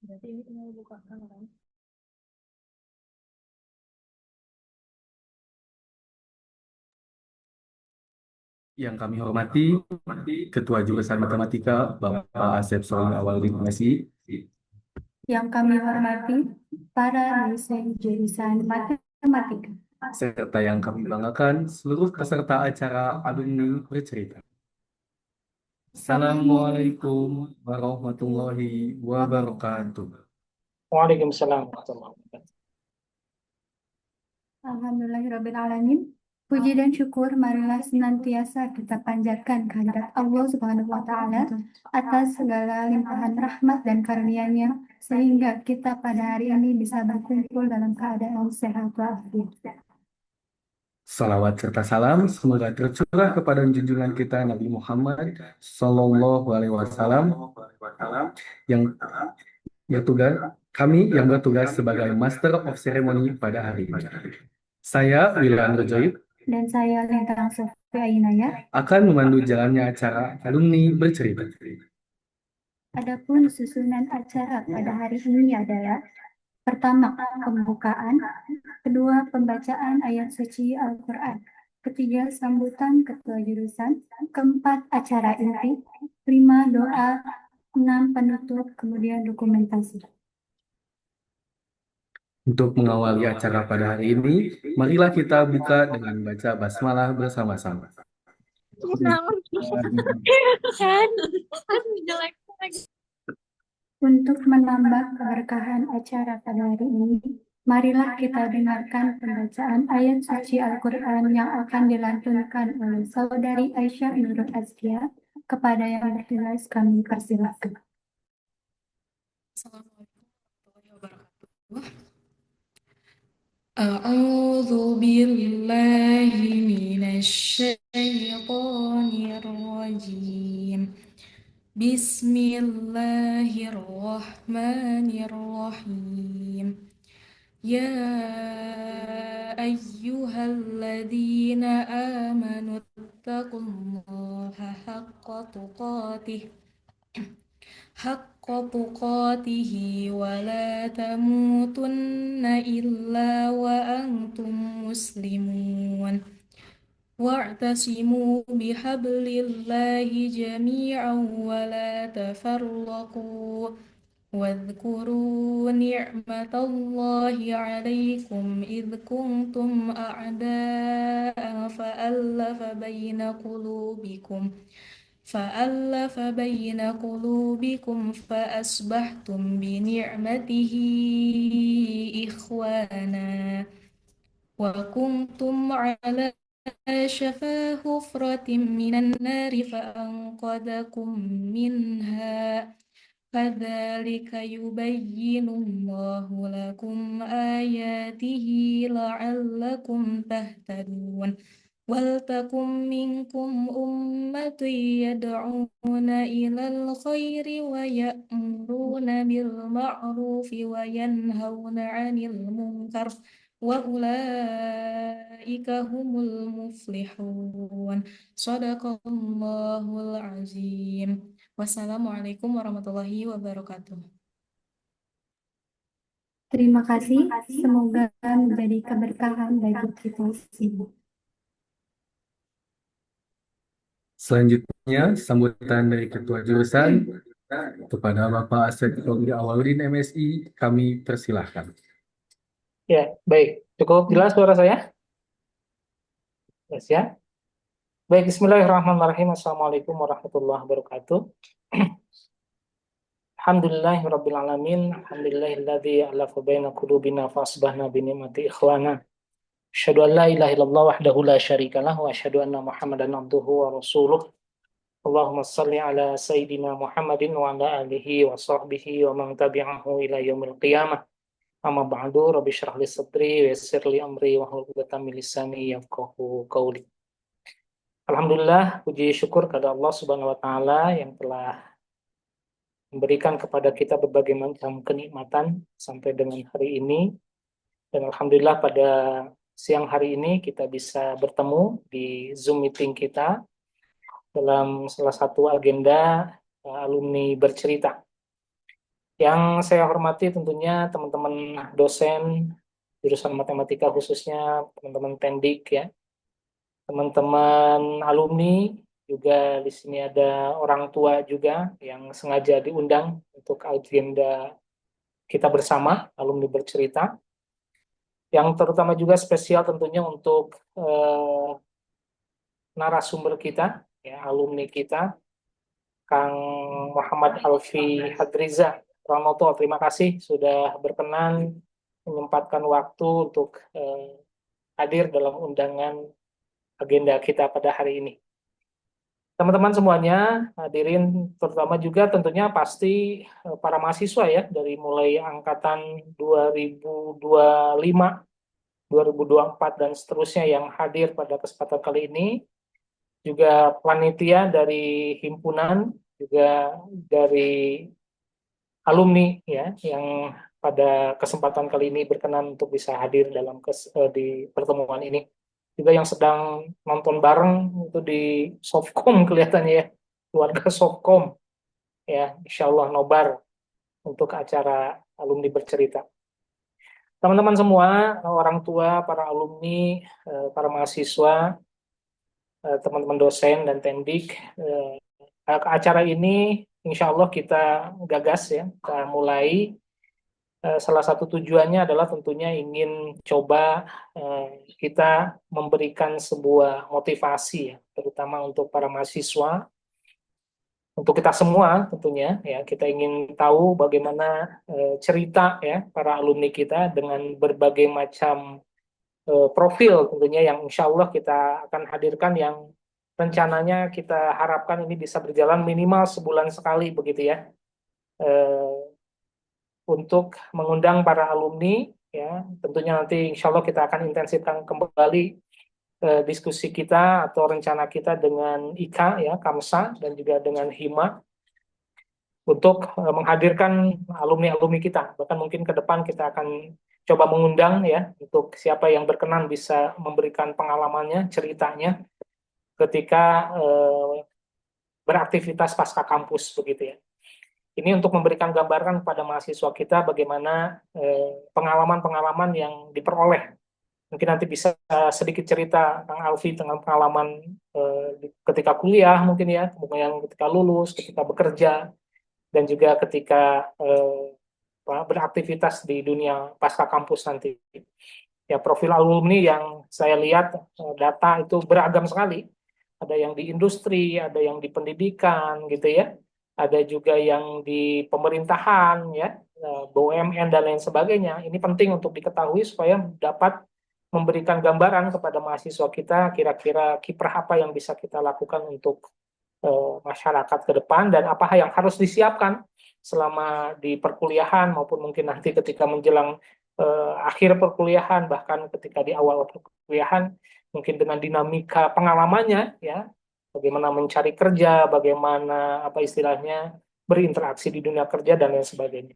Berarti ini tinggal buka kamera. Yang kami hormati Ketua Jurusan Matematika Bapak Asep Solih Awaludin MSI, Yang kami hormati para dosen jurusan matematika. serta yang kami banggakan seluruh peserta acara alumni bercerita. Assalamualaikum warahmatullahi wabarakatuh. Waalaikumsalam warahmatullahi wabarakatuh. Alhamdulillahirrabbilalamin. Puji dan syukur marilah senantiasa kita panjatkan kehadirat Allah Subhanahu wa Ta'ala atas segala limpahan rahmat dan karunia-Nya, sehingga kita pada hari ini bisa berkumpul dalam keadaan sehat walafiat. Salawat serta salam semoga tercurah kepada junjungan kita Nabi Muhammad Sallallahu Alaihi Wasallam yang bertugas yang bertugas sebagai Master of Ceremony pada hari ini. Saya Wilan Rejoib Dan saya Lintang Sofia Inayah. akan memandu jalannya acara alumni bercerita. Adapun susunan acara pada hari ini adalah: pertama, pembukaan; kedua, pembacaan ayat suci Al-Quran; ketiga, sambutan ketua jurusan; keempat, acara inti; lima, doa; enam, penutup; kemudian dokumentasi. Untuk mengawali acara pada hari ini, marilah kita buka dengan baca basmalah bersama-sama. Untuk menambah keberkahan acara pada hari ini, marilah kita dengarkan pembacaan ayat suci Al-Quran yang akan dilantunkan oleh Saudari Aisyah Nurul Azkia. Kepada yang bertugas kami persilahkan. Assalamualaikum warahmatullahi wabarakatuh. A'udzu billahi minasy syaithanir rajim. Bismillahirrahmanirrahim. Ya ayyuhalladzina amanu taqullaha haqqa tuqatihi wa la tamutunna illa wa antum muslimun. Wa'tasimu bihablillahi jami'an wa la tafarraqu. واذكروا نعمة الله عليكم إذ كنتم أعداء فألف بين قلوبكم فأصبحتم بنعمته إخوانا وكنتم على شفا حفرة من النار فأنقذكم منها كذلك يبين الله لكم آياته لعلكم تهتدون ولتكن منكم أمة يدعون إلى الخير ويأمرون بالمعروف وينهون عن المنكر وأولئك هم المفلحون صدق الله العظيم. Wassalamualaikum warahmatullahi wabarakatuh. Terima kasih, semoga menjadi keberkahan bagi kita semua. Selanjutnya, sambutan dari Ketua Jurusan kepada Bapak Asep Solih Awaludin MSI, kami persilahkan. Ya, baik. Cukup jelas suara saya? Jelas ya? Baik, bismillahirrahmanirrahim. Assalamualaikum warahmatullahi wabarakatuh. Alhamdulillahirrabbilalamin. Alhamdulillahilladzi alafa baina qulubina fa asbahna bi ni'mati ikhwana. Asyhadu an la ilaha illallah wahdahu la syarikalah wa asyhadu anna Muhammadan abduhu wa rasuluh. Allahumma shalli ala sayyidina Muhammadin wa ala alihi wa sahbihi wa man tabi'ahu ila yaumil qiyamah. Amma ba'du, rabbi shrah li sadri wa yassir li amri wa hlul 'uqdatam min lisani yafqahu qawli. Alhamdulillah, puji syukur kepada Allah Subhanahu wa taala yang telah memberikan kepada kita berbagai macam kenikmatan sampai dengan hari ini. Dan alhamdulillah pada siang hari ini kita bisa bertemu di Zoom meeting kita dalam salah satu agenda alumni bercerita. Yang saya hormati tentunya teman-teman dosen jurusan matematika khususnya teman-teman Tendik ya, teman-teman alumni juga di sini ada orang tua juga yang sengaja diundang untuk agenda kita bersama alumni bercerita. Yang terutama juga spesial tentunya untuk narasumber kita ya, alumni kita Kang Muhammad Alfi Hadriza Pranoto. Terima kasih sudah berkenan menyempatkan waktu untuk hadir dalam undangan agenda kita pada hari ini. Teman-teman semuanya, hadirin terutama juga tentunya pasti para mahasiswa ya, dari mulai angkatan 2025, 2024, dan seterusnya yang hadir pada kesempatan kali ini, juga panitia dari himpunan, juga dari alumni ya, yang pada kesempatan kali ini berkenan untuk bisa hadir dalam di pertemuan ini. Juga yang sedang nonton bareng itu di Softcom kelihatannya ya, keluarga Softcom ya, insya Allah nobar untuk acara alumni bercerita. Teman-teman semua, orang tua, para alumni, para mahasiswa, teman-teman dosen dan tendik, acara ini insya Allah kita gagas ya, kita mulai. Salah satu tujuannya adalah tentunya ingin coba kita memberikan sebuah motivasi ya, terutama untuk para mahasiswa, untuk kita semua tentunya ya, kita ingin tahu bagaimana cerita ya para alumni kita dengan berbagai macam profil tentunya yang insya Allah kita akan hadirkan, yang rencananya kita harapkan ini bisa berjalan minimal sebulan sekali begitu ya. Untuk mengundang para alumni ya, tentunya nanti insya Allah kita akan intensifkan kembali diskusi kita atau rencana kita dengan IKA ya, Kamsa, dan juga dengan Hima untuk menghadirkan alumni-alumni kita. Bahkan mungkin ke depan kita akan coba mengundang ya, untuk siapa yang berkenan bisa memberikan pengalamannya, ceritanya ketika beraktivitas pasca kampus begitu ya. Ini untuk memberikan gambaran kepada mahasiswa kita bagaimana pengalaman-pengalaman yang diperoleh. Mungkin nanti bisa sedikit cerita Kang Alfi tentang pengalaman ketika kuliah mungkin ya, kemudian ketika lulus, ketika bekerja, dan juga ketika beraktivitas di dunia pasca kampus nanti. Ya, profil alumni yang saya lihat data itu beragam sekali. Ada yang di industri, ada yang di pendidikan gitu ya. Ada juga yang di pemerintahan ya, BUMN dan lain sebagainya. Ini penting untuk diketahui supaya dapat memberikan gambaran kepada mahasiswa kita kira-kira kiprah apa yang bisa kita lakukan untuk masyarakat ke depan, dan apa yang harus disiapkan selama di perkuliahan maupun mungkin nanti ketika menjelang akhir perkuliahan, bahkan ketika di awal perkuliahan mungkin dengan dinamika pengalamannya ya, bagaimana mencari kerja, bagaimana apa istilahnya berinteraksi di dunia kerja dan lain sebagainya.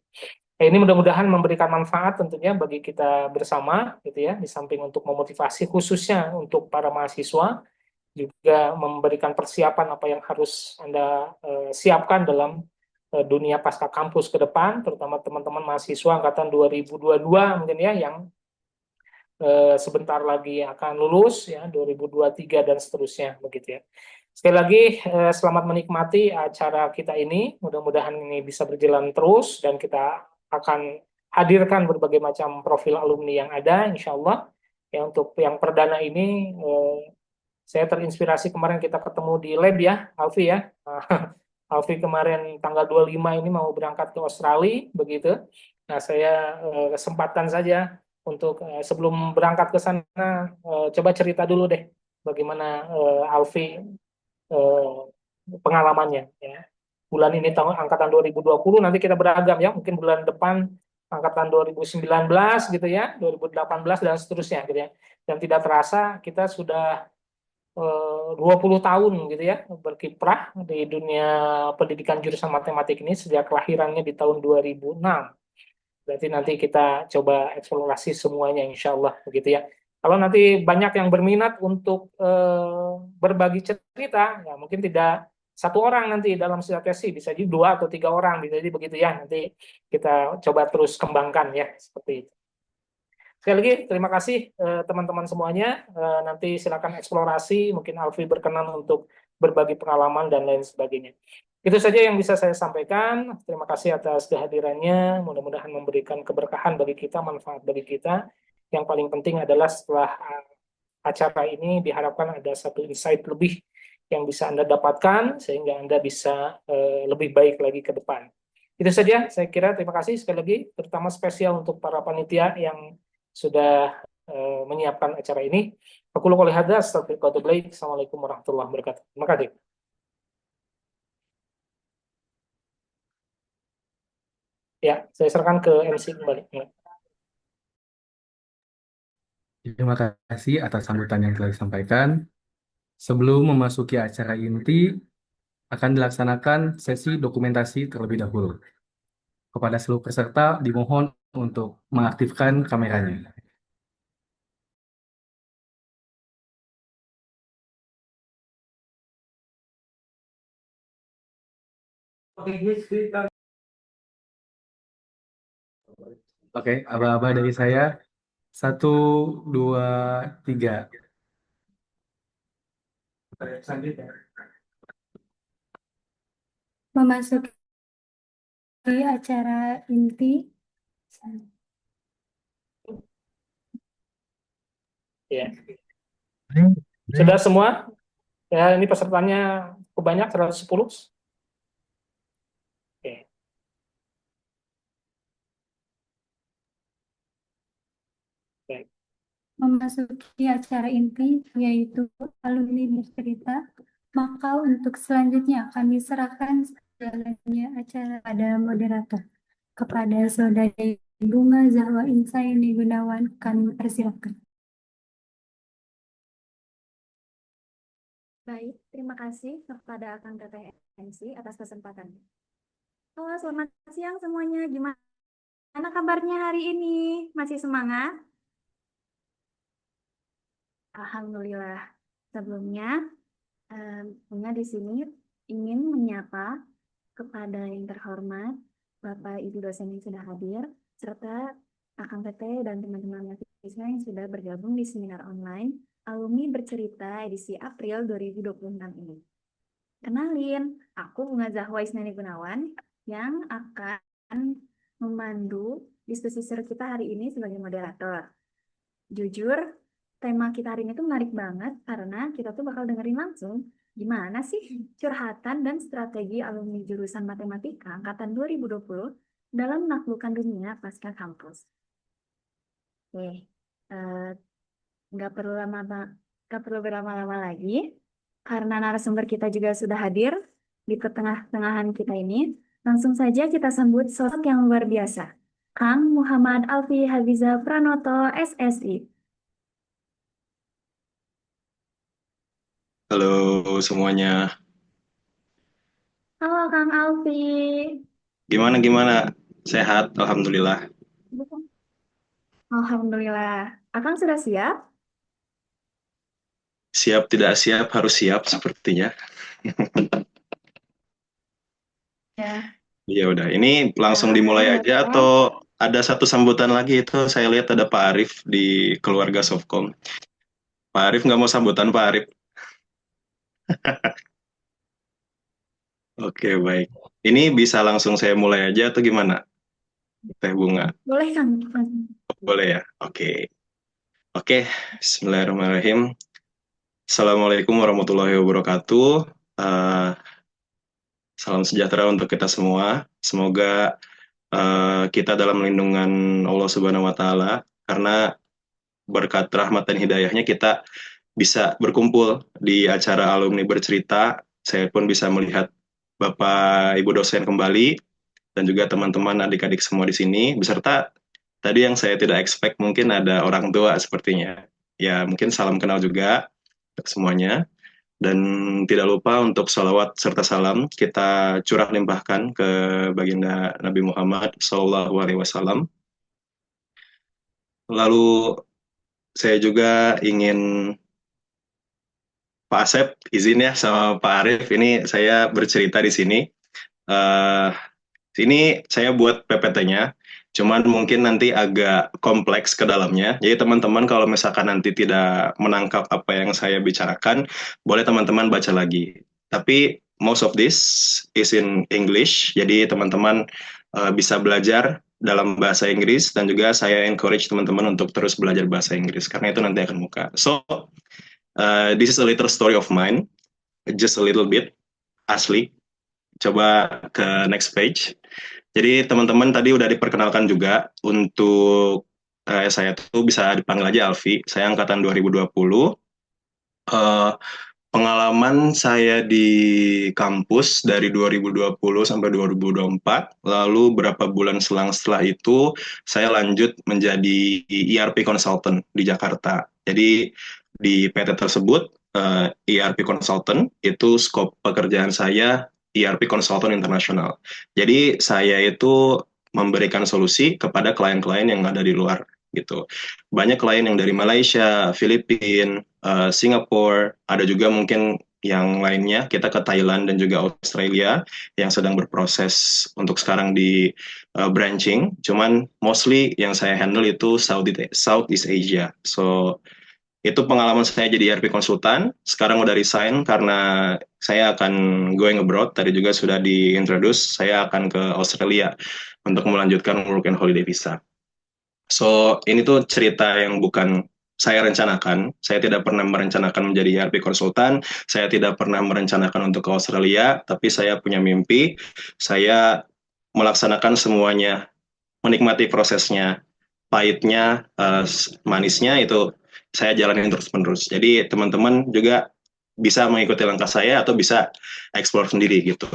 Ini mudah-mudahan memberikan manfaat tentunya bagi kita bersama gitu ya, di samping untuk memotivasi khususnya untuk para mahasiswa, juga memberikan persiapan apa yang harus Anda siapkan dalam dunia pasca kampus ke depan, terutama teman-teman mahasiswa angkatan 2022 mungkin ya, yang sebentar lagi akan lulus ya, 2023 dan seterusnya begitu ya. Sekali lagi selamat menikmati acara kita ini. Mudah-mudahan ini bisa berjalan terus dan kita akan hadirkan berbagai macam profil alumni yang ada insya Allah. Ya, untuk yang perdana ini saya terinspirasi kemarin kita ketemu di lab ya, Alfi ya. Alfi kemarin tanggal 25 ini mau berangkat ke Australia begitu. Nah, saya kesempatan saja untuk sebelum berangkat ke sana coba cerita dulu deh bagaimana Alfi pengalamannya ya. Bulan ini tahun angkatan 2020, nanti kita beragam ya, mungkin bulan depan angkatan 2019 gitu ya, 2018 dan seterusnya gitu ya. Dan tidak terasa kita sudah 20 tahun gitu ya berkiprah di dunia pendidikan jurusan matematik ini sejak kelahirannya di tahun 2006. Berarti nanti kita coba eksplorasi semuanya insya Allah begitu ya. Kalau nanti banyak yang berminat untuk berbagi cerita, ya mungkin tidak satu orang nanti dalam setiap sesi, bisa jadi 2 atau 3 orang, bisa jadi begitu ya. Nanti kita coba terus kembangkan ya, seperti itu. Sekali lagi terima kasih teman-teman semuanya. Nanti silakan eksplorasi, mungkin Alfi berkenan untuk berbagi pengalaman dan lain sebagainya. Itu saja yang bisa saya sampaikan. Terima kasih atas kehadirannya. Mudah-mudahan memberikan keberkahan bagi kita, manfaat bagi kita. Yang paling penting adalah setelah acara ini diharapkan ada satu insight lebih yang bisa Anda dapatkan sehingga Anda bisa lebih baik lagi ke depan. Itu saja saya kira. Terima kasih sekali lagi, terutama spesial untuk para panitia yang sudah menyiapkan acara ini. Aku qouli hadza, astaghfiruka wa atubu ilaik. Assalamualaikum warahmatullahi wabarakatuh. Terima kasih. Ya, saya serahkan ke MC kembali. Terima kasih atas sambutan yang telah disampaikan. Sebelum memasuki acara inti, akan dilaksanakan sesi dokumentasi terlebih dahulu. Kepada seluruh peserta dimohon untuk mengaktifkan kameranya. Oke, aba-aba dari saya. 1, 2, 3. Selanjutnya. Memasuki acara inti. Ya. Sudah semua? Ya, ini pesertanya kebanyak 110. Oke. Baik. Memasuki acara inti, yaitu alumni bercerita, maka untuk selanjutnya kami serahkan jalannya acara pada moderator. Kepada Saudari Bunga Zahwa Insaini Gunawan, kami persilakan. Baik, terima kasih kepada Akang Teteh MC atas kesempatannya. Halo, selamat siang semuanya. Gimana kabarnya hari ini? Masih semangat? Alhamdulillah. Sebelumnya, Bunga di sini ingin menyapa kepada yang terhormat Bapak Ibu dosen yang sudah hadir, serta Akang Teteh dan teman-teman mahasiswa yang sudah bergabung di seminar online Alumni Bercerita edisi April 2026 ini. Kenalin, aku Bunga Zahwa Isnani Gunawan yang akan memandu diskusi seru kita hari ini sebagai moderator. Jujur, tema kita hari ini tuh menarik banget karena kita tuh bakal dengerin langsung gimana sih curhatan dan strategi alumni jurusan Matematika angkatan 2020 dalam menaklukkan dunia pasca kampus. Oke, nggak perlu berlama-lama lagi karena narasumber kita juga sudah hadir di tengah-tengahan kita ini. Langsung saja kita sambut sosok yang luar biasa, Kang Muhammad Alfi Hafiza Pranoto, SSI. Halo semuanya, Halo Kang Alfi. gimana? Sehat, alhamdulillah. Alhamdulillah. Akang sudah siap? Siap tidak siap harus siap sepertinya. Ya. Ya udah, ini langsung dimulai aja atau ada satu sambutan lagi itu saya lihat ada Pak Arif di keluarga Softcom. Pak Arif nggak mau sambutan Pak Arif? Oke baik. Ini bisa langsung saya mulai aja atau gimana? Teh Bunga. Boleh Kang. Boleh ya? Oke. Bismillahirrahmanirrahim. Assalamualaikum warahmatullahi wabarakatuh. Salam sejahtera untuk kita semua. Semoga kita dalam lindungan Allah Subhanahu wa Ta'ala, karena berkat rahmat dan hidayahnya kita bisa berkumpul di acara alumni bercerita. Saya pun bisa melihat Bapak Ibu dosen kembali dan juga teman-teman adik-adik semua di sini, beserta tadi yang saya tidak expect mungkin ada orang tua sepertinya. Ya mungkin salam kenal juga untuk semuanya. Dan tidak lupa untuk salawat serta salam kita curah limpahkan ke baginda Nabi Muhammad SAW. Lalu saya juga ingin Pak Asep, izin ya sama Pak Arif, ini saya bercerita di sini. Eh, ini saya buat PPT-nya, cuman mungkin nanti agak kompleks ke dalamnya. Jadi teman-teman kalau misalkan nanti tidak menangkap apa yang saya bicarakan, boleh teman-teman baca lagi. Tapi most of this is in English, jadi teman-teman bisa belajar dalam bahasa Inggris, dan juga saya encourage teman-teman untuk terus belajar bahasa Inggris, karena itu nanti akan buka. So, this is a little story of mine, just a little bit, asli. Coba ke next page. Jadi teman-teman tadi udah diperkenalkan juga untuk saya tuh bisa dipanggil aja Alfi. Saya angkatan 2020. Eh, Pengalaman saya di kampus dari 2020 sampai 2024. Lalu berapa bulan setelah itu saya lanjut menjadi ERP consultant di Jakarta. Jadi di PT tersebut ERP consultant itu skop pekerjaan saya ERP consultant internasional. Jadi saya itu memberikan solusi kepada klien-klien yang ada di luar gitu. Banyak klien yang dari Malaysia, Filipina, Singapura, ada juga mungkin yang lainnya. Kita ke Thailand dan juga Australia yang sedang berproses untuk sekarang di branching. Cuman mostly yang saya handle itu Southeast Asia. So itu pengalaman saya jadi ERP konsultan. Sekarang udah resign karena saya akan going abroad. Tadi juga sudah diintroduce, saya akan ke Australia untuk melanjutkan work and holiday visa. So, ini tuh cerita yang bukan saya rencanakan. Saya tidak pernah merencanakan menjadi ERP konsultan. Saya tidak pernah merencanakan untuk ke Australia, tapi saya punya mimpi. Saya melaksanakan semuanya, menikmati prosesnya, pahitnya, manisnya itu saya jalanin terus-menerus. Jadi teman-teman juga bisa mengikuti langkah saya atau bisa explore sendiri gitu.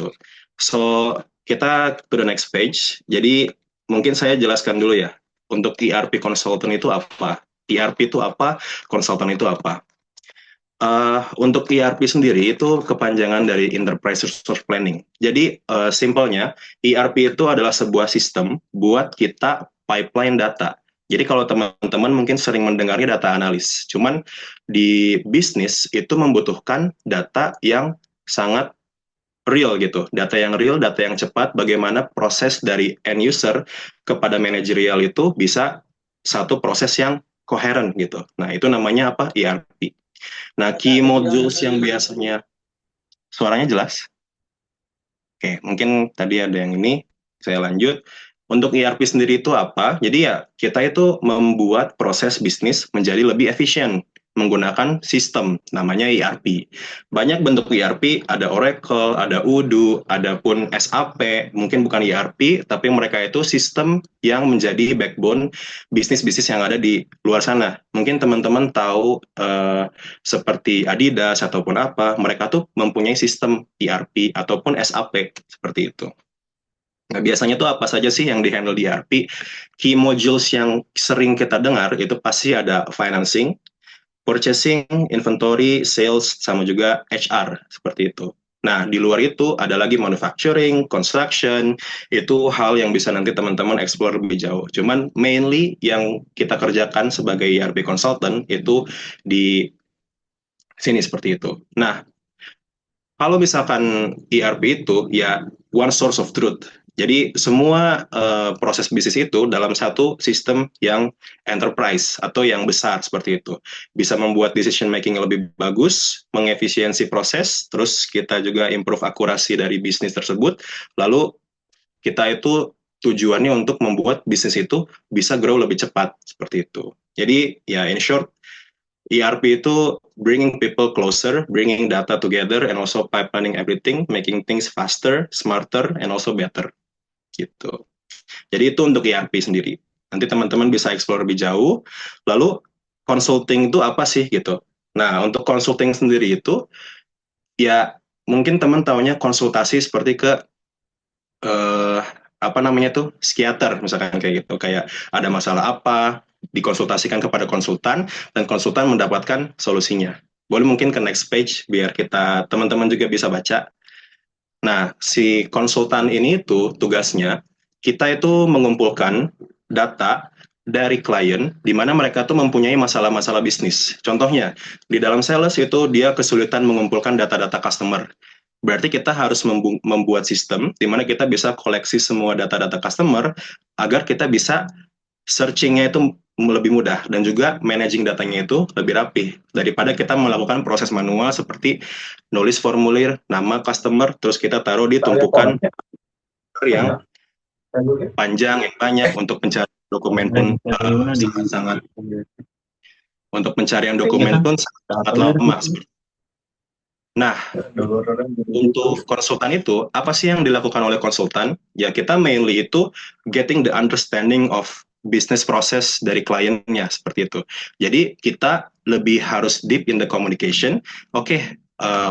So, kita to the next page. Jadi mungkin saya jelaskan dulu ya, untuk ERP consultant itu apa? ERP itu apa? Konsultan itu apa? Untuk ERP sendiri itu kepanjangan dari Enterprise Resource Planning. Jadi simpelnya ERP itu adalah sebuah sistem buat kita pipeline data. Jadi kalau teman-teman mungkin sering mendengarnya data analis, cuman di bisnis itu membutuhkan data yang sangat real gitu, data yang real, data yang cepat, bagaimana proses dari end user kepada manajerial itu bisa satu proses yang koheren gitu. Nah itu namanya apa? ERP. Nah, key modules yang biasanya suaranya jelas. Oke, mungkin tadi ada yang ini, saya lanjut. Untuk ERP sendiri itu apa? Jadi ya, kita itu membuat proses bisnis menjadi lebih efisien menggunakan sistem, namanya ERP. Banyak bentuk ERP, ada Oracle, ada Odoo, ada pun SAP, mungkin bukan ERP, tapi mereka itu sistem yang menjadi backbone bisnis-bisnis yang ada di luar sana. Mungkin teman-teman tahu seperti Adidas ataupun apa, mereka tuh mempunyai sistem ERP ataupun SAP, seperti itu. Nah, biasanya tuh apa saja sih yang di-handle di ERP? Key modules yang sering kita dengar itu pasti ada financing, purchasing, inventory, sales, sama juga HR, seperti itu. Nah, di luar itu ada lagi manufacturing, construction, itu hal yang bisa nanti teman-teman explore lebih jauh. Cuman mainly yang kita kerjakan sebagai ERP consultant itu di sini seperti itu. Nah, kalau misalkan ERP itu ya one source of truth. Jadi semua proses bisnis itu dalam satu sistem yang enterprise atau yang besar seperti itu. Bisa membuat decision making lebih bagus, mengefisiensi proses, terus kita juga improve akurasi dari bisnis tersebut. Lalu kita itu tujuannya untuk membuat bisnis itu bisa grow lebih cepat seperti itu. Jadi ya in short, ERP itu bringing people closer, bringing data together, and also pipelining everything, making things faster, smarter, and also better. Gitu. Jadi itu untuk ERP sendiri. Nanti teman-teman bisa explore lebih jauh. Lalu consulting itu apa sih gitu? Nah, untuk consulting sendiri itu ya mungkin teman taunya konsultasi seperti ke apa namanya tuh psikiater misalkan kayak gitu, kayak ada masalah apa dikonsultasikan kepada konsultan dan konsultan mendapatkan solusinya. Boleh mungkin ke next page biar kita teman-teman juga bisa baca. Nah, si konsultan ini tuh tugasnya kita itu mengumpulkan data dari klien, di mana mereka tuh mempunyai masalah-masalah bisnis. Contohnya, di dalam sales itu dia kesulitan mengumpulkan data-data customer. Berarti kita harus membuat sistem di mana kita bisa koleksi semua data-data customer agar kita bisa searching-nya itu lebih mudah dan juga managing datanya itu lebih rapi daripada kita melakukan proses manual seperti nulis formulir nama customer terus kita taruh di tumpukan yang panjang yang banyak untuk pencarian dokumen pun sangat-sangat untuk pencarian dokumen pun sangat lama. Nah, untuk konsultan itu, apa sih yang dilakukan oleh konsultan? Ya, kita mainly itu getting the understanding of business process dari kliennya, seperti itu. Jadi, kita lebih harus deep in the communication. Oke,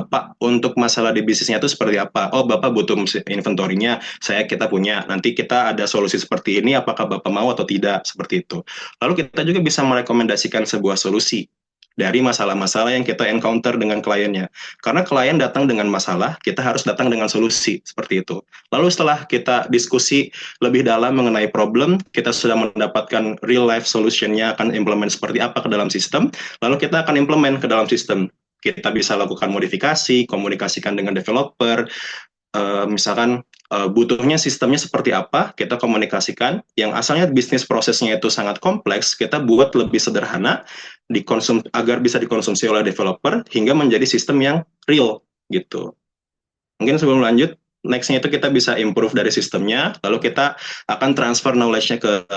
Pak, untuk masalah di bisnisnya itu seperti apa? Oh, Bapak butuh inventory-nya, kita punya. Nanti kita ada solusi seperti ini, apakah Bapak mau atau tidak? Seperti itu. Lalu kita juga bisa merekomendasikan sebuah solusi dari masalah-masalah yang kita encounter dengan kliennya. Karena klien datang dengan masalah, kita harus datang dengan solusi, seperti itu. Lalu setelah kita diskusi lebih dalam mengenai problem, kita sudah mendapatkan real life solution-nya akan implement seperti apa ke dalam sistem, lalu kita akan implement ke dalam sistem. Kita bisa lakukan modifikasi, komunikasikan dengan developer, misalkan butuhnya sistemnya seperti apa, kita komunikasikan. Yang asalnya bisnis prosesnya itu sangat kompleks, kita buat lebih sederhana, agar bisa dikonsumsi oleh developer, hingga menjadi sistem yang real, gitu. Mungkin sebelum lanjut, next-nya itu kita bisa improve dari sistemnya, lalu kita akan transfer knowledge-nya ke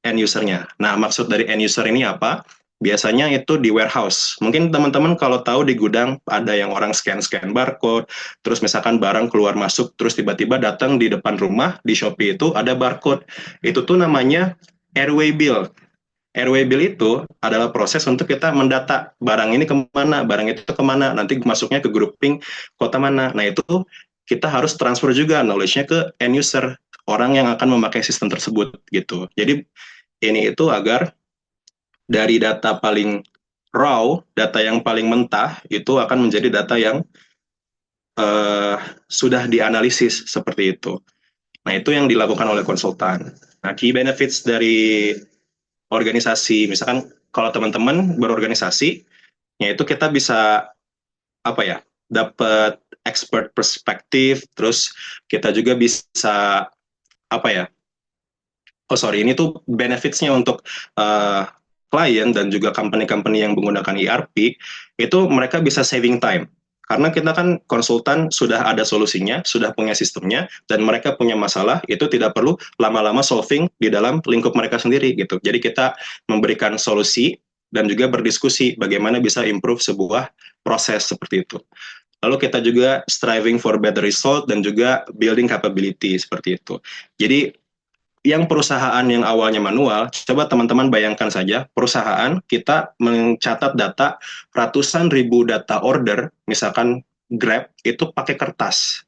end user-nya. Nah, maksud dari end user ini apa? Biasanya itu di warehouse. Mungkin teman-teman kalau tahu di gudang ada yang orang scan-scan barcode, terus misalkan barang keluar masuk, terus tiba-tiba datang di depan rumah, di Shopee itu ada barcode. Itu tuh namanya airway bill. Airway bill itu adalah proses untuk kita mendata barang ini kemana, barang itu kemana, nanti masuknya ke grouping kota mana. Nah itu kita harus transfer juga knowledge-nya ke end user, orang yang akan memakai sistem tersebut gitu. Jadi ini itu agar dari data paling raw, data yang paling mentah, itu akan menjadi data yang sudah dianalisis seperti itu. Nah, itu yang dilakukan oleh konsultan. Nah, key benefits dari organisasi, misalkan kalau teman-teman berorganisasi, yaitu kita bisa, dapat expert perspektif, terus kita juga bisa, ini tuh benefits-nya untuk klien dan juga company-company yang menggunakan ERP, itu mereka bisa saving time. Karena kita kan konsultan sudah ada solusinya, sudah punya sistemnya, dan mereka punya masalah, itu tidak perlu lama-lama solving di dalam lingkup mereka sendiri gitu. Jadi kita memberikan solusi dan juga berdiskusi bagaimana bisa improve sebuah proses seperti itu. Lalu kita juga striving for better result dan juga building capability seperti itu. Jadi yang perusahaan yang awalnya manual, coba teman-teman bayangkan saja, perusahaan kita mencatat data ratusan ribu data order, misalkan Grab, itu pakai kertas.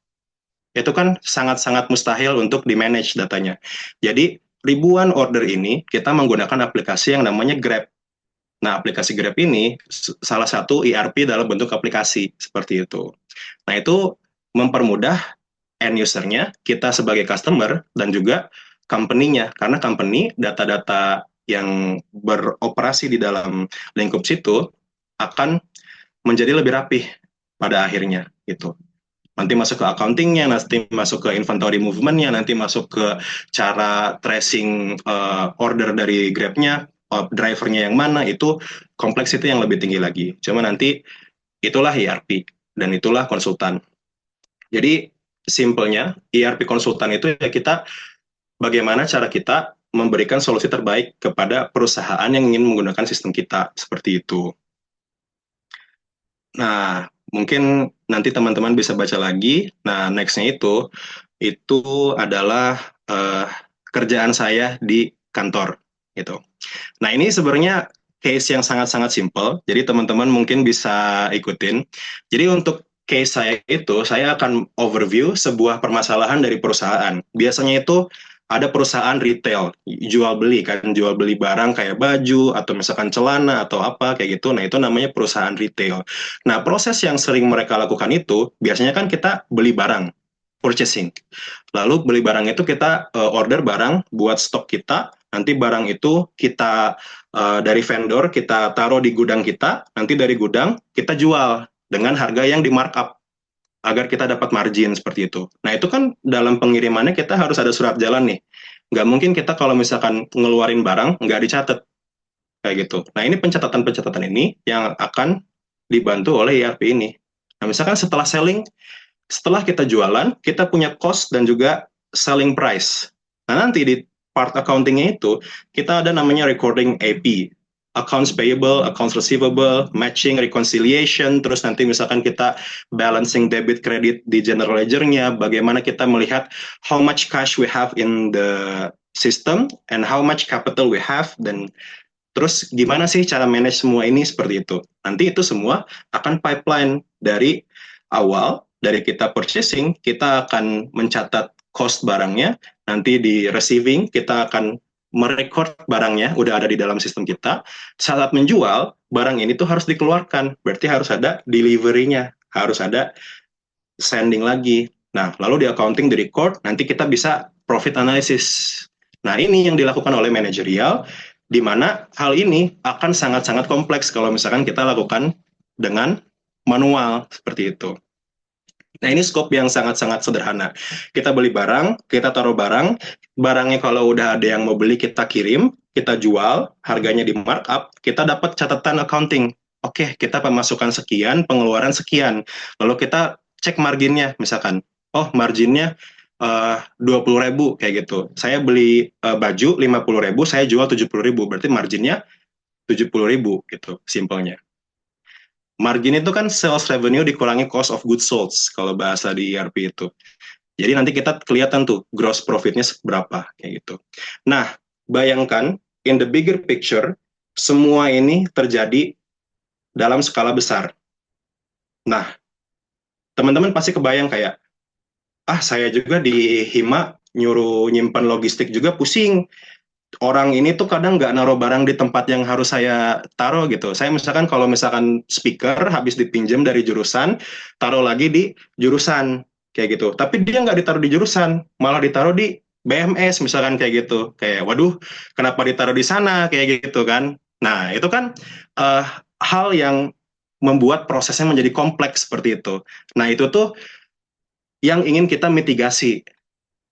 Itu kan sangat-sangat mustahil untuk di-manage datanya. Jadi, ribuan order ini kita menggunakan aplikasi yang namanya Grab. Nah, aplikasi Grab ini salah satu ERP dalam bentuk aplikasi, seperti itu. Nah, itu mempermudah end user-nya, kita sebagai customer, dan juga company-nya, karena company data-data yang beroperasi di dalam lingkup situ akan menjadi lebih rapih pada akhirnya gitu. Nanti masuk ke accounting-nya, nanti masuk ke inventory movement-nya, nanti masuk ke cara tracing order dari Grab-nya, driver-nya yang mana, itu kompleksitas yang lebih tinggi lagi. Cuma nanti itulah ERP dan itulah konsultan. Jadi simpelnya ERP konsultan itu ya kita bagaimana cara kita memberikan solusi terbaik kepada perusahaan yang ingin menggunakan sistem kita, seperti itu. Nah, mungkin nanti teman-teman bisa baca lagi. Nah, next-nya itu adalah kerjaan saya di kantor, gitu. Nah, ini sebenarnya case yang sangat-sangat simple, jadi teman-teman mungkin bisa ikutin. Jadi untuk case saya itu, saya akan overview sebuah permasalahan dari perusahaan. Biasanya itu ada perusahaan retail, jual beli barang kayak baju, atau misalkan celana, atau apa, kayak gitu. Nah, itu namanya perusahaan retail. Nah, proses yang sering mereka lakukan itu, biasanya kan kita beli barang, purchasing. Lalu beli barang itu kita order barang buat stok kita, Nanti barang itu kita dari vendor kita taruh di gudang kita, nanti dari gudang kita jual dengan harga yang di markup agar kita dapat margin seperti itu. Nah itu kan dalam pengirimannya kita harus ada surat jalan nih. Nggak mungkin kita kalau misalkan ngeluarin barang nggak dicatat kayak gitu. Nah ini pencatatan-pencatatan ini yang akan dibantu oleh ERP ini. Nah misalkan setelah kita jualan, kita punya cost dan juga selling price. Nah nanti di part accounting-nya itu kita ada namanya recording AP, accounts payable, accounts receivable, matching, reconciliation, terus nanti misalkan kita balancing debit credit di general ledger-nya, bagaimana kita melihat how much cash we have in the system and how much capital we have, dan terus gimana sih cara manage semua ini seperti itu. Nanti itu semua akan pipeline dari awal, dari kita purchasing, kita akan mencatat cost barangnya, nanti di receiving kita akan merecord barangnya, udah ada di dalam sistem kita. Saat menjual, barang ini tuh harus dikeluarkan, berarti harus ada delivery-nya, harus ada sending lagi. Nah, lalu di accounting, di record, nanti kita bisa profit analysis. Nah, ini yang dilakukan oleh manajerial, di mana hal ini akan sangat-sangat kompleks kalau misalkan kita lakukan dengan manual, seperti itu. Nah, ini scope yang sangat-sangat sederhana. Kita beli barang, kita taruh barang, barangnya kalau udah ada yang mau beli, kita kirim, kita jual, harganya di markup, kita dapat catatan accounting. Oke, kita pemasukan sekian, pengeluaran sekian. Lalu kita cek marginnya, misalkan, oh marginnya 20.000 kayak gitu. Saya beli baju 50.000, saya jual 70.000, berarti marginnya 70.000 gitu, simpelnya. Margin itu kan sales revenue dikurangi cost of goods sold kalau bahasa di ERP itu. Jadi nanti kita kelihatan tuh gross profitnya berapa kayak gitu. Nah, bayangkan in the bigger picture semua ini terjadi dalam skala besar. Nah, teman-teman pasti kebayang kayak saya juga di Hima nyuruh nyimpan logistik juga pusing. Orang ini tuh kadang nggak naruh barang di tempat yang harus saya taruh gitu. Saya misalkan kalau misalkan speaker habis dipinjam dari jurusan, taruh lagi di jurusan kayak gitu. Tapi dia nggak ditaruh di jurusan, malah ditaruh di BMS misalkan kayak gitu. Kayak waduh, kenapa ditaruh di sana kayak gitu kan? Nah itu kan hal yang membuat prosesnya menjadi kompleks seperti itu. Nah itu tuh yang ingin kita mitigasi.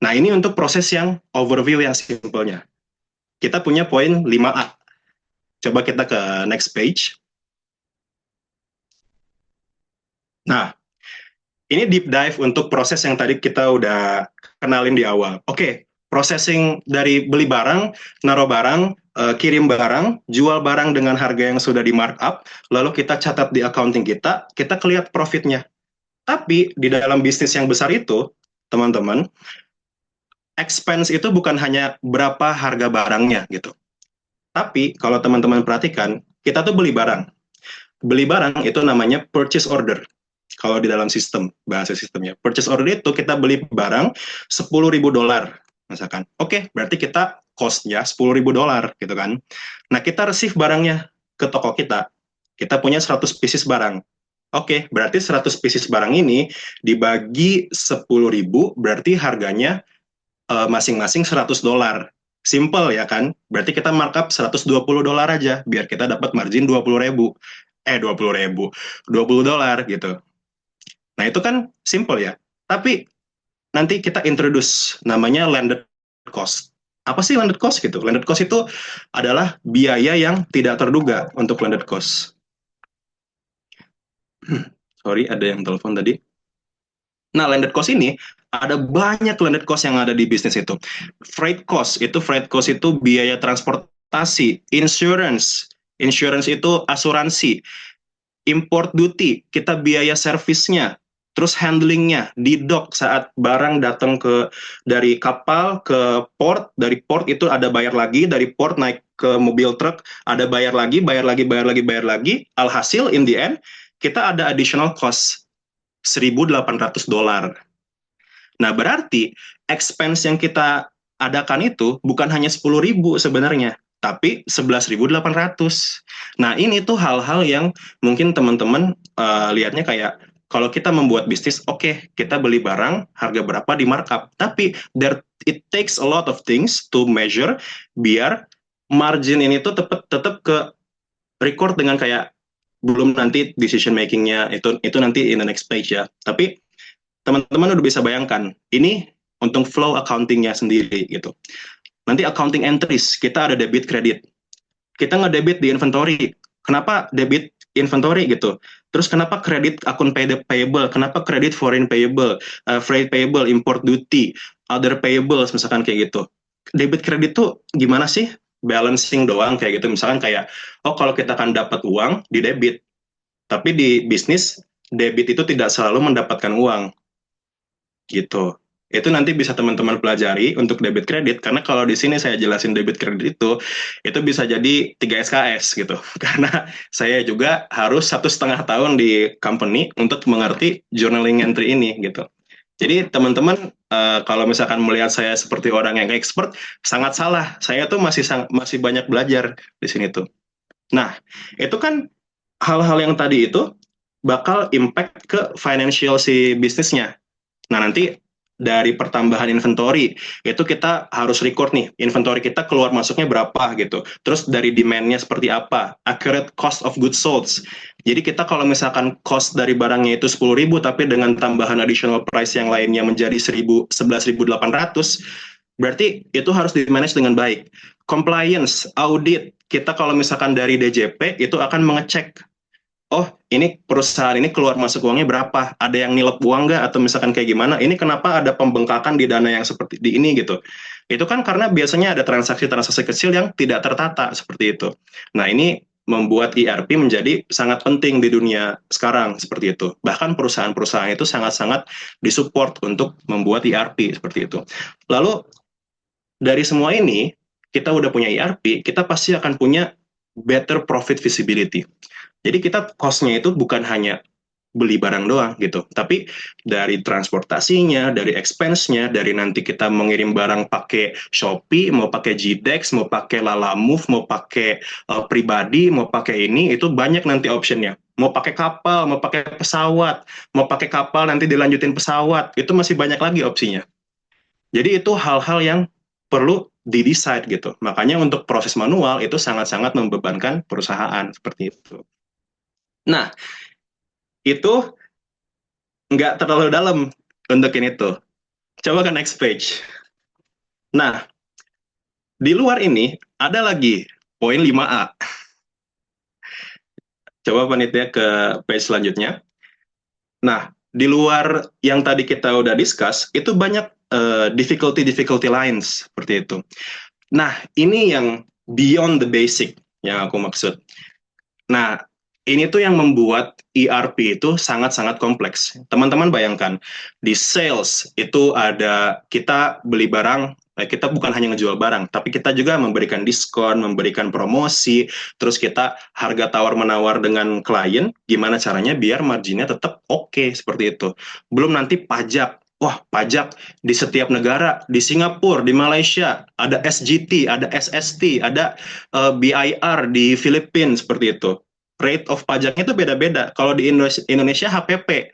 Nah ini untuk proses yang overview yang simpelnya. Kita punya poin 5A. Coba kita ke next page. Nah, ini deep dive untuk proses yang tadi kita udah kenalin di awal. Oke, processing dari beli barang, naruh barang, kirim barang, jual barang dengan harga yang sudah di markup, lalu kita catat di accounting kita kelihatan profitnya. Tapi di dalam bisnis yang besar itu, teman-teman, expense itu bukan hanya berapa harga barangnya gitu. Tapi kalau teman-teman perhatikan, kita tuh beli barang. Beli barang itu namanya purchase order. Kalau di dalam sistem, bahasa sistemnya. Purchase order itu kita beli barang $10.000 misalkan. Oke, berarti kita cost-nya $10.000 gitu kan. Nah, kita receive barangnya ke toko kita. Kita punya 100 pieces barang. Oke, berarti 100 pieces barang ini dibagi 10.000, berarti harganya masing-masing $100. Simple ya kan? Berarti kita markup $120 aja, biar kita dapat margin 20.000. $20 gitu. Nah itu kan simple ya. Tapi nanti kita introduce namanya landed cost. Apa sih landed cost gitu? Landed cost itu adalah biaya yang tidak terduga untuk landed cost. Sorry, ada yang telepon tadi. Nah, landed cost ini ada banyak landed cost yang ada di bisnis itu. Freight cost itu biaya transportasi, insurance itu asuransi, import duty, kita biaya servisnya, terus handlingnya di dock saat barang datang dari kapal ke port, dari port itu ada bayar lagi, dari port naik ke mobil truk ada bayar lagi. Alhasil in the end kita ada additional cost $1.800. Nah, berarti expense yang kita adakan itu bukan hanya 10.000 sebenarnya, tapi 11.800. Nah, ini tuh hal-hal yang mungkin teman-teman lihatnya kayak Kalau kita membuat bisnis, oke, kita beli barang harga berapa di markup. Tapi it takes a lot of things to measure biar margin ini tuh tetap ke record dengan kayak belum nanti decision makingnya itu nanti in the next page ya. Tapi teman-teman udah bisa bayangkan ini untuk flow accountingnya sendiri gitu. Nanti accounting entries kita ada debit kredit. Kita nge-debit di inventory. Kenapa debit inventory gitu? Terus kenapa kredit akun payable? Kenapa kredit foreign payable, freight payable, import duty, other payables misalkan kayak gitu. Debit kredit tuh gimana sih? Balancing doang kayak gitu. Misalkan kayak, oh kalau kita akan dapat uang di debit, tapi di bisnis debit itu tidak selalu mendapatkan uang gitu. Itu nanti bisa teman-teman pelajari untuk debit kredit, karena kalau di sini saya jelasin debit kredit itu bisa jadi 3 SKS gitu. Karena saya juga harus 1,5 tahun di company untuk mengerti journaling entry ini gitu. Jadi teman-teman kalau misalkan melihat saya seperti orang yang expert, sangat salah. Saya tuh masih banyak belajar di sini tuh. Nah, itu kan hal-hal yang tadi itu bakal impact ke financial si bisnisnya. Nah, nanti dari pertambahan inventory, itu kita harus record nih, inventory kita keluar masuknya berapa gitu. Terus dari demand-nya seperti apa, accurate cost of goods sold. Jadi kita kalau misalkan cost dari barangnya itu 10.000, tapi dengan tambahan additional price yang lainnya menjadi 11.800, berarti itu harus di-manage dengan baik. Compliance, audit, kita kalau misalkan dari DJP, itu akan mengecek, oh ini perusahaan ini keluar masuk uangnya berapa, ada yang nilep uang nggak, atau misalkan kayak gimana, ini kenapa ada pembengkakan di dana yang seperti di ini gitu. Itu kan karena biasanya ada transaksi-transaksi kecil yang tidak tertata seperti itu. Nah ini membuat ERP menjadi sangat penting di dunia sekarang seperti itu. Bahkan perusahaan-perusahaan itu sangat-sangat disupport untuk membuat ERP seperti itu. Lalu dari semua ini, kita udah punya ERP, kita pasti akan punya better profit visibility. Jadi kita cost-nya itu bukan hanya beli barang doang gitu, tapi dari transportasinya, dari expense-nya, dari nanti kita mengirim barang pakai Shopee, mau pakai GDex, mau pakai Lalamove, mau pakai pribadi, mau pakai ini, itu banyak nanti option-nya. Mau pakai kapal, mau pakai pesawat, mau pakai kapal nanti dilanjutin pesawat, itu masih banyak lagi opsinya. Jadi itu hal-hal yang perlu di-decide gitu. Makanya untuk proses manual itu sangat-sangat membebankan perusahaan seperti itu. Nah, itu nggak terlalu dalam untuk ini tuh. Coba ke next page. Nah, di luar ini ada lagi poin 5A. Coba panitia ke page selanjutnya. Nah, di luar yang tadi kita udah discuss, itu banyak difficulty lines seperti itu. Nah, ini yang beyond the basic yang aku maksud. Nah, ini tuh yang membuat ERP itu sangat-sangat kompleks. Teman-teman bayangkan, di sales itu ada kita beli barang, kita bukan hanya ngejual barang, tapi kita juga memberikan diskon, memberikan promosi, terus kita harga tawar-menawar dengan klien, gimana caranya biar marginnya tetap oke, seperti itu. Belum nanti pajak. Wah, pajak di setiap negara, di Singapura, di Malaysia, ada SGT, ada SST, ada BIR di Filipina, seperti itu. Rate of pajaknya itu beda-beda. Kalau di Indonesia HPP,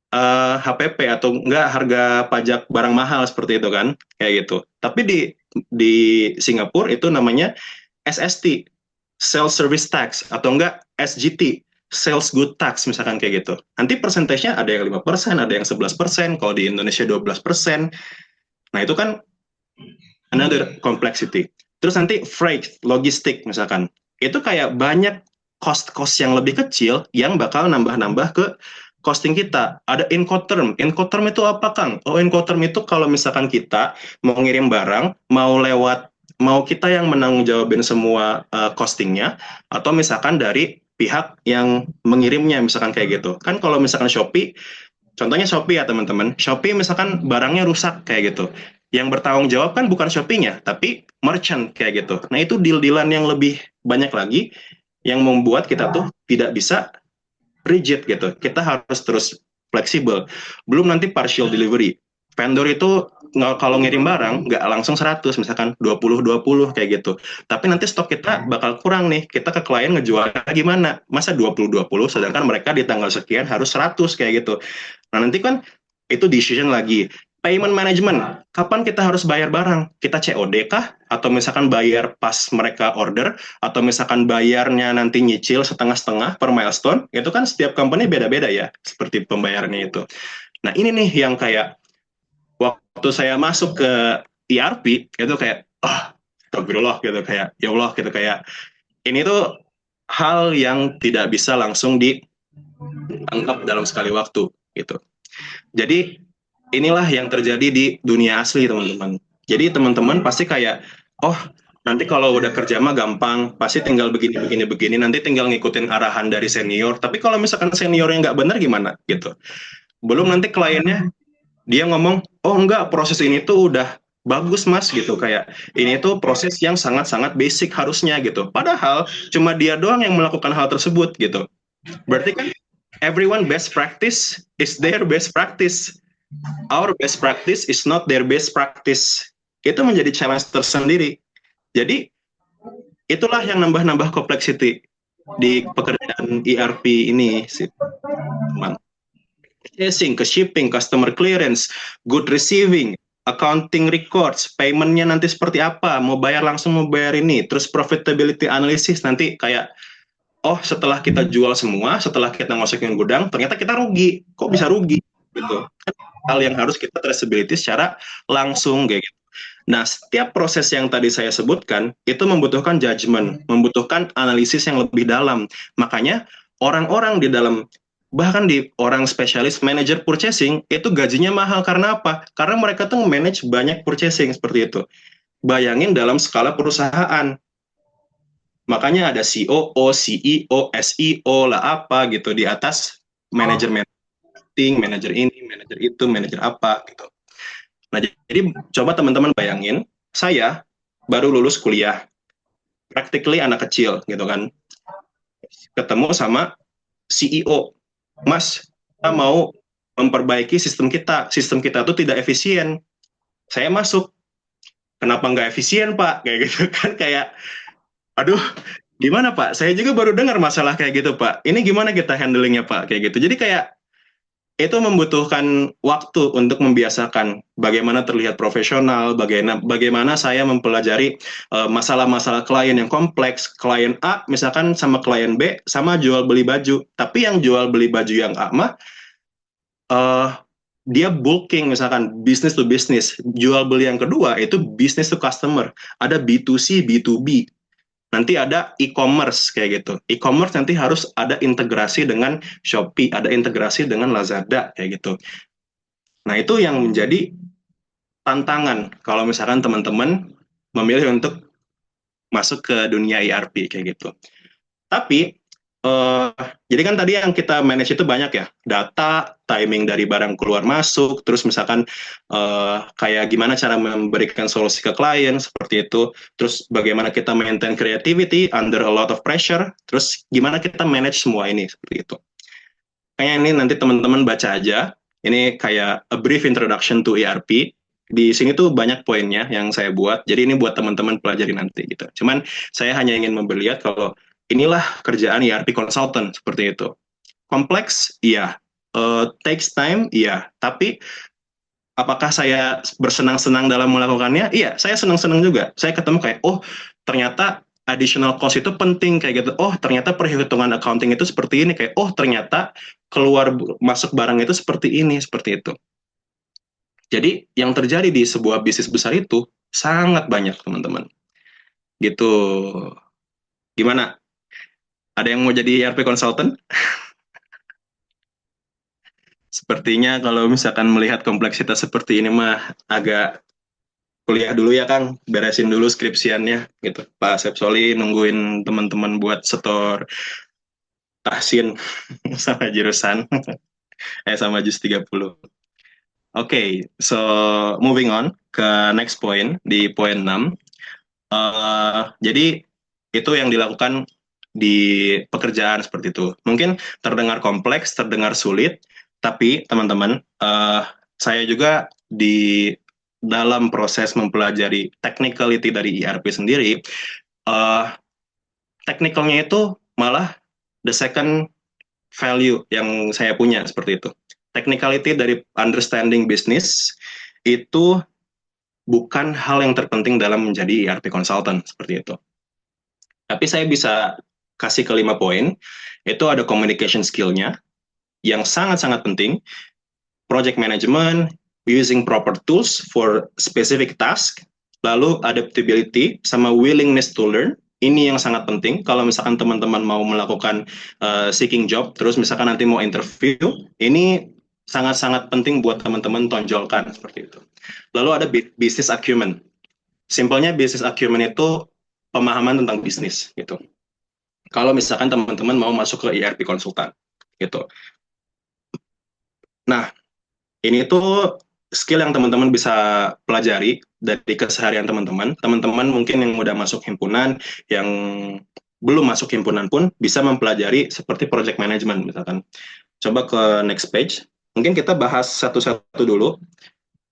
atau enggak harga pajak barang mahal seperti itu kan, kayak gitu. Tapi di Singapura itu namanya SST, Sales Service Tax, atau enggak SGT, Sales Good Tax misalkan kayak gitu. Nanti persentasenya ada yang 5%, ada yang 11%, kalau di Indonesia 12%. Nah, itu kan another complexity. Terus nanti freight, logistik misalkan. Itu kayak banyak cost yang lebih kecil yang bakal nambah-nambah ke costing kita. Ada Incoterm. Incoterm itu apa, Kang? Oh, Incoterm itu kalau misalkan kita mau ngirim barang, mau kita yang menanggung jawabin semua costingnya, atau misalkan dari pihak yang mengirimnya, misalkan kayak gitu. Kan kalau misalkan Shopee, contohnya Shopee ya teman-teman, Shopee misalkan barangnya rusak kayak gitu. Yang bertanggung jawab kan bukan Shopee-nya, tapi merchant kayak gitu. Nah itu deal-dealan yang lebih banyak lagi, yang membuat kita tuh tidak bisa rigid gitu. Kita harus terus fleksibel. Belum nanti partial delivery. Vendor itu kalau ngirim barang nggak langsung 100, misalkan 20 kayak gitu. Tapi nanti stok kita bakal kurang nih. Kita ke klien ngejual gimana? Masa 20 sedangkan mereka di tanggal sekian harus 100 kayak gitu. Nah, nanti kan itu decision lagi. Payment management, kapan kita harus bayar barang? Kita COD kah? Atau misalkan bayar pas mereka order? Atau misalkan bayarnya nanti nyicil setengah-setengah per milestone? Itu kan setiap company beda-beda ya, seperti pembayarannya itu. Nah, ini nih yang kayak waktu saya masuk ke ERP, itu kayak, astagfirullah gitu, kayak, ya Allah gitu, kayak, ini tuh hal yang tidak bisa langsung ditangkap dalam sekali waktu, gitu. Jadi, inilah yang terjadi di dunia asli, teman-teman. Jadi, teman-teman pasti kayak, nanti kalau udah kerja mah gampang, pasti tinggal begini, nanti tinggal ngikutin arahan dari senior. Tapi kalau misalkan seniornya nggak benar gimana? Gitu. Belum nanti kliennya, dia ngomong, enggak, proses ini tuh udah bagus mas, gitu. Kayak, ini tuh proses yang sangat-sangat basic harusnya, gitu. Padahal, cuma dia doang yang melakukan hal tersebut, gitu. Berarti kan, everyone best practice is their best practice. Our best practice is not their best practice. Itu menjadi challenge tersendiri. Jadi, itulah yang nambah-nambah complexity di pekerjaan ERP ini, sih, teman. Ke shipping, customer clearance, good receiving, accounting records, paymentnya nanti seperti apa, mau bayar langsung, mau bayar ini, terus profitability analysis, nanti kayak, setelah kita jual semua, setelah kita masukin gudang, ternyata kita rugi. Kok bisa rugi? Gitu. Hal yang harus kita traceability secara langsung, kayak gitu. Nah, setiap proses yang tadi saya sebutkan, itu membutuhkan judgment, membutuhkan analisis yang lebih dalam. Makanya, orang-orang di dalam, bahkan di orang spesialis manager purchasing, itu gajinya mahal. Karena apa? Karena mereka tuh manage banyak purchasing seperti itu. Bayangin dalam skala perusahaan. Makanya ada COO, CEO, SEO lah apa gitu di atas manajer marketing, manajer ini, manajer itu, manajer apa gitu. Nah, jadi coba teman-teman bayangin, saya baru lulus kuliah, practically anak kecil gitu kan, ketemu sama CEO, Mas, kita mau memperbaiki sistem kita tuh tidak efisien. Saya masuk, kenapa nggak efisien Pak? Kayak gitu kan, kayak, aduh, gimana Pak? Saya juga baru dengar masalah kayak gitu Pak. Ini gimana kita handlingnya Pak? Kayak gitu. Jadi kayak, itu membutuhkan waktu untuk membiasakan bagaimana terlihat profesional, bagaimana saya mempelajari masalah-masalah klien yang kompleks. Klien A misalkan sama klien B sama jual beli baju, tapi yang jual beli baju yang A mah dia bulking, misalkan business to business. Jual beli yang kedua itu business to customer. Ada B2C, B2B. Nanti ada e-commerce kayak gitu. E-commerce nanti harus ada integrasi dengan Shopee, ada integrasi dengan Lazada kayak gitu. Nah, itu yang menjadi tantangan kalau misalkan teman-teman memilih untuk masuk ke dunia ERP kayak gitu. Tapi jadi kan tadi yang kita manage itu banyak ya, data, timing dari barang keluar masuk, terus misalkan kayak gimana cara memberikan solusi ke klien, seperti itu, terus bagaimana kita maintain creativity under a lot of pressure, terus gimana kita manage semua ini, seperti itu. Kayaknya ini nanti teman-teman baca aja, ini kayak a brief introduction to ERP, di sini tuh banyak poinnya yang saya buat, jadi ini buat teman-teman pelajari nanti gitu. Cuman saya hanya ingin memperlihat kalau inilah kerjaan ERP consultant, seperti itu. Kompleks? Iya. Takes time? Iya. Tapi, apakah saya bersenang-senang dalam melakukannya? Iya, saya senang-senang juga. Saya ketemu kayak, ternyata additional cost itu penting, kayak gitu. Ternyata perhitungan accounting itu seperti ini. Kayak, ternyata keluar masuk barang itu seperti ini, seperti itu. Jadi, yang terjadi di sebuah bisnis besar itu sangat banyak, teman-teman. Gitu. Gimana? Ada yang mau jadi ERP consultant? Sepertinya kalau misalkan melihat kompleksitas seperti ini mah agak kuliah dulu ya Kang, beresin dulu skripsiannya gitu. Pak Sepsoli nungguin teman-teman buat setor tahsin sama jurusan sama jus 30. Oke, so moving on ke next point di poin 6. Jadi itu yang dilakukan di pekerjaan seperti itu. Mungkin terdengar kompleks, terdengar sulit, tapi teman-teman, saya juga di dalam proses mempelajari technicality dari ERP sendiri, technicalnya itu malah the second value yang saya punya seperti itu. Technicality dari understanding business itu bukan hal yang terpenting dalam menjadi ERP consultant seperti itu. Tapi saya bisa kasih ke 5 poin. Itu ada communication skill-nya yang sangat-sangat penting, project management, using proper tools for specific task, lalu adaptability sama willingness to learn. Ini yang sangat penting kalau misalkan teman-teman mau melakukan seeking job, terus misalkan nanti mau interview, ini sangat-sangat penting buat teman-teman tonjolkan seperti itu. Lalu ada business acumen. Simpelnya business acumen itu pemahaman tentang bisnis gitu. Kalau misalkan teman-teman mau masuk ke ERP konsultan gitu. Nah, ini tuh skill yang teman-teman bisa pelajari dari keseharian teman-teman. Teman-teman mungkin yang udah masuk himpunan, yang belum masuk himpunan pun bisa mempelajari seperti project management misalkan. Coba ke next page. Mungkin kita bahas satu-satu dulu.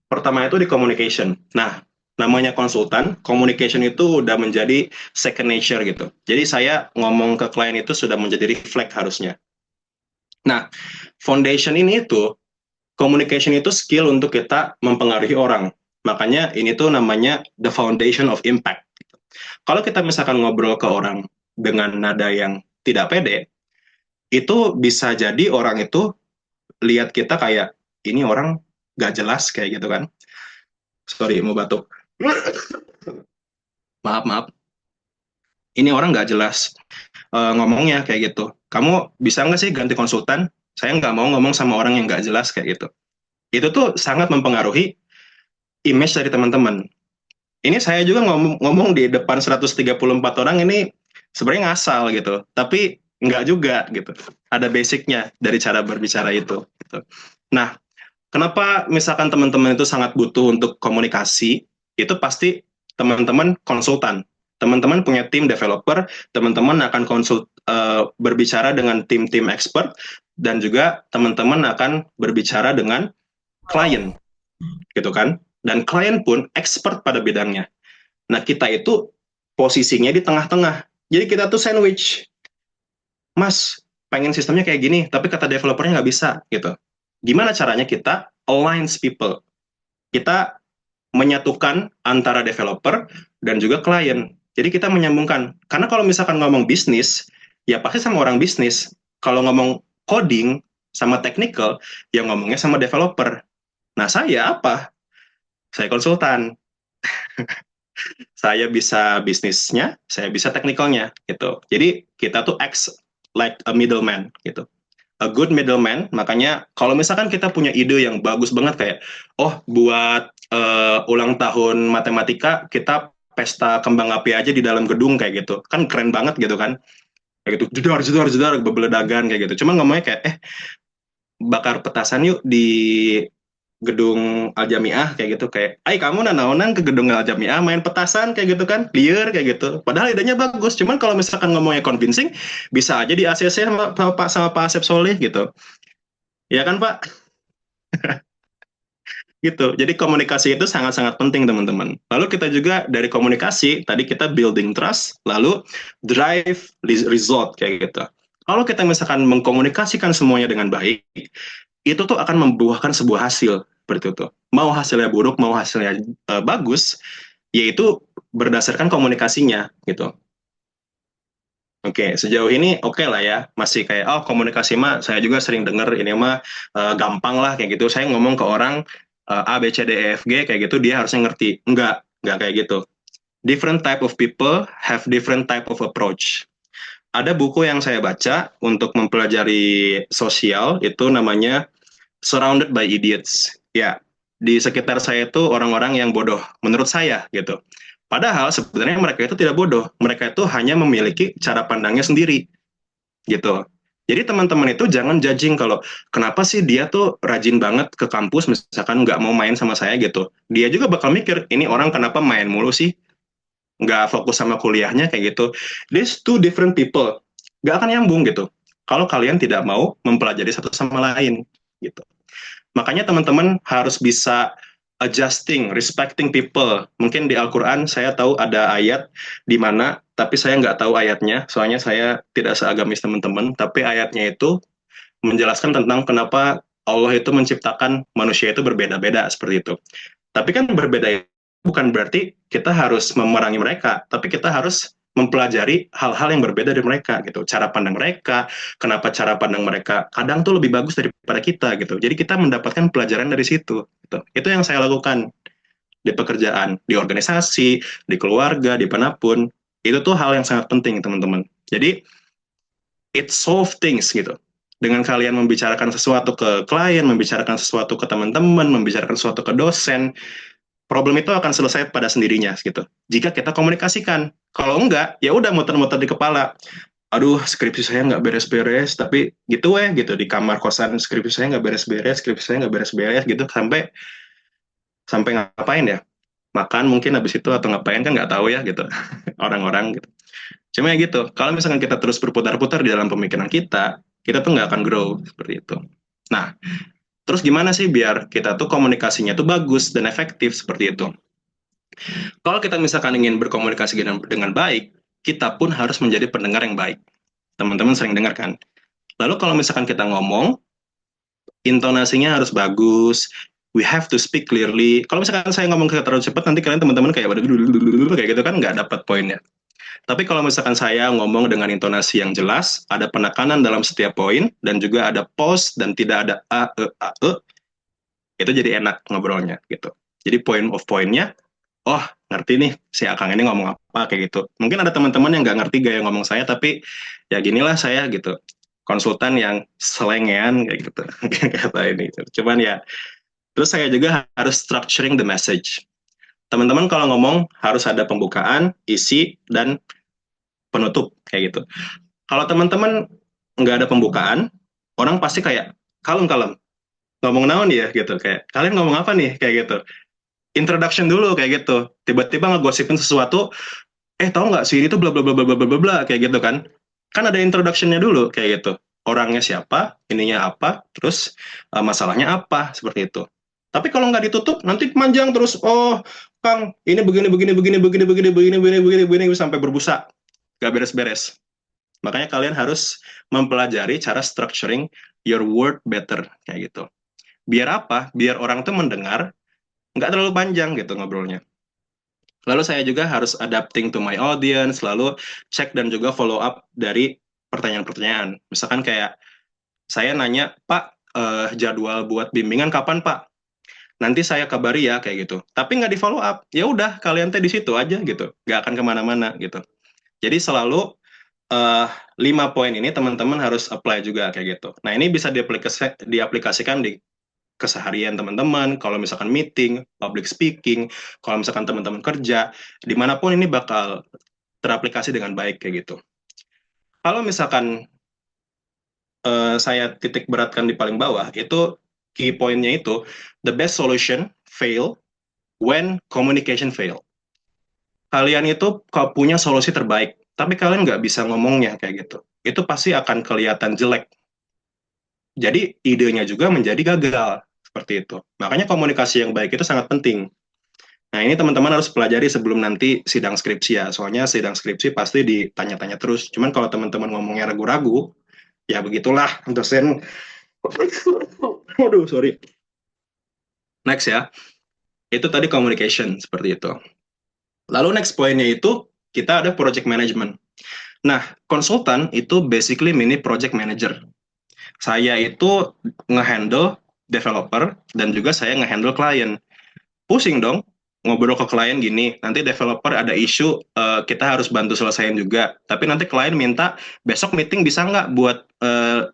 Pertama itu di communication. Nah, namanya konsultan, communication itu udah menjadi second nature gitu. Jadi saya ngomong ke klien itu sudah menjadi refleks harusnya. Nah, foundation ini itu communication itu skill untuk kita mempengaruhi orang. Makanya ini tuh namanya the foundation of impact. Kalau kita misalkan ngobrol ke orang dengan nada yang tidak pede, itu bisa jadi orang itu lihat kita kayak, ini orang gak jelas kayak gitu kan. Sorry, mau batuk. Maaf. Ini orang gak jelas ngomongnya kayak gitu. Kamu bisa nggak sih ganti konsultan? Saya nggak mau ngomong sama orang yang gak jelas kayak gitu. Itu tuh sangat mempengaruhi image dari teman-teman. Ini saya juga ngomong di depan 134 orang ini sebenarnya ngasal gitu, tapi nggak juga gitu. Ada basicnya dari cara berbicara itu. Gitu. Nah, kenapa misalkan teman-teman itu sangat butuh untuk komunikasi, itu pasti teman-teman konsultan. Teman-teman punya tim developer, teman-teman akan berbicara dengan tim-tim expert, dan juga teman-teman akan berbicara dengan klien, gitu kan? Dan klien pun expert pada bidangnya. Nah, kita itu posisinya di tengah-tengah. Jadi kita tuh sandwich. Mas, pengen sistemnya kayak gini, tapi kata developernya nggak bisa, gitu. Gimana caranya kita aligns people? Kita menyatukan antara developer dan juga klien. Jadi kita menyambungkan. Karena kalau misalkan ngomong bisnis, ya pasti sama orang bisnis. Kalau ngomong coding sama technical, ya ngomongnya sama developer. Nah, saya apa? Saya konsultan. Saya bisa bisnisnya, saya bisa teknikalnya gitu. Jadi kita tuh acts like a middleman gitu. A good middleman, makanya kalau misalkan kita punya ide yang bagus banget kayak, oh buat ulang tahun matematika, kita pesta kembang api aja di dalam gedung kayak gitu. Kan keren banget gitu kan. Kayak gitu, jedar, bebeledagan kayak gitu. Cuman ngomongnya kayak, bakar petasan yuk di gedung Al-Jamiah kayak gitu, kayak kamu nanaonan ke gedung Al-Jamiah main petasan kayak gitu kan, liar kayak gitu, padahal idenya bagus. Cuman kalau misalkan ngomongnya convincing, bisa aja di ACC sama Pak Asep Solih gitu ya kan Pak. Gitu. Jadi komunikasi itu sangat-sangat penting teman-teman. Lalu kita juga dari komunikasi tadi kita building trust, lalu drive result kayak gitu. Kalau kita misalkan mengkomunikasikan semuanya dengan baik, itu tuh akan membuahkan sebuah hasil seperti itu. Mau hasilnya buruk, mau hasilnya bagus, yaitu berdasarkan komunikasinya gitu. Oke, sejauh ini oke lah ya, masih kayak komunikasi mah saya juga sering dengar ini mah gampang lah kayak gitu. Saya ngomong ke orang A B C D E F G kayak gitu, dia harusnya ngerti. Enggak kayak gitu. Different type of people have different type of approach. Ada buku yang saya baca untuk mempelajari sosial, itu namanya Surrounded by Idiots. Ya, di sekitar saya itu orang-orang yang bodoh, menurut saya gitu. Padahal sebenarnya mereka itu tidak bodoh. Mereka itu hanya memiliki cara pandangnya sendiri. Gitu. Jadi teman-teman itu jangan judging kalau kenapa sih dia tuh rajin banget ke kampus, misalkan nggak mau main sama saya gitu. Dia juga bakal mikir, ini orang kenapa main mulu sih? Nggak fokus sama kuliahnya kayak gitu. These two different people. Nggak akan nyambung gitu. Kalau kalian tidak mau mempelajari satu sama lain gitu. Makanya teman-teman harus bisa adjusting, respecting people. Mungkin di Al-Quran saya tahu ada ayat di mana, tapi saya nggak tahu ayatnya, soalnya saya tidak seagamis teman-teman, tapi ayatnya itu menjelaskan tentang kenapa Allah itu menciptakan manusia itu berbeda-beda seperti itu. Tapi kan berbeda itu bukan berarti kita harus memerangi mereka, tapi kita harus mempelajari hal-hal yang berbeda dari mereka gitu. Cara pandang mereka, kenapa cara pandang mereka kadang tuh lebih bagus daripada kita gitu. Jadi kita mendapatkan pelajaran dari situ gitu. Itu yang saya lakukan di pekerjaan, di organisasi, di keluarga, di manapun. Itu tuh hal yang sangat penting, teman-teman. Jadi it solve things gitu. Dengan kalian membicarakan sesuatu ke klien, membicarakan sesuatu ke teman-teman, membicarakan sesuatu ke dosen, problem itu akan selesai pada sendirinya gitu. Jika kita komunikasikan. Kalau enggak, ya udah muter-muter di kepala. Aduh, skripsi saya nggak beres-beres, tapi gitu gitu di kamar kosan skripsi saya nggak beres-beres, skripsi saya nggak beres-beres gitu sampai ngapain ya? Makan mungkin habis itu atau ngapain kan nggak tahu ya gitu orang-orang gitu. Cuma ya gitu. Kalau misalkan kita terus berputar-putar di dalam pemikiran kita tuh nggak akan grow seperti itu. Nah, terus gimana sih biar kita tuh komunikasinya tuh bagus dan efektif seperti itu? Kalau kita misalkan ingin berkomunikasi dengan baik, kita pun harus menjadi pendengar yang baik. Teman-teman sering dengar kan? Lalu kalau misalkan kita ngomong, intonasinya harus bagus, we have to speak clearly. Kalau misalkan saya ngomong terlalu cepat, nanti kalian teman-teman kayak kayak gitu kan nggak dapat poinnya. Tapi kalau misalkan saya ngomong dengan intonasi yang jelas, ada penekanan dalam setiap poin, dan juga ada pause, dan tidak ada itu jadi enak ngobrolnya gitu. Jadi point of pointnya, oh ngerti nih si Akang ini ngomong apa kayak gitu. Mungkin ada teman-teman yang nggak ngerti gaya ngomong saya, tapi ya ginilah saya gitu. Konsultan yang selengean kayak gitu kata ini. Cuman ya, terus saya juga harus structuring the message. Teman-teman kalau ngomong harus ada pembukaan, isi, dan penutup kayak gitu. Kalau teman-teman nggak ada pembukaan, orang pasti kayak kalem-kalem. Ngomong naon ya gitu, kayak kalian ngomong apa nih kayak gitu. Introduction dulu kayak gitu. Tiba-tiba ngegosipin sesuatu, tahu nggak sih itu bla bla bla bla bla bla bla kayak gitu kan. Kan ada introduction-nya dulu kayak gitu. Orangnya siapa, ininya apa, terus masalahnya apa, seperti itu. Tapi kalau nggak ditutup, nanti panjang terus. Oh, Kang, ini begini, sampai berbusa. Nggak beres-beres. Makanya kalian harus mempelajari cara structuring your word better, kayak gitu. Biar apa? Biar orang tuh mendengar, nggak terlalu panjang gitu ngobrolnya. Lalu saya juga harus adapting to my audience, lalu cek dan juga follow up dari pertanyaan-pertanyaan. Misalkan kayak saya nanya, Pak, jadwal buat bimbingan kapan, Pak? Nanti saya kabari ya kayak gitu. Tapi nggak di follow up. Ya udah, kalian teh di situ aja gitu. Nggak akan kemana-mana gitu. Jadi selalu 5 poin ini teman-teman harus apply juga kayak gitu. Nah ini bisa diaplikasikan di keseharian teman-teman, kalau misalkan meeting, public speaking, kalau misalkan teman-teman kerja, dimanapun ini bakal teraplikasi dengan baik kayak gitu. Kalau misalkan saya titik beratkan di paling bawah, itu key point-nya itu, the best solution fail when communication fail. Kalian itu punya solusi terbaik, tapi kalian nggak bisa ngomongnya kayak gitu. Itu pasti akan kelihatan jelek. Jadi idenya juga menjadi gagal, seperti itu. Makanya komunikasi yang baik itu sangat penting. Nah ini teman-teman harus pelajari sebelum nanti sidang skripsi ya, soalnya sidang skripsi pasti ditanya-tanya terus. Cuman kalau teman-teman ngomongnya ragu-ragu, ya begitulah dosen. Waduh, sorry. Next ya, itu tadi communication, seperti itu. Lalu next poinnya itu, kita ada project management. Nah, konsultan itu basically mini project manager. Saya itu nge-handle developer, dan juga saya nge-handle klien. Pusing dong, ngobrol ke klien gini, nanti developer ada isu, kita harus bantu selesaiin juga. Tapi nanti klien minta, besok meeting bisa nggak buat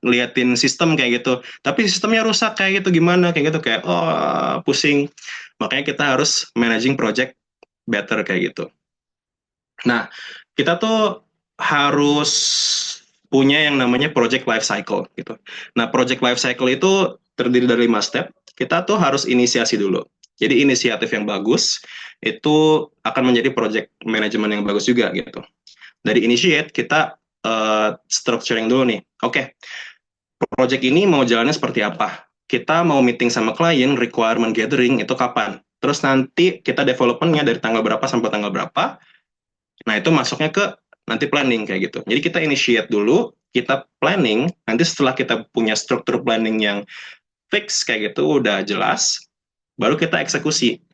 liatin sistem kayak gitu. Tapi sistemnya rusak kayak gitu, gimana? Kayak gitu, kayak, pusing. Makanya kita harus managing project better kayak gitu. Nah, kita tuh harus punya yang namanya project life cycle gitu. Nah, project life cycle itu terdiri dari 5 step. Kita tuh harus inisiasi dulu. Jadi inisiatif yang bagus itu akan menjadi project management yang bagus juga gitu. Dari initiate kita structuring dulu nih. Oke, project ini mau jalannya seperti apa? Kita mau meeting sama klien, requirement gathering itu kapan? terus nanti kita developmentnya dari tanggal berapa sampai tanggal berapa. Nah, itu masuknya ke nanti planning kayak gitu. Jadi kita initiate dulu, kita planning, nanti setelah kita punya struktur planning yang fix kayak gitu, udah jelas, baru kita eksekusi.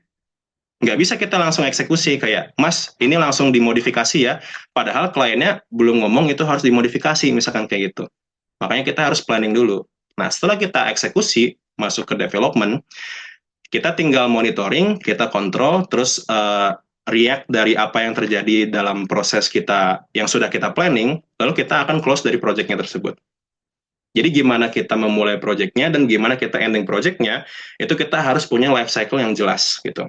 Nggak bisa kita langsung eksekusi kayak, Mas, ini langsung dimodifikasi ya, padahal kliennya belum ngomong itu harus dimodifikasi, misalkan kayak gitu. Makanya kita harus planning dulu. Nah, setelah kita eksekusi, masuk ke development, kita tinggal monitoring, kita kontrol, terus react dari apa yang terjadi dalam proses kita yang sudah kita planning, lalu kita akan close dari projectnya tersebut. Jadi gimana kita memulai projectnya dan gimana kita ending projectnya, itu kita harus punya life cycle yang jelas gitu.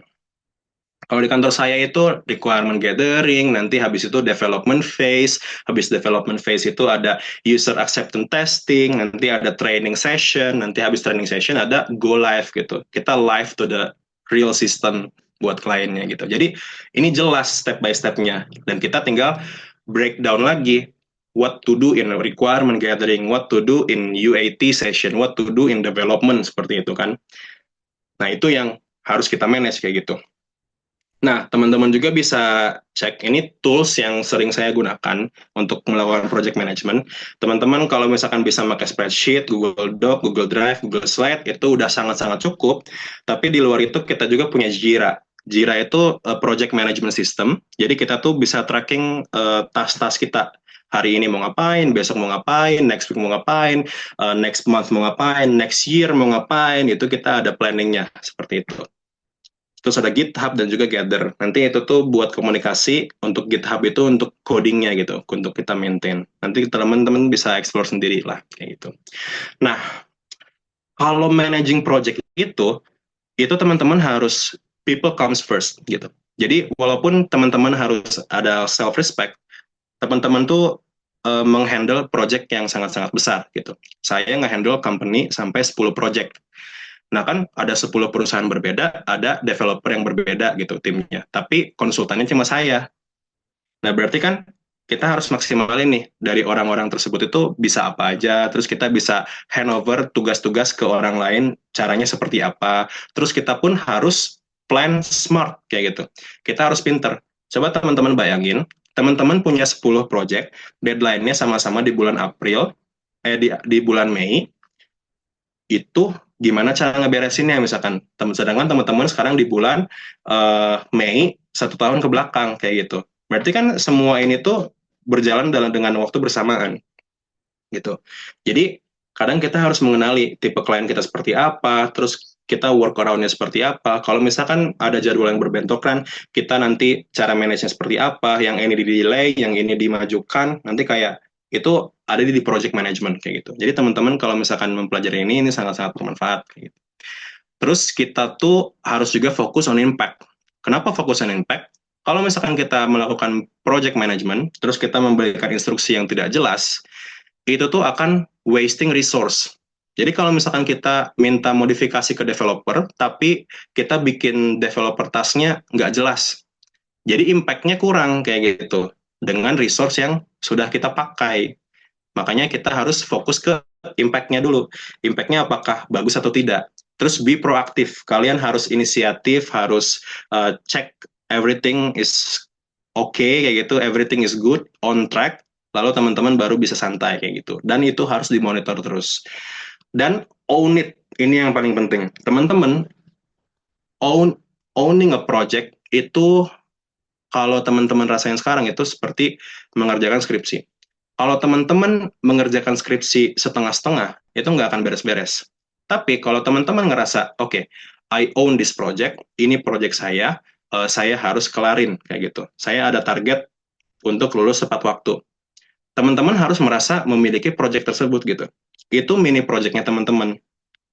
Kalau di kantor saya itu requirement gathering, nanti habis itu development phase, habis development phase itu ada user acceptance testing, nanti ada training session, nanti habis training session ada go live gitu. Kita live to the real system buat kliennya gitu. Jadi ini jelas step by step-nya dan kita tinggal breakdown lagi what to do in requirement gathering, what to do in UAT session, what to do in development seperti itu kan. Nah, itu yang harus kita manage kayak gitu. Nah, teman-teman juga bisa cek ini tools yang sering saya gunakan untuk melakukan project management. Teman-teman kalau misalkan bisa pakai spreadsheet, Google Doc, Google Drive, Google Slide, itu udah sangat-sangat cukup. Tapi di luar itu kita juga punya Jira. Jira itu project management system. Jadi kita tuh bisa tracking task-task kita. Hari ini mau ngapain, besok mau ngapain, next week mau ngapain, next month mau ngapain, next year mau ngapain, itu kita ada planningnya seperti itu. Terus ada GitHub dan juga Gather. Nanti itu tuh buat komunikasi, untuk GitHub itu untuk codingnya gitu, untuk kita maintain. Nanti teman-teman bisa explore sendiri lah, kayak gitu. Nah, kalau managing project itu teman-teman harus people comes first gitu. Jadi walaupun teman-teman harus ada self-respect, teman-teman tuh menghandle project yang sangat-sangat besar gitu. Saya nge-handle company sampai 10 project. Nah kan ada 10 perusahaan berbeda, ada developer yang berbeda gitu timnya. Tapi konsultannya cuma saya. Nah berarti kan kita harus maksimalin nih dari orang-orang tersebut itu bisa apa aja, terus kita bisa handover tugas-tugas ke orang lain, caranya seperti apa. Terus kita pun harus plan smart kayak gitu. Kita harus pinter. Coba teman-teman bayangin, teman-teman punya 10 project, deadline-nya sama-sama di bulan April, di bulan Mei, itu gimana cara ngeberesinnya misalkan sedangkan teman-teman sekarang di bulan Mei 1 tahun ke belakang kayak gitu. Berarti kan semua ini tuh berjalan dengan waktu bersamaan gitu. Jadi kadang kita harus mengenali tipe klien kita seperti apa, terus kita workaround-nya seperti apa. Kalau misalkan ada jadwal yang berbentrokan, kita nanti cara manage-nya seperti apa, yang ini di-delay, yang ini dimajukan, nanti kayak itu ada di project management kayak gitu. Jadi teman-teman kalau misalkan mempelajari ini sangat-sangat bermanfaat kayak gitu. Terus kita tuh harus juga fokus on impact. Kenapa fokus on impact? Kalau misalkan kita melakukan project management, terus kita memberikan instruksi yang tidak jelas, itu tuh akan wasting resource. Jadi kalau misalkan kita minta modifikasi ke developer, tapi kita bikin developer task-nya nggak jelas. Jadi impact-nya kurang kayak gitu dengan resource yang sudah kita pakai. Makanya kita harus fokus ke impact-nya dulu. Impact-nya apakah bagus atau tidak. Terus be proaktif. Kalian harus inisiatif, harus cek everything is okay kayak gitu, everything is good, on track. Lalu teman-teman baru bisa santai kayak gitu. Dan itu harus dimonitor terus. Dan own it. Ini yang paling penting. Teman-teman, owning a project itu kalau teman-teman rasain sekarang itu seperti mengerjakan skripsi. Kalau teman-teman mengerjakan skripsi setengah-setengah, itu nggak akan beres-beres. Tapi kalau teman-teman ngerasa, oke, I own this project, ini project saya harus kelarin, kayak gitu. Saya ada target untuk lulus tepat waktu. Teman-teman harus merasa memiliki project tersebut, gitu. Itu mini projectnya teman-teman.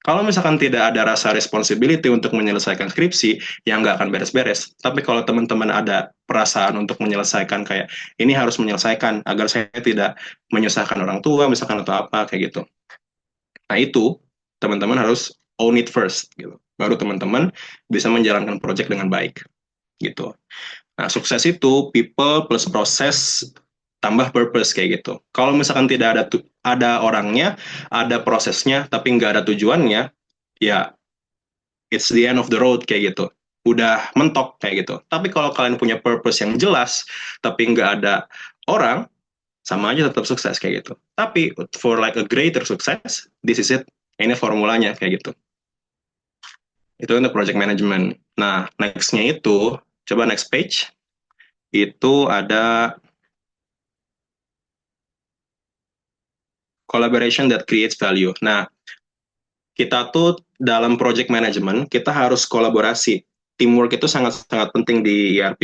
Kalau misalkan tidak ada rasa responsibility untuk menyelesaikan skripsi, ya nggak akan beres-beres. Tapi kalau teman-teman ada perasaan untuk menyelesaikan kayak, ini harus menyelesaikan agar saya tidak menyusahkan orang tua, misalkan atau apa, kayak gitu. Nah itu, teman-teman harus own it first, gitu. Baru teman-teman bisa menjalankan project dengan baik, gitu. Nah, sukses itu people plus proses tambah purpose kayak gitu. Kalau misalkan tidak ada orangnya, ada prosesnya, tapi nggak ada tujuannya, ya it's the end of the road kayak gitu. udah mentok kayak gitu. Tapi kalau kalian punya purpose yang jelas, tapi nggak ada orang, sama aja tetap sukses kayak gitu. Tapi for like a greater success, this is it. Ini formulanya kayak gitu. Itu untuk project management. Nah, next-nya itu, coba next page. Itu ada collaboration that creates value. Nah, kita tuh dalam project management, kita harus kolaborasi. Teamwork itu sangat-sangat penting di ERP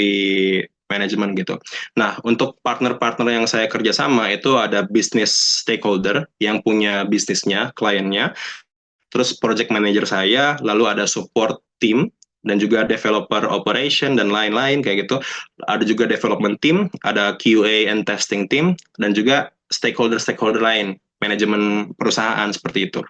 management gitu. Nah, untuk partner-partner yang saya kerjasama itu ada business stakeholder yang punya bisnisnya, kliennya, terus project manager saya, lalu ada support team, dan juga developer operation dan lain-lain kayak gitu. Ada juga development team, ada QA and testing team, dan juga stakeholder-stakeholder lain, manajemen perusahaan seperti itu.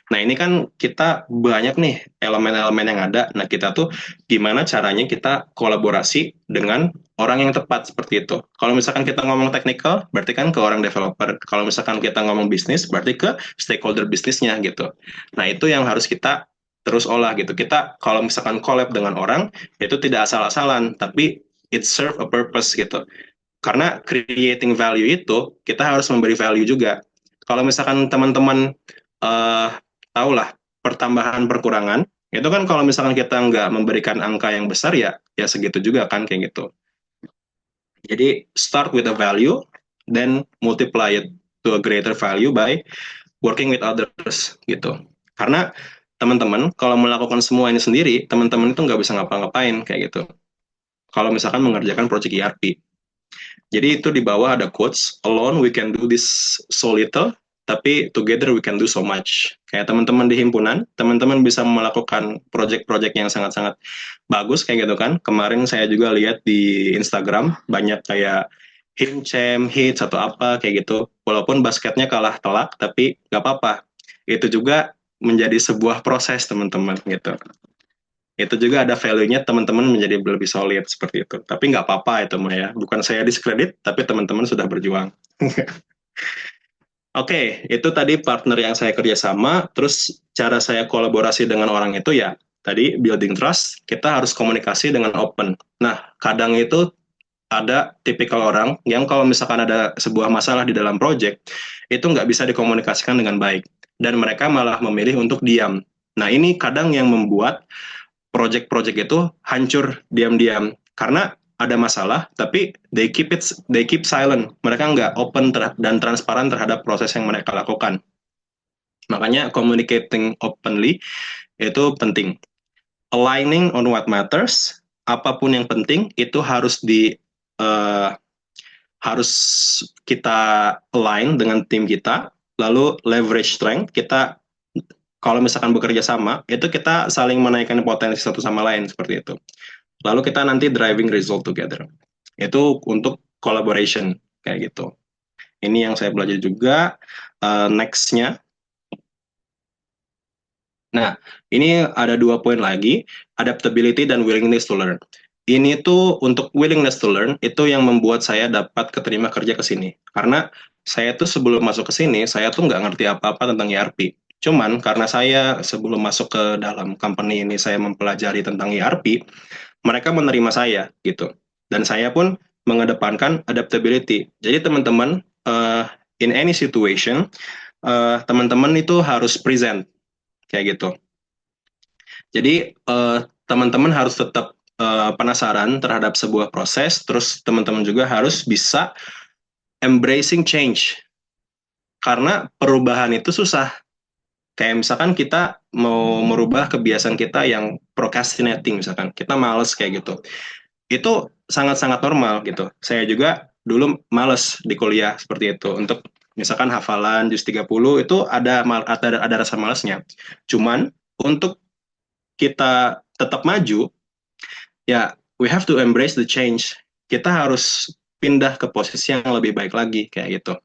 Nah, ini kan kita banyak nih elemen-elemen yang ada. Nah, kita tuh gimana caranya kita kolaborasi dengan orang yang tepat seperti itu. Kalau misalkan kita ngomong technical, berarti kan ke orang developer. Kalau misalkan kita ngomong bisnis, berarti ke stakeholder bisnisnya gitu. Nah, itu yang harus kita terus olah gitu. Kita kalau misalkan collab dengan orang, itu tidak asal-asalan, tapi it serve a purpose gitu. Karena creating value itu, kita harus memberi value juga. Kalau misalkan teman-teman tahulah pertambahan perkurangan, itu kan kalau misalkan kita nggak memberikan angka yang besar ya segitu juga kan kayak gitu. Jadi start with a value, then multiply it to a greater value by working with others gitu. Karena teman-teman kalau melakukan semua ini sendiri, teman-teman itu nggak bisa ngapa-ngapain kayak gitu. Kalau misalkan mengerjakan project ERP. Jadi itu di bawah ada quotes, alone we can do this so little, tapi together we can do so much. Kayak teman-teman di himpunan, teman-teman bisa melakukan project-project yang sangat-sangat bagus kayak gitu kan. Kemarin saya juga lihat di Instagram, banyak kayak him hits atau apa kayak gitu. Walaupun basketnya kalah telak, tapi nggak apa-apa. Itu juga menjadi sebuah proses teman-teman gitu. Itu juga ada value-nya teman-teman menjadi lebih solid seperti itu. Tapi nggak apa-apa itu mah ya. Bukan saya diskredit, tapi teman-teman sudah berjuang. Oke, itu tadi partner yang saya kerjasama. Terus cara saya kolaborasi dengan orang itu ya, tadi building trust, kita harus komunikasi dengan open. Nah, kadang itu ada tipikal orang yang kalau misalkan ada sebuah masalah di dalam project, itu nggak bisa dikomunikasikan dengan baik. Dan mereka malah memilih untuk diam. Nah, ini kadang yang membuat project-project itu hancur diam-diam karena ada masalah tapi they keep silent, mereka nggak open dan transparan terhadap proses yang mereka lakukan. Makanya communicating openly itu penting. Aligning on what matters, apapun yang penting itu harus harus kita align dengan tim kita, lalu leverage strength, kita kalau misalkan bekerja sama, itu kita saling menaikkan potensi satu sama lain seperti itu. Lalu kita nanti driving result together. Itu untuk collaboration kayak gitu. Ini yang saya belajar juga. Next-nya. Nah, ini ada 2 poin lagi, adaptability dan willingness to learn. Ini tuh untuk willingness to learn, itu yang membuat saya dapat keterima kerja ke sini. Karena saya tuh sebelum masuk ke sini, saya tuh nggak ngerti apa-apa tentang ERP. Cuman karena saya sebelum masuk ke dalam company ini, saya mempelajari tentang ERP, mereka menerima saya gitu. Dan saya pun mengedepankan adaptability. Jadi teman-teman, in any situation, teman-teman itu harus present kayak gitu. Jadi teman-teman harus tetap penasaran terhadap sebuah proses, terus teman-teman juga harus bisa embracing change. Karena perubahan itu susah. Kayak misalkan kita mau merubah kebiasaan kita yang procrastinating misalkan, kita males kayak gitu. Itu sangat-sangat normal gitu. Saya juga dulu males di kuliah seperti itu. Untuk misalkan hafalan juz 30 itu ada rasa malesnya. Cuman untuk kita tetap maju, ya we have to embrace the change. Kita harus pindah ke posisi yang lebih baik lagi kayak gitu.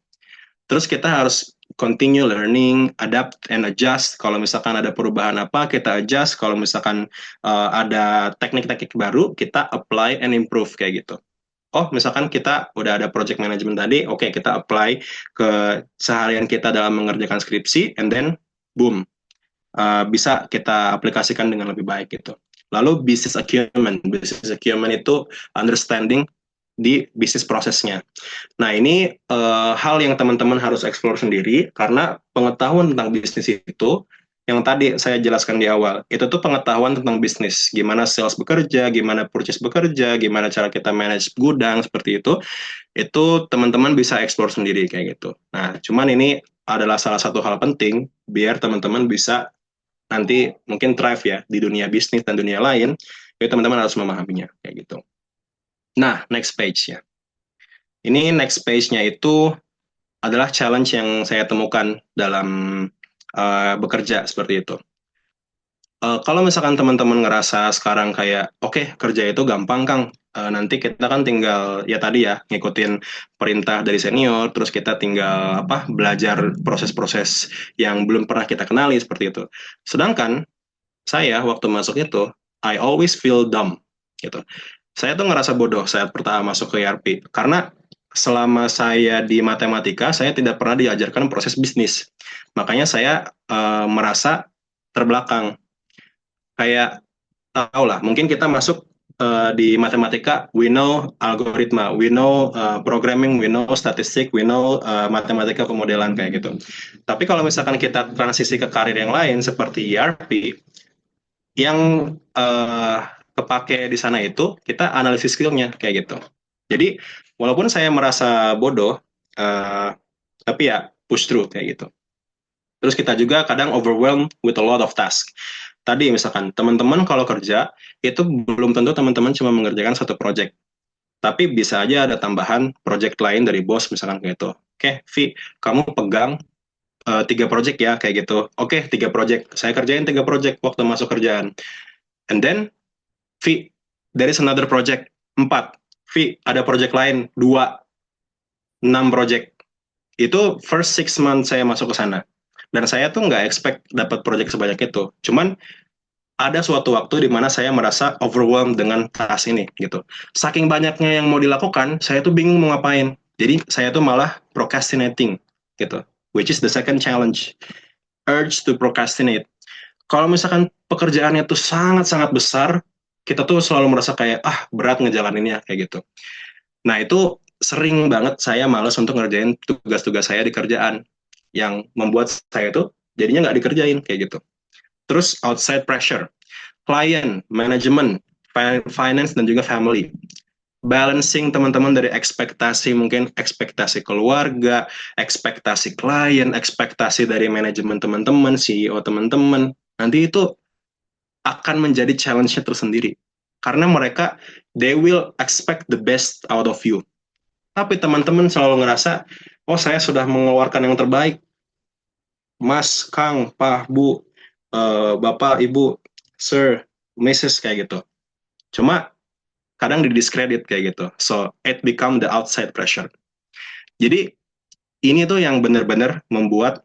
Terus kita harus continue learning, adapt and adjust. Kalau misalkan ada perubahan apa, kita adjust. Kalau misalkan ada teknik-teknik baru, kita apply and improve kayak gitu. Oh, misalkan kita udah ada project management tadi, oke, kita apply ke seharian kita dalam mengerjakan skripsi, and then boom, bisa kita aplikasikan dengan lebih baik gitu. Lalu business acumen. Business acumen itu understanding di bisnis prosesnya. Nah, ini hal yang teman-teman harus explore sendiri, karena pengetahuan tentang bisnis itu, yang tadi saya jelaskan di awal, itu tuh pengetahuan tentang bisnis. Gimana sales bekerja, gimana purchase bekerja, gimana cara kita manage gudang, seperti itu teman-teman bisa explore sendiri kayak gitu. Nah, cuman ini adalah salah satu hal penting, biar teman-teman bisa nanti mungkin thrive ya, di dunia bisnis dan dunia lain, jadi teman-teman harus memahaminya, kayak gitu. Nah, next page ya. Ini next page-nya itu adalah challenge yang saya temukan dalam bekerja seperti itu. Kalau misalkan teman-teman ngerasa sekarang kayak, oke, kerja itu gampang, Kang. Nanti kita kan tinggal, ya tadi ya, ngikutin perintah dari senior, terus kita tinggal belajar proses-proses yang belum pernah kita kenali, seperti itu. Sedangkan, saya waktu masuk itu, I always feel dumb, gitu. Saya tuh ngerasa bodoh saat pertama masuk ke ERP, karena selama saya di matematika, saya tidak pernah diajarkan proses bisnis. Makanya saya merasa terbelakang. Kayak, tahu lah, mungkin kita masuk di matematika, we know algoritma, we know programming, we know statistik, we know matematika pemodelan kayak gitu. Tapi kalau misalkan kita transisi ke karir yang lain seperti ERP, yang kepake di sana itu kita analisis skillnya kayak gitu. Jadi walaupun saya merasa bodoh, tapi ya push through kayak gitu. Terus kita juga kadang overwhelmed with a lot of task. Tadi misalkan teman-teman kalau kerja itu belum tentu teman-teman cuma mengerjakan satu project, tapi bisa aja ada tambahan project lain dari bos misalkan kayak gitu. Oke, Vi, kamu pegang 3 project ya kayak gitu. Oke, 3 project. Saya kerjain 3 project waktu masuk kerjaan. And then, Vi, there is another project 4. Vi, ada project lain 2. 6 project. Itu first 6 months saya masuk ke sana. Dan saya tuh nggak expect dapat project sebanyak itu. Cuman ada suatu waktu di mana saya merasa overwhelmed dengan task ini gitu. Saking banyaknya yang mau dilakukan, saya tuh bingung mau ngapain. Jadi saya tuh malah procrastinating gitu. Which is the second challenge. Urge to procrastinate. Kalau misalkan pekerjaannya tuh sangat-sangat besar, kita tuh selalu merasa kayak, berat ngejalaninnya kayak gitu. Nah, itu sering banget saya malas untuk ngerjain tugas-tugas saya di kerjaan, yang membuat saya tuh jadinya nggak dikerjain kayak gitu. Terus outside pressure, client, management, finance, dan juga family. Balancing teman-teman dari ekspektasi, mungkin ekspektasi keluarga, ekspektasi klien, ekspektasi dari manajemen teman-teman, CEO teman-teman, nanti itu akan menjadi challenge-nya tersendiri. Karena mereka, they will expect the best out of you. Tapi teman-teman selalu ngerasa, saya sudah mengeluarkan yang terbaik. Mas, Kang, Pak, Bu, Bapak, Ibu, Sir, Mrs. kayak gitu. Cuma kadang didiskredit kayak gitu. So, it become the outside pressure. Jadi, ini tuh yang benar-benar membuat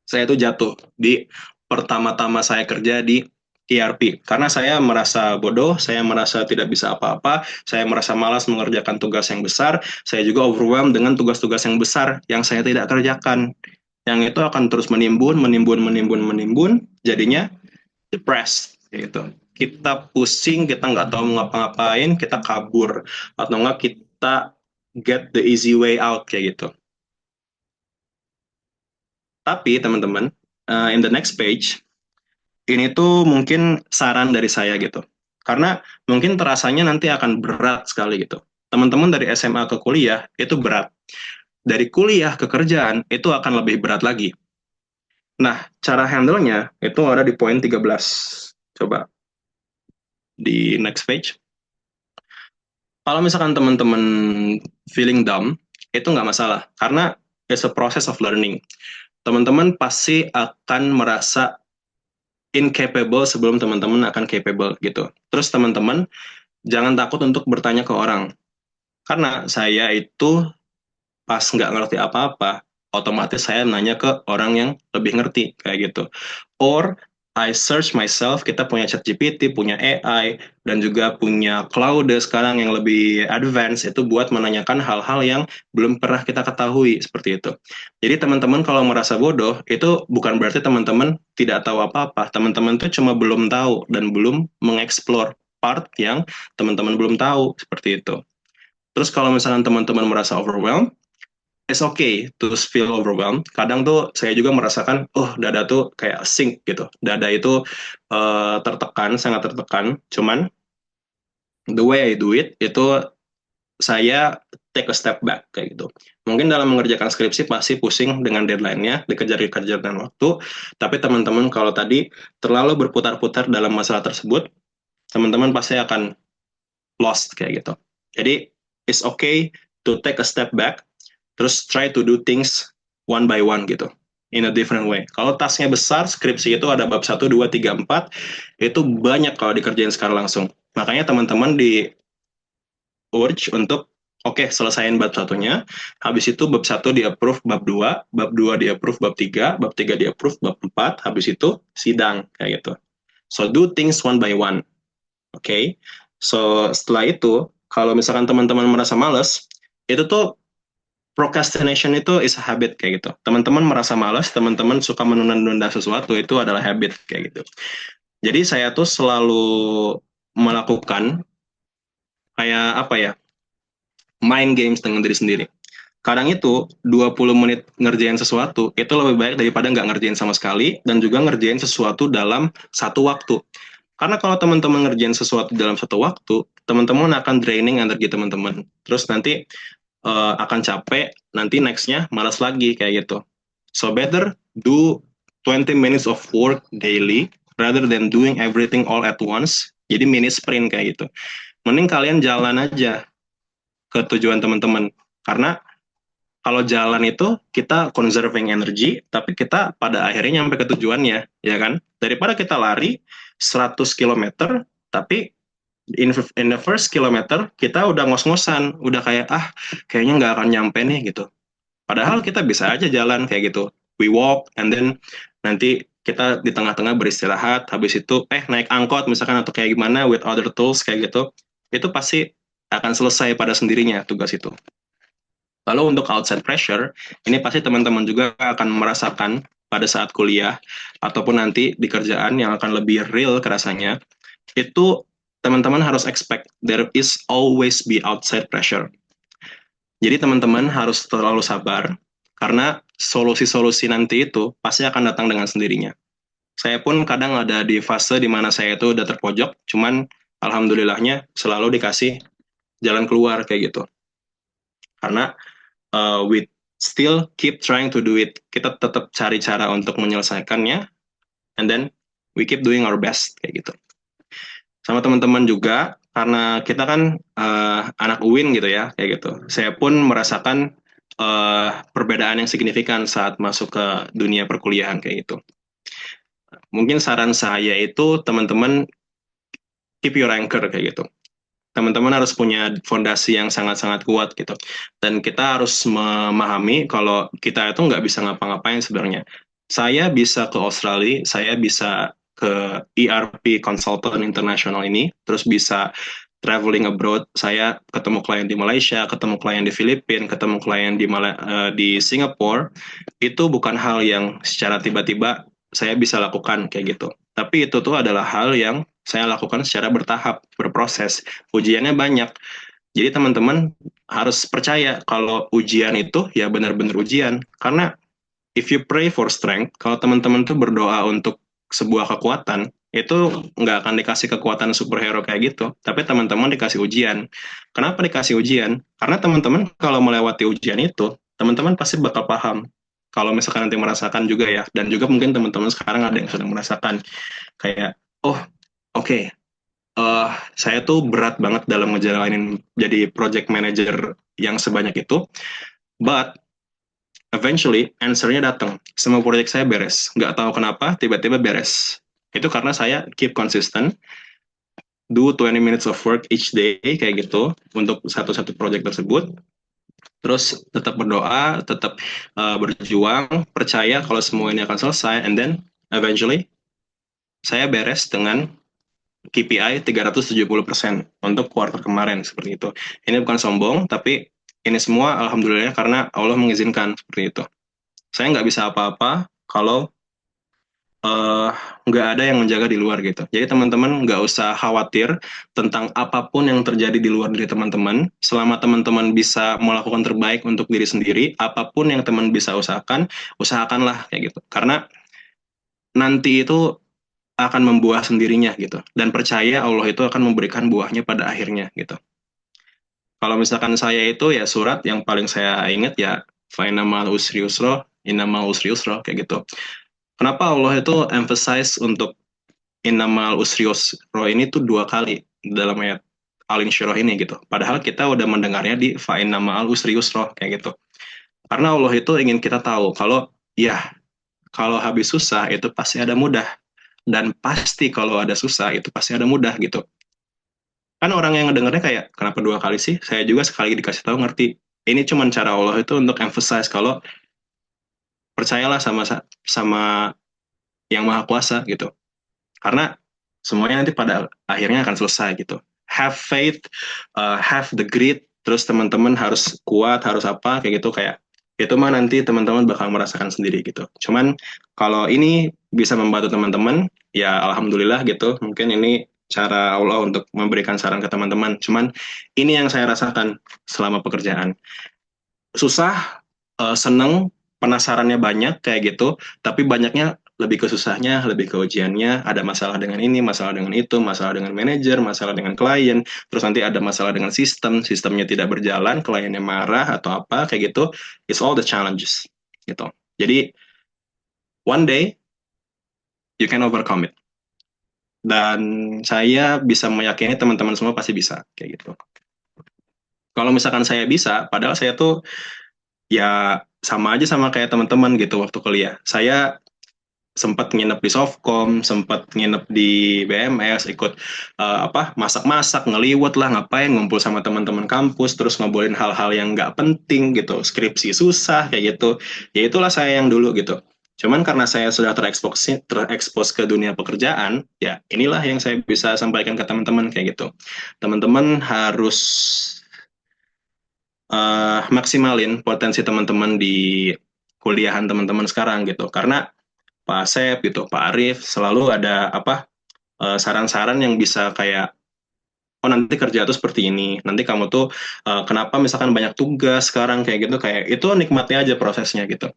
saya tuh jatuh di pertama-tama saya kerja di ERP. Karena saya merasa bodoh, saya merasa tidak bisa apa-apa, saya merasa malas mengerjakan tugas yang besar, saya juga overwhelmed dengan tugas-tugas yang besar yang saya tidak kerjakan. Yang itu akan terus menimbun, jadinya depressed, gitu. Kita pusing, kita nggak tahu mau ngapa-ngapain, kita kabur, atau nggak kita get the easy way out, kayak gitu. Tapi teman-teman, in the next page, ini tuh mungkin saran dari saya gitu. Karena mungkin terasanya nanti akan berat sekali gitu. Teman-teman dari SMA ke kuliah itu berat. Dari kuliah ke kerjaan itu akan lebih berat lagi. Nah, cara handle-nya itu ada di poin 13. Coba di next page. Kalau misalkan teman-teman feeling dumb, itu nggak masalah. Karena it's a process of learning. Teman-teman pasti akan merasa incapable sebelum teman-teman akan capable gitu. Terus teman-teman jangan takut untuk bertanya ke orang. Karena saya itu pas nggak ngerti apa-apa, otomatis saya nanya ke orang yang lebih ngerti kayak gitu. Or I search myself, kita punya ChatGPT, punya AI, dan juga punya Claude sekarang yang lebih advance, itu buat menanyakan hal-hal yang belum pernah kita ketahui, seperti itu. Jadi teman-teman kalau merasa bodoh, itu bukan berarti teman-teman tidak tahu apa-apa. Teman-teman tuh cuma belum tahu dan belum mengeksplor part yang teman-teman belum tahu, seperti itu. Terus kalau misalnya teman-teman merasa overwhelmed, it's okay to feel overwhelmed. Kadang tuh saya juga merasakan, oh dada tuh kayak sink gitu. Dada itu tertekan, sangat tertekan. Cuman the way I do it, itu saya take a step back kayak gitu. Mungkin dalam mengerjakan skripsi pasti pusing dengan deadline-nya, dikejar-kejar dengan waktu. Tapi teman-teman kalau tadi terlalu berputar-putar dalam masalah tersebut, teman-teman pasti akan lost kayak gitu. Jadi it's okay to take a step back, terus try to do things one by one gitu, in a different way. Kalau tasnya besar, skripsi itu ada bab 1, 2, 3, 4, itu banyak kalau dikerjain secara langsung. Makanya teman-teman di urge untuk oke, selesaiin bab satunya, habis itu bab 1 di approve bab 2, bab 2 di approve bab 3, bab 3 di approve bab 4, habis itu sidang kayak gitu. So do things one by one. Oke. So setelah itu, kalau misalkan teman-teman merasa males, itu tuh procrastination itu is a habit kayak gitu. Teman-teman merasa malas, teman-teman suka menunda-nunda sesuatu, itu adalah habit kayak gitu. Jadi saya tuh selalu melakukan kayak apa ya, mind games dengan diri sendiri. Kadang itu 20 menit ngerjain sesuatu itu lebih baik daripada nggak ngerjain sama sekali, dan juga ngerjain sesuatu dalam satu waktu. Karena kalau teman-teman ngerjain sesuatu dalam satu waktu, teman-teman akan draining energi teman-teman. Terus nanti akan capek, nanti nextnya malas lagi kayak gitu. So better do 20 minutes of work daily rather than doing everything all at once. Jadi mini sprint kayak gitu. Mending kalian jalan aja ke tujuan teman-teman. Karena kalau jalan itu kita conserving energy, tapi kita pada akhirnya nyampe ke tujuannya, ya kan? Daripada kita lari 100 km, tapi in the first kilometer kita udah ngos-ngosan, udah kayak kayaknya nggak akan nyampe nih gitu. Padahal kita bisa aja jalan kayak gitu. We walk and then nanti kita di tengah-tengah beristirahat, habis itu naik angkot misalkan atau kayak gimana with other tools kayak gitu. Itu pasti akan selesai pada sendirinya tugas itu. Lalu untuk outside pressure, ini pasti teman-teman juga akan merasakan pada saat kuliah ataupun nanti di kerjaan yang akan lebih real kerasanya. Itu teman-teman harus expect there is always be outside pressure. Jadi teman-teman harus terlalu sabar, karena solusi-solusi nanti itu pasti akan datang dengan sendirinya. Saya pun kadang ada di fase di mana saya itu udah terpojok, cuman alhamdulillahnya selalu dikasih jalan keluar kayak gitu. Karena we still keep trying to do it. Kita tetap cari cara untuk menyelesaikannya, and then we keep doing our best kayak gitu. Sama teman-teman juga, karena kita kan anak UIN gitu ya, kayak gitu. Saya pun merasakan perbedaan yang signifikan saat masuk ke dunia perkuliahan kayak gitu. Mungkin saran saya itu teman-teman keep your anchor kayak gitu. Teman-teman harus punya fondasi yang sangat-sangat kuat gitu. Dan kita harus memahami kalau kita itu nggak bisa ngapa-ngapain sebenarnya. Saya bisa ke Australia, saya bisa ke ERP Consultant International ini, terus bisa traveling abroad. Saya ketemu klien di Malaysia, ketemu klien di Filipina, ketemu klien di Singapura. Itu bukan hal yang secara tiba-tiba saya bisa lakukan kayak gitu. Tapi itu tuh adalah hal yang saya lakukan secara bertahap, berproses. Ujiannya banyak. Jadi teman-teman harus percaya kalau ujian itu ya benar-benar ujian. Karena if you pray for strength, kalau teman-teman tuh berdoa untuk sebuah kekuatan, itu nggak akan dikasih kekuatan superhero kayak gitu. Tapi teman-teman dikasih ujian. Kenapa dikasih ujian? Karena teman-teman kalau melewati ujian itu, teman-teman pasti bakal paham. Kalau misalkan nanti merasakan juga ya, dan juga mungkin teman-teman sekarang ada yang sedang merasakan kayak, oke, saya tuh berat banget dalam ngejalanin jadi project manager yang sebanyak itu, but eventually answer-nya datang. Semua proyek saya beres. Nggak tahu kenapa, tiba-tiba beres. Itu karena saya keep consistent, do 20 minutes of work each day, kayak gitu, untuk satu-satu project tersebut. Terus tetap berdoa, tetap berjuang, percaya kalau semua ini akan selesai, and then eventually saya beres dengan KPI 370% untuk kuartal kemarin seperti itu. Ini bukan sombong, tapi ini semua alhamdulillah karena Allah mengizinkan seperti itu. Saya nggak bisa apa-apa kalau eh, nggak ada yang menjaga di luar gitu. Jadi teman-teman nggak usah khawatir tentang apapun yang terjadi di luar diri teman-teman. Selama teman-teman bisa melakukan terbaik untuk diri sendiri, apapun yang teman bisa usahakan, usahakanlah kayak gitu. Karena nanti itu akan membuah sendirinya gitu. Dan percaya Allah itu akan memberikan buahnya pada akhirnya gitu. Kalau misalkan saya itu ya surat yang paling saya ingat ya fainamal usri yusra, innamal usri yusra kayak gitu. Kenapa Allah itu emphasize untuk innamal usri yusra ini tuh 2 kali dalam ayat Al-Insyirah ini gitu. Padahal kita udah mendengarnya di fainamal usri yusra kayak gitu. Karena Allah itu ingin kita tahu kalau ya kalau habis susah itu pasti ada mudah dan pasti kalau ada susah itu pasti ada mudah gitu. Kan orang yang ngedengarnya kayak kenapa 2 kali sih? Saya juga sekali dikasih tahu ngerti. Ini cuma cara Allah itu untuk emphasize kalau percayalah sama yang maha kuasa gitu. Karena semuanya nanti pada akhirnya akan selesai gitu. Have faith, have the grit, terus teman-teman harus kuat, harus apa kayak gitu kayak itu mah nanti teman-teman bakal merasakan sendiri gitu. Cuman kalau ini bisa membantu teman-teman, ya alhamdulillah gitu. Mungkin ini cara Allah untuk memberikan saran ke teman-teman. Cuman ini yang saya rasakan selama pekerjaan. Susah, seneng, penasarannya banyak kayak gitu, tapi banyaknya lebih ke susahnya, lebih ke ujiannya, ada masalah dengan ini, masalah dengan itu, masalah dengan manajer, masalah dengan klien, terus nanti ada masalah dengan sistemnya tidak berjalan, kliennya marah atau apa kayak gitu, it's all the challenges gitu. Jadi one day you can overcome it. Dan saya bisa meyakini teman-teman semua pasti bisa kayak gitu. Kalau misalkan saya bisa, padahal saya tuh ya sama aja sama kayak teman-teman gitu waktu kuliah. Saya sempat nginep di Softcom, sempat nginep di BMS, ikut masak-masak, ngeliwet lah, ngapain, ngumpul sama teman-teman kampus, terus ngobrolin hal-hal yang nggak penting gitu, skripsi susah kayak gitu. Ya itulah saya yang dulu gitu. Cuman karena saya sudah terekspos ke dunia pekerjaan, ya inilah yang saya bisa sampaikan ke teman-teman kayak gitu. Teman-teman harus maksimalin potensi teman-teman di kuliahan teman-teman sekarang gitu. Karena Pak Asep gitu, Pak Arif selalu ada saran-saran yang bisa kayak oh nanti kerja tuh seperti ini, nanti kamu tuh kenapa misalkan banyak tugas sekarang kayak gitu kayak itu nikmatnya aja prosesnya gitu.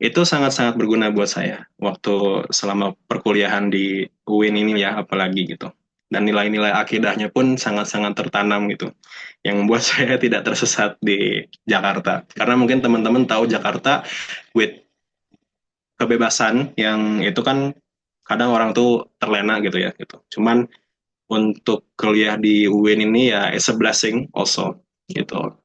Itu sangat-sangat berguna buat saya waktu selama perkuliahan di UIN ini ya apalagi gitu. Dan nilai-nilai akidahnya pun sangat-sangat tertanam gitu. Yang membuat saya tidak tersesat di Jakarta. Karena mungkin teman-teman tahu Jakarta with kebebasan yang itu kan kadang orang tuh terlena gitu ya gitu. Cuman untuk kuliah di UIN ini ya it's a blessing also gitu.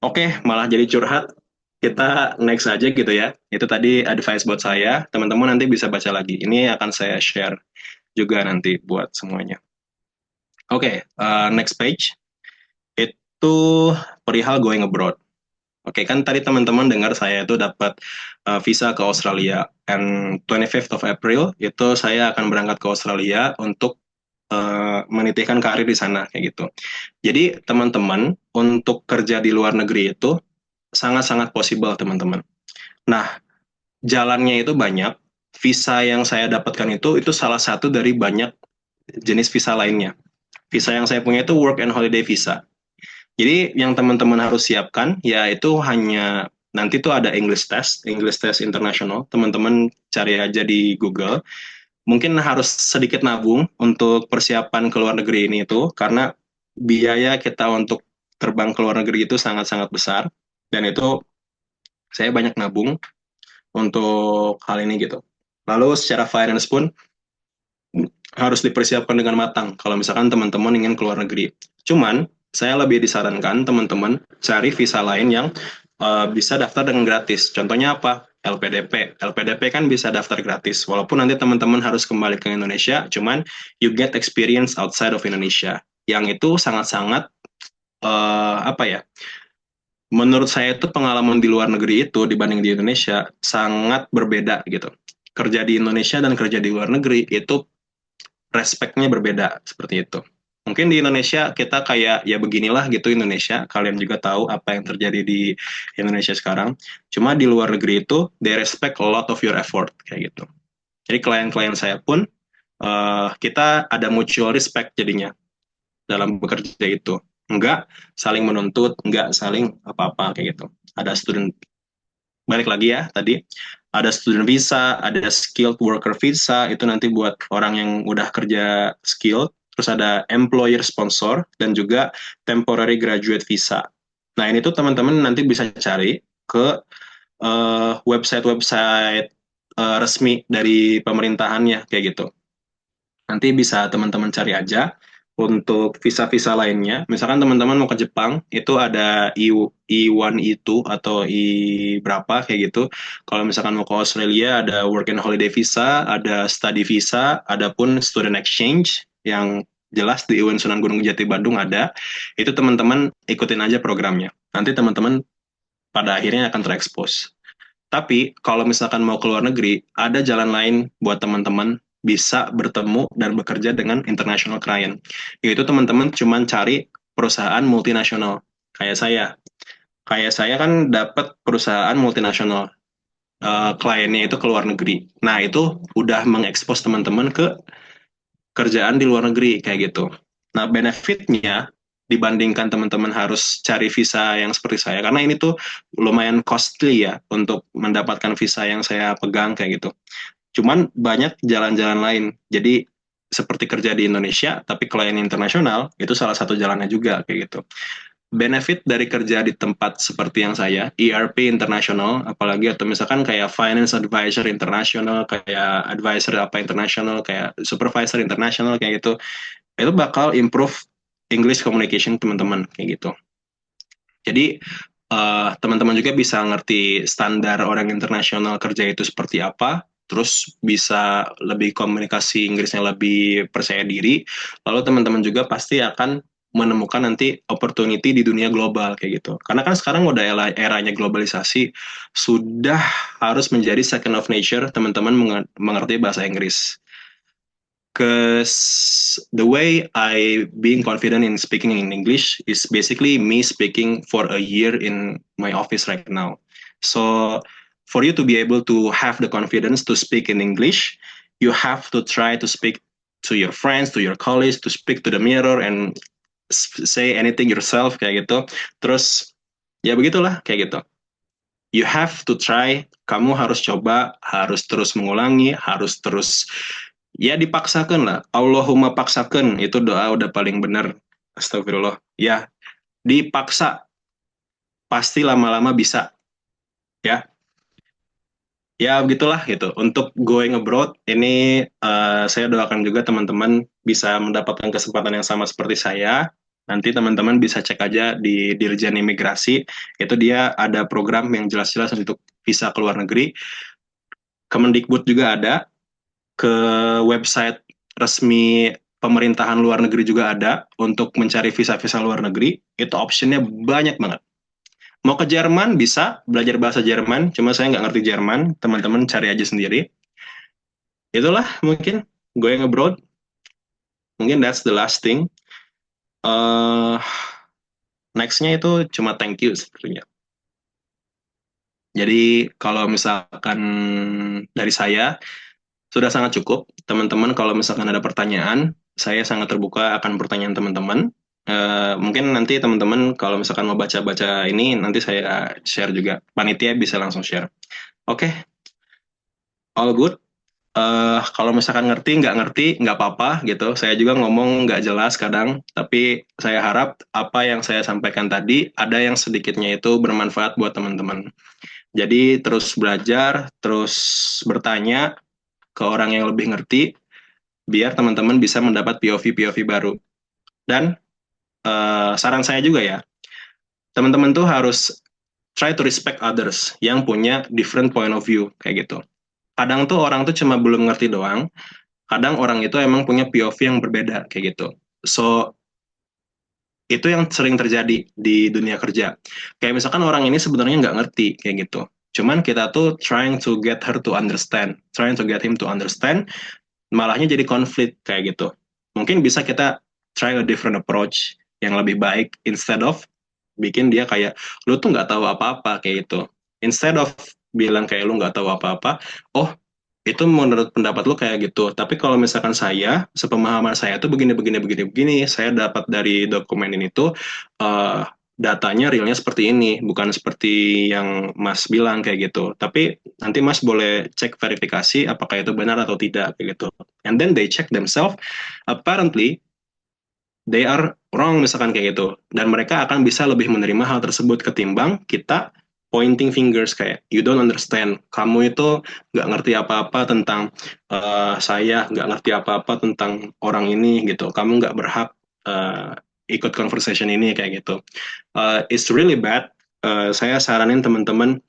Oke, malah jadi curhat. Kita next aja gitu ya. Itu tadi advice buat saya. Teman-teman nanti bisa baca lagi. Ini akan saya share juga nanti buat semuanya. Oke, next page. Itu perihal going abroad. Oke, kan tadi teman-teman dengar saya itu dapat visa ke Australia. And 25th of April itu saya akan berangkat ke Australia untuk menitihkan karir di sana kayak gitu. Jadi teman-teman untuk kerja di luar negeri itu sangat-sangat possible teman-teman. Nah, jalannya itu banyak. Visa yang saya dapatkan itu salah satu dari banyak jenis visa lainnya. Visa yang saya punya itu work and holiday visa. Jadi yang teman-teman harus siapkan yaitu hanya nanti tuh ada English test internasional. Teman-teman cari aja di Google. Mungkin harus sedikit nabung untuk persiapan ke luar negeri ini itu karena biaya kita untuk terbang ke luar negeri itu sangat-sangat besar dan itu saya banyak nabung untuk hal ini gitu. Lalu secara finance pun harus dipersiapkan dengan matang kalau misalkan teman-teman ingin keluar negeri. Cuman saya lebih disarankan teman-teman cari visa lain yang bisa daftar dengan gratis. Contohnya apa? LPDP. LPDP kan bisa daftar gratis. Walaupun nanti teman-teman harus kembali ke Indonesia, cuman you get experience outside of Indonesia. Yang itu sangat-sangat menurut saya itu pengalaman di luar negeri itu dibanding di Indonesia sangat berbeda gitu. kerja di Indonesia dan kerja di luar negeri itu respeknya berbeda seperti itu. Mungkin di Indonesia kita kayak ya beginilah gitu Indonesia, kalian juga tahu apa yang terjadi di Indonesia sekarang. Cuma di luar negeri itu they respect a lot of your effort kayak gitu. Jadi klien-klien saya pun kita ada mutual respect jadinya dalam bekerja itu. Enggak saling menuntut, enggak saling apa-apa kayak gitu. Ada student, balik lagi ya tadi, ada student visa, ada skilled worker visa, itu nanti buat orang yang udah kerja skilled, terus ada employer sponsor, dan juga temporary graduate visa. Nah ini tuh teman-teman nanti bisa cari ke website-website resmi dari pemerintahannya kayak gitu. Nanti bisa teman-teman cari aja untuk visa-visa lainnya. Misalkan teman-teman mau ke Jepang, itu ada I1, I2, atau I berapa kayak gitu. Kalau misalkan mau ke Australia, ada work and holiday visa, ada study visa, ada pun student exchange yang jelas di UIN Sunan Gunung Jati Bandung ada. Itu teman-teman ikutin aja programnya. Nanti teman-teman pada akhirnya akan terekspos. Tapi kalau misalkan mau ke luar negeri, ada jalan lain buat teman-teman bisa bertemu dan bekerja dengan international client. Yaitu teman-teman cuma cari perusahaan multinasional. Kayak saya. Kayak saya kan dapat perusahaan multinasional. Kliennya itu ke luar negeri. Nah, itu udah mengekspos teman-teman ke kerjaan di luar negeri kayak gitu. Nah, benefitnya dibandingkan teman-teman harus cari visa yang seperti saya, karena ini tuh lumayan costly ya untuk mendapatkan visa yang saya pegang kayak gitu. Cuman banyak jalan-jalan lain. Jadi seperti kerja di Indonesia, tapi klien internasional, itu salah satu jalannya juga kayak gitu. Benefit dari kerja di tempat seperti yang saya, ERP internasional, apalagi atau misalkan kayak finance advisor internasional, kayak advisor apa internasional, kayak supervisor internasional kayak gitu, itu bakal improve English communication teman-teman kayak gitu. Jadi teman-teman juga bisa ngerti standar orang internasional kerja itu seperti apa, terus bisa lebih komunikasi Inggrisnya lebih percaya diri, lalu teman-teman juga pasti akan menemukan nanti opportunity di dunia global kayak gitu. Karena kan sekarang udah eranya globalisasi, sudah harus menjadi second of nature teman-teman mengerti bahasa Inggris. Because the way I being confident in speaking in English is basically me speaking for a year in my office right now. So for you to be able to have the confidence to speak in English, you have to try to speak to your friends, to your colleagues, to speak to the mirror and say anything yourself kayak gitu. Terus ya begitulah kayak gitu. You have to try, kamu harus coba, harus terus mengulangi, harus terus ya dipaksakan lah. Allahumma paksakan, itu doa udah paling benar. Astagfirullah. Ya, dipaksa. Pasti lama-lama bisa. Ya, ya begitulah gitu. Untuk going abroad, ini saya doakan juga teman-teman bisa mendapatkan kesempatan yang sama seperti saya. Nanti teman-teman bisa cek aja di Dirjen Imigrasi. Itu dia ada program yang jelas-jelas untuk visa ke luar negeri. Kemendikbud juga ada. Ke website resmi pemerintahan luar negeri juga ada untuk mencari visa-visa luar negeri. Itu optionnya banyak banget. Mau ke Jerman bisa belajar bahasa Jerman, cuma saya nggak ngerti Jerman, teman-teman cari aja sendiri. Itulah mungkin going abroad. Mungkin that's the last thing. Next-nya itu cuma thank you sepertinya. Jadi kalau misalkan dari saya, sudah sangat cukup. Teman-teman kalau misalkan ada pertanyaan, saya sangat terbuka akan pertanyaan teman-teman. Mungkin nanti teman-teman kalau misalkan mau baca-baca ini, nanti saya share juga. Panitia bisa langsung share. Oke, all good. Kalau misalkan nggak ngerti, nggak apa-apa gitu. Saya juga ngomong nggak jelas kadang, tapi saya harap apa yang saya sampaikan tadi, ada yang sedikitnya itu bermanfaat buat teman-teman. Jadi terus belajar, terus bertanya ke orang yang lebih ngerti, biar teman-teman bisa mendapat POV-POV baru. Dan saran saya juga ya, teman-teman tuh harus try to respect others yang punya different point of view, kayak gitu. Kadang tuh orang tuh cuma belum ngerti doang, kadang orang itu emang punya POV yang berbeda, kayak gitu. So, itu yang sering terjadi di dunia kerja. Kayak misalkan orang ini sebenarnya nggak ngerti, kayak gitu. Cuman kita tuh trying to get her to understand, trying to get him to understand, malahnya jadi konflik kayak gitu. Mungkin bisa kita try a different approach yang lebih baik instead of bikin dia kayak lu tuh nggak tahu apa-apa kayak gitu. Instead of bilang kayak lu nggak tahu apa-apa, oh itu menurut pendapat lu kayak gitu. Tapi kalau misalkan saya, sepemahaman saya tuh begini begini begini begini, saya dapat dari dokumen ini tuh eh, datanya realnya seperti ini, bukan seperti yang Mas bilang kayak gitu. Tapi nanti Mas boleh cek verifikasi apakah itu benar atau tidak kayak gitu. And then they check themselves. Apparently they are wrong misalkan kayak gitu. Dan mereka akan bisa lebih menerima hal tersebut ketimbang kita pointing fingers kayak you don't understand, kamu itu nggak ngerti apa-apa tentang saya, nggak ngerti apa-apa tentang orang ini gitu, kamu nggak berhak uh, ikut conversation ini kayak gitu. It's really bad. Saya saranin teman-teman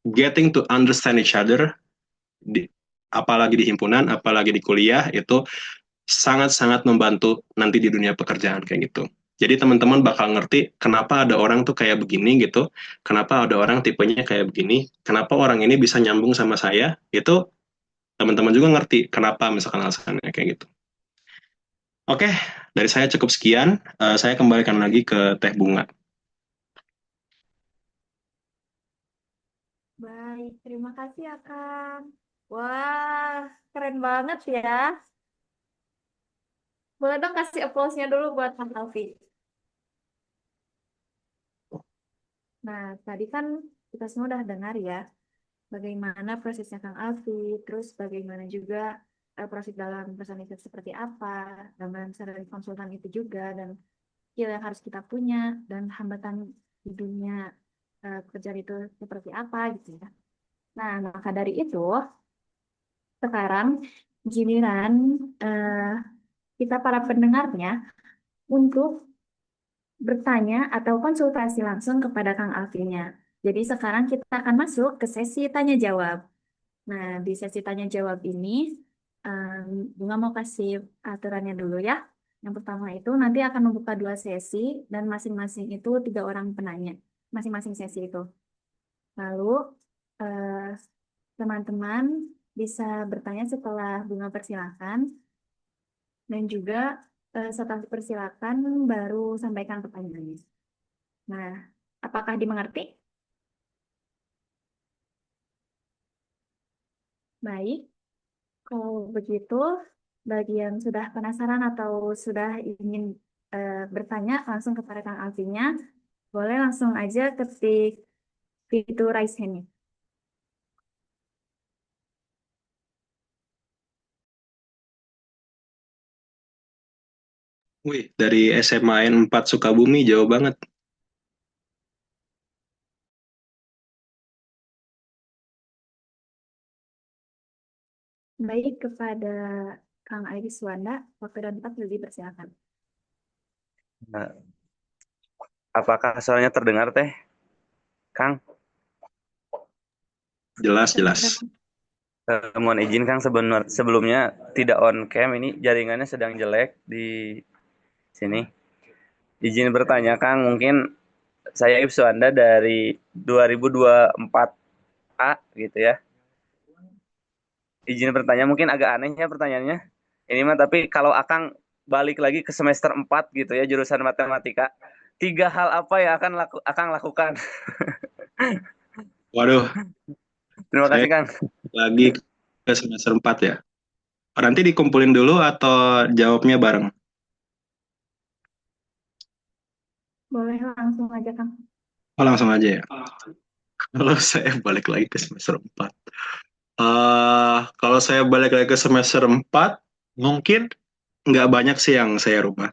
getting to understand each other, apalagi di himpunan, apalagi di kuliah, itu sangat-sangat membantu nanti di dunia pekerjaan kayak gitu. Jadi teman-teman bakal ngerti kenapa ada orang tuh kayak begini gitu, kenapa ada orang tipenya kayak begini, kenapa orang ini bisa nyambung sama saya, itu teman-teman juga ngerti kenapa misalkan alasannya kayak gitu. Oke, dari saya cukup sekian. Saya kembalikan lagi ke Teh Bunga. Baik, terima kasih ya, Kang. Wah, keren banget ya. Boleh dong kasih applause-nya dulu buat Kang Alfi. Nah, tadi kan kita semua udah dengar ya, bagaimana prosesnya Kang Alfi, terus bagaimana juga proses dalam perusahaan itu seperti apa, dan dari konsultan itu juga, dan skill yang harus kita punya, dan hambatan di dunia pekerjaan itu seperti apa gitu ya. Nah, maka dari itu, sekarang giliran eh, kita para pendengarnya untuk bertanya atau konsultasi langsung kepada Kang Alfinya. Jadi sekarang kita akan masuk ke sesi tanya jawab. Nah, di sesi tanya jawab ini, Bunga mau kasih aturannya dulu ya. Yang pertama itu nanti akan membuka 2 sesi dan masing-masing itu 3 orang penanya, masing-masing sesi itu. Lalu eh, teman-teman bisa bertanya setelah Bunga persilakan dan juga setelah persilakan baru sampaikan pertanyaannya. Nah, apakah dimengerti? Baik, kalau begitu, bagi yang sudah penasaran atau sudah ingin bertanya langsung kepada Kang Alfinya, boleh langsung aja ketik fitur raise hand-nya. Wih, dari SMAN 4 Sukabumi, jauh banget. Baik, kepada Kang Airi Suwanda, waktu dan tempat lebih dipersilakan. Nah, apakah suaranya terdengar, Teh? Kang, Jelas, jelas. mohon izin, Kang, sebelumnya tidak on cam, ini jaringannya sedang jelek di sini. Izin bertanya, Kang, mungkin saya Ibsuanda dari 2024A gitu ya. Izin bertanya, mungkin agak aneh ya pertanyaannya. Ini mah, tapi kalau Akang balik lagi ke semester 4 gitu ya, jurusan matematika, 3 hal apa yang Akang lakukan? Waduh, Terima saya kasih, Kang. lagi ke semester 4 ya. Nanti dikumpulin dulu atau jawabnya bareng? Boleh langsung aja, Kang. Oh, langsung aja ya. Kalau saya balik lagi ke semester 4. Kalau saya balik lagi ke semester 4, mungkin nggak banyak sih yang saya rubah.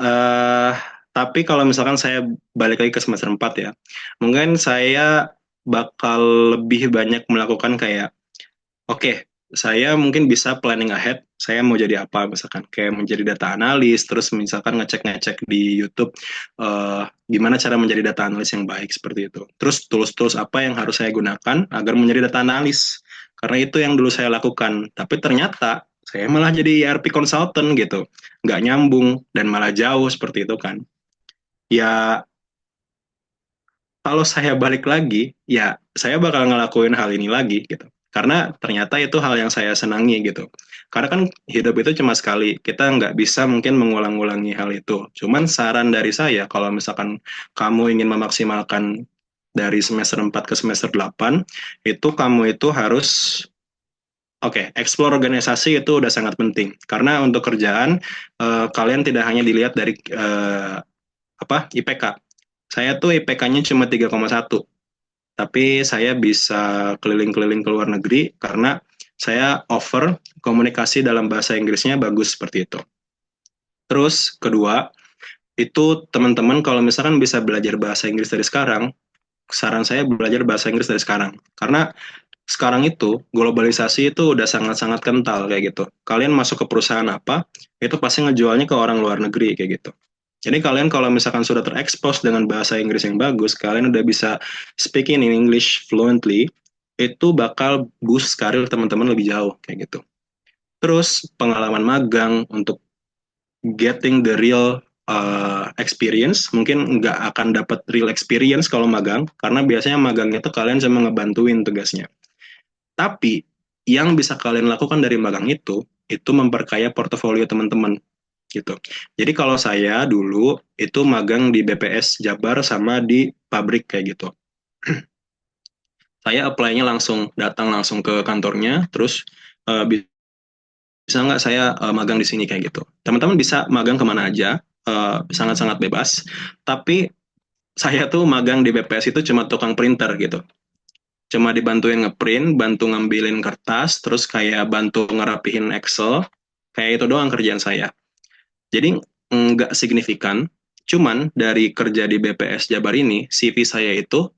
Eh, tapi kalau misalkan saya balik lagi ke semester 4 ya, mungkin saya bakal lebih banyak melakukan kayak, oke, saya mungkin bisa planning ahead, saya mau jadi apa, misalkan kayak menjadi data analis, terus misalkan ngecek-ngecek di YouTube gimana cara menjadi data analis yang baik seperti itu. Terus tools-tools apa yang harus saya gunakan agar menjadi data analis. Karena itu yang dulu saya lakukan. Tapi ternyata saya malah jadi ERP consultant gitu. Nggak nyambung dan malah jauh seperti itu kan. Ya kalau saya balik lagi, ya saya bakal ngelakuin hal ini lagi gitu. Karena ternyata itu hal yang saya senangi gitu. Karena kan hidup itu cuma sekali, kita nggak bisa mungkin mengulang-ulangi hal itu. Cuman saran dari saya, kalau misalkan kamu ingin memaksimalkan dari semester 4 ke semester 8, itu kamu itu harus, oke, explore organisasi itu udah sangat penting. Karena untuk kerjaan, kalian tidak hanya dilihat dari IPK. Saya tuh IPK-nya cuma 3,1, tapi saya bisa keliling-keliling ke luar negeri karena saya offer komunikasi dalam bahasa Inggrisnya bagus seperti itu. Terus kedua, itu teman-teman kalau misalkan bisa belajar bahasa Inggris dari sekarang, saran saya belajar bahasa Inggris dari sekarang. Karena sekarang itu globalisasi itu udah sangat-sangat kental kayak gitu. Kalian masuk ke perusahaan apa, itu pasti ngejualnya ke orang luar negeri kayak gitu. Jadi kalian kalau misalkan sudah terekspos dengan bahasa Inggris yang bagus, kalian udah bisa speaking in English fluently, itu bakal boost karir teman-teman lebih jauh kayak gitu. Terus pengalaman magang untuk getting the real experience, mungkin nggak akan dapat real experience kalau magang, karena biasanya magang itu kalian cuma ngebantuin tugasnya. Tapi yang bisa kalian lakukan dari magang itu memperkaya portofolio teman-teman gitu. Jadi kalau saya dulu itu magang di BPS Jabar sama di pabrik kayak gitu. Saya apply-nya langsung, datang langsung ke kantornya, terus bisa nggak saya magang di sini kayak gitu. Teman-teman bisa magang kemana aja, sangat-sangat bebas. Tapi saya tuh magang di BPS itu cuma tukang printer gitu. Cuma dibantuin ngeprint, bantu ngambilin kertas, terus kayak bantu ngerapihin Excel, kayak itu doang kerjaan saya. Jadi nggak signifikan, cuman dari kerja di BPS Jabar ini, CV saya itu,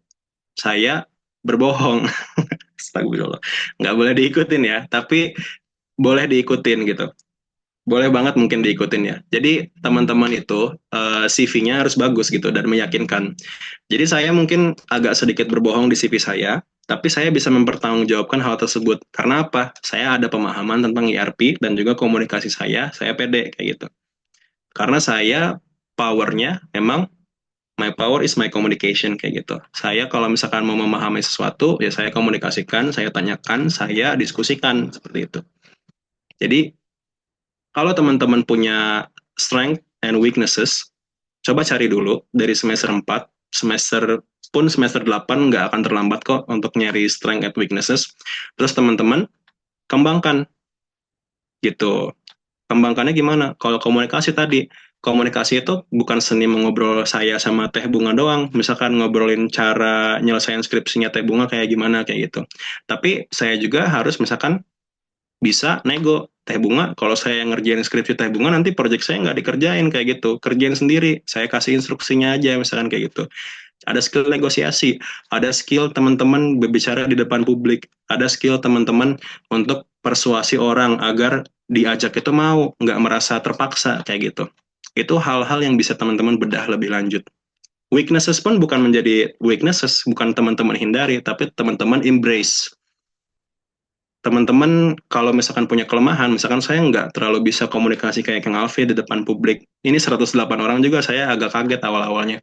saya berbohong. Astagfirullah. Nggak boleh diikutin ya, tapi boleh diikutin gitu. Boleh banget mungkin diikutin ya. Jadi teman-teman itu CV-nya harus bagus gitu dan meyakinkan. Jadi saya mungkin agak sedikit berbohong di CV saya, tapi saya bisa mempertanggungjawabkan hal tersebut. Karena apa? Saya ada pemahaman tentang ERP dan juga komunikasi saya pede kayak gitu. Karena saya powernya emang my power is my communication kayak gitu. Saya kalau misalkan mau memahami sesuatu, ya saya komunikasikan, saya tanyakan, saya diskusikan seperti itu. Jadi kalau teman-teman punya strength and weaknesses, coba cari dulu dari semester 4, semester 8 nggak akan terlambat kok untuk nyari strength and weaknesses. Terus teman-teman kembangkan gitu. Kembangkannya gimana? Kalau komunikasi tadi, komunikasi itu bukan seni mengobrol saya sama Teh Bunga doang. Misalkan ngobrolin cara nyelesain skripsinya Teh Bunga kayak gimana kayak gitu. Tapi saya juga harus misalkan bisa nego. Teh Bunga, kalau saya yang ngerjain skripsi Teh Bunga, nanti project saya nggak dikerjain kayak gitu. Kerjain sendiri, saya kasih instruksinya aja misalkan kayak gitu. Ada skill negosiasi, ada skill teman-teman berbicara di depan publik, ada skill teman-teman untuk persuasi orang agar diajak itu mau, nggak merasa terpaksa kayak gitu. Itu hal-hal yang bisa teman-teman bedah lebih lanjut. Weaknesses pun bukan menjadi weaknesses, bukan teman-teman hindari, tapi teman-teman embrace. Teman-teman kalau misalkan punya kelemahan, misalkan saya nggak terlalu bisa komunikasi kayak Kang Alfi di depan publik. Ini 108 orang juga saya agak kaget awal-awalnya.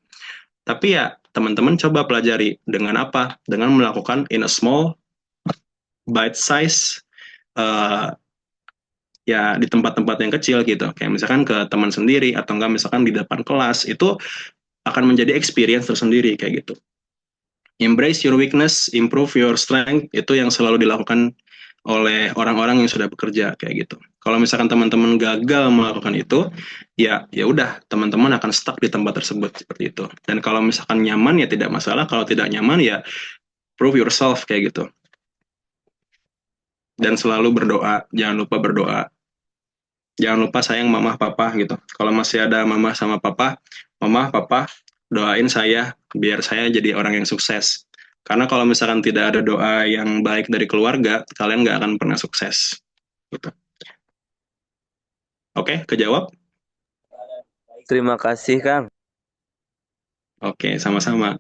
Tapi ya teman-teman coba pelajari dengan apa? Dengan melakukan in a small bite size ya di tempat-tempat yang kecil gitu. Kayak misalkan ke teman sendiri atau enggak misalkan di depan kelas itu akan menjadi experience tersendiri kayak gitu. Embrace your weakness, improve your strength itu yang selalu dilakukan oleh orang-orang yang sudah bekerja kayak gitu. Kalau misalkan teman-teman gagal melakukan itu, ya ya udah teman-teman akan stuck di tempat tersebut seperti itu. Dan kalau misalkan nyaman ya tidak masalah, kalau tidak nyaman ya prove yourself kayak gitu. Dan selalu berdoa, jangan lupa berdoa. Jangan lupa sayang mama papa gitu. Kalau masih ada mama sama papa, mama papa doain saya biar saya jadi orang yang sukses. Karena kalau misalkan tidak ada doa yang baik dari keluarga, kalian nggak akan pernah sukses. Gitu. Oke, kejawab? Terima kasih, Kang. Oke, sama-sama.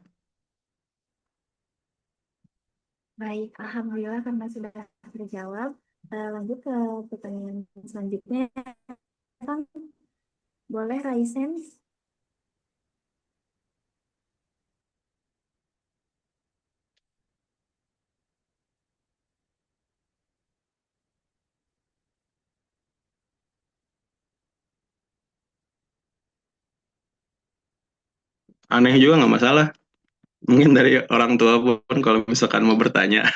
Baik, alhamdulillah karena sudah terjawab. Lanjut ke pertanyaan selanjutnya, Kang. Boleh Raisen? aneh juga nggak masalah. Mungkin dari orang tua pun kalau misalkan mau bertanya.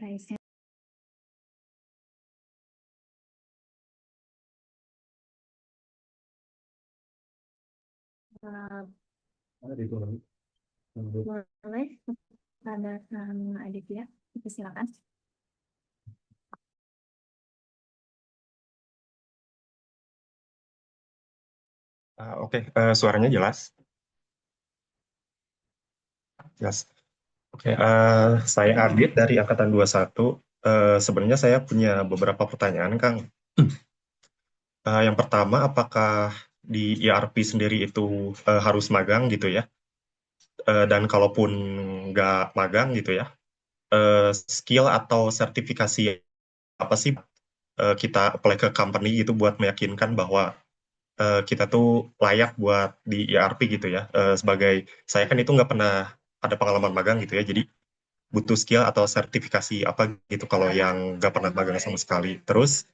Raisa. Boleh pada Aditya, silakan. Oke, suaranya jelas? Jelas. Oke, saya Adit dari Angkatan 21. Sebenarnya saya punya beberapa pertanyaan, Kang. Yang pertama, apakah di ERP sendiri itu harus magang gitu ya? Dan kalaupun nggak magang gitu ya, skill atau sertifikasi apa sih kita apply ke company gitu buat meyakinkan bahwa kita tuh layak buat di ERP gitu ya. Sebagai saya kan itu nggak pernah ada pengalaman magang gitu ya, jadi butuh skill atau sertifikasi apa gitu kalau yang nggak pernah magang sama sekali. Terus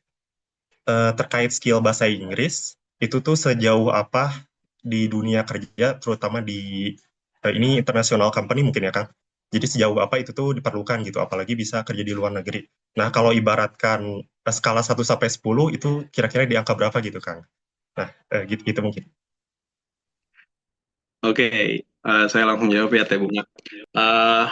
terkait skill bahasa Inggris, itu tuh sejauh apa di dunia kerja, terutama di ini international company mungkin ya Kang. Jadi sejauh apa itu tuh diperlukan gitu, apalagi bisa kerja di luar negeri. Nah, kalau ibaratkan skala 1 sampai 10 itu kira-kira di angka berapa gitu Kang? Nah, gitu mungkin. Oke, saya langsung jawab ya Teh Bunga. Eh,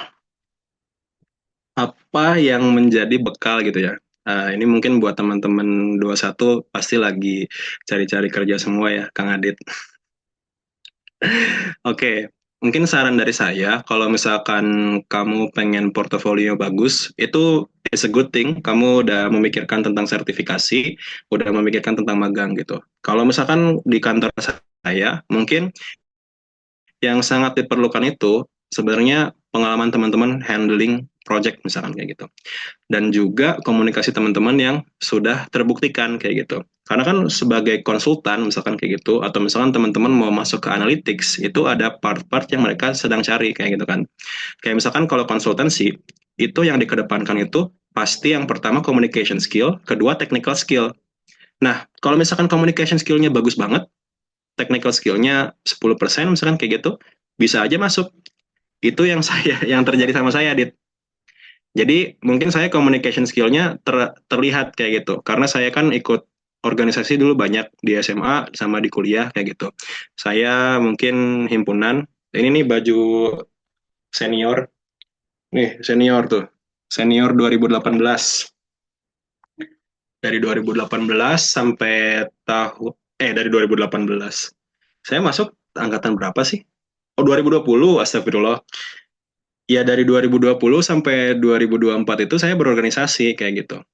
apa yang menjadi bekal gitu ya? Ini mungkin buat teman-teman 21 pasti lagi cari-cari kerja semua ya, Kang Adit. Oke, mungkin saran dari saya, kalau misalkan kamu pengen portofolio bagus, itu is a good thing. Kamu udah memikirkan tentang sertifikasi, udah memikirkan tentang magang gitu. Kalau misalkan di kantor saya, mungkin yang sangat diperlukan itu sebenarnya pengalaman teman-teman handling project misalkan kayak gitu. Dan juga komunikasi teman-teman yang sudah terbuktikan kayak gitu. Karena kan sebagai konsultan misalkan kayak gitu, atau misalkan teman-teman mau masuk ke analytics, itu ada part-part yang mereka sedang cari kayak gitu kan. Kayak misalkan kalau konsultansi, itu yang dikedepankan itu pasti yang pertama communication skill, kedua technical skill. Nah, kalau misalkan communication skill-nya bagus banget, technical skill-nya 10% misalkan kayak gitu, bisa aja masuk. Itu yang yang terjadi sama saya, Dit. Jadi mungkin saya communication skill-nya terlihat kayak gitu. Karena saya kan ikut organisasi dulu banyak di SMA sama di kuliah kayak gitu. Saya mungkin himpunan. Ini nih baju senior. Nih, senior tuh. Senior 2018. Dari 2018 sampai dari 2018. Saya masuk angkatan berapa sih? Oh, 2020, astagfirullah. Ya dari 2020 sampai 2024 itu saya berorganisasi kayak gitu.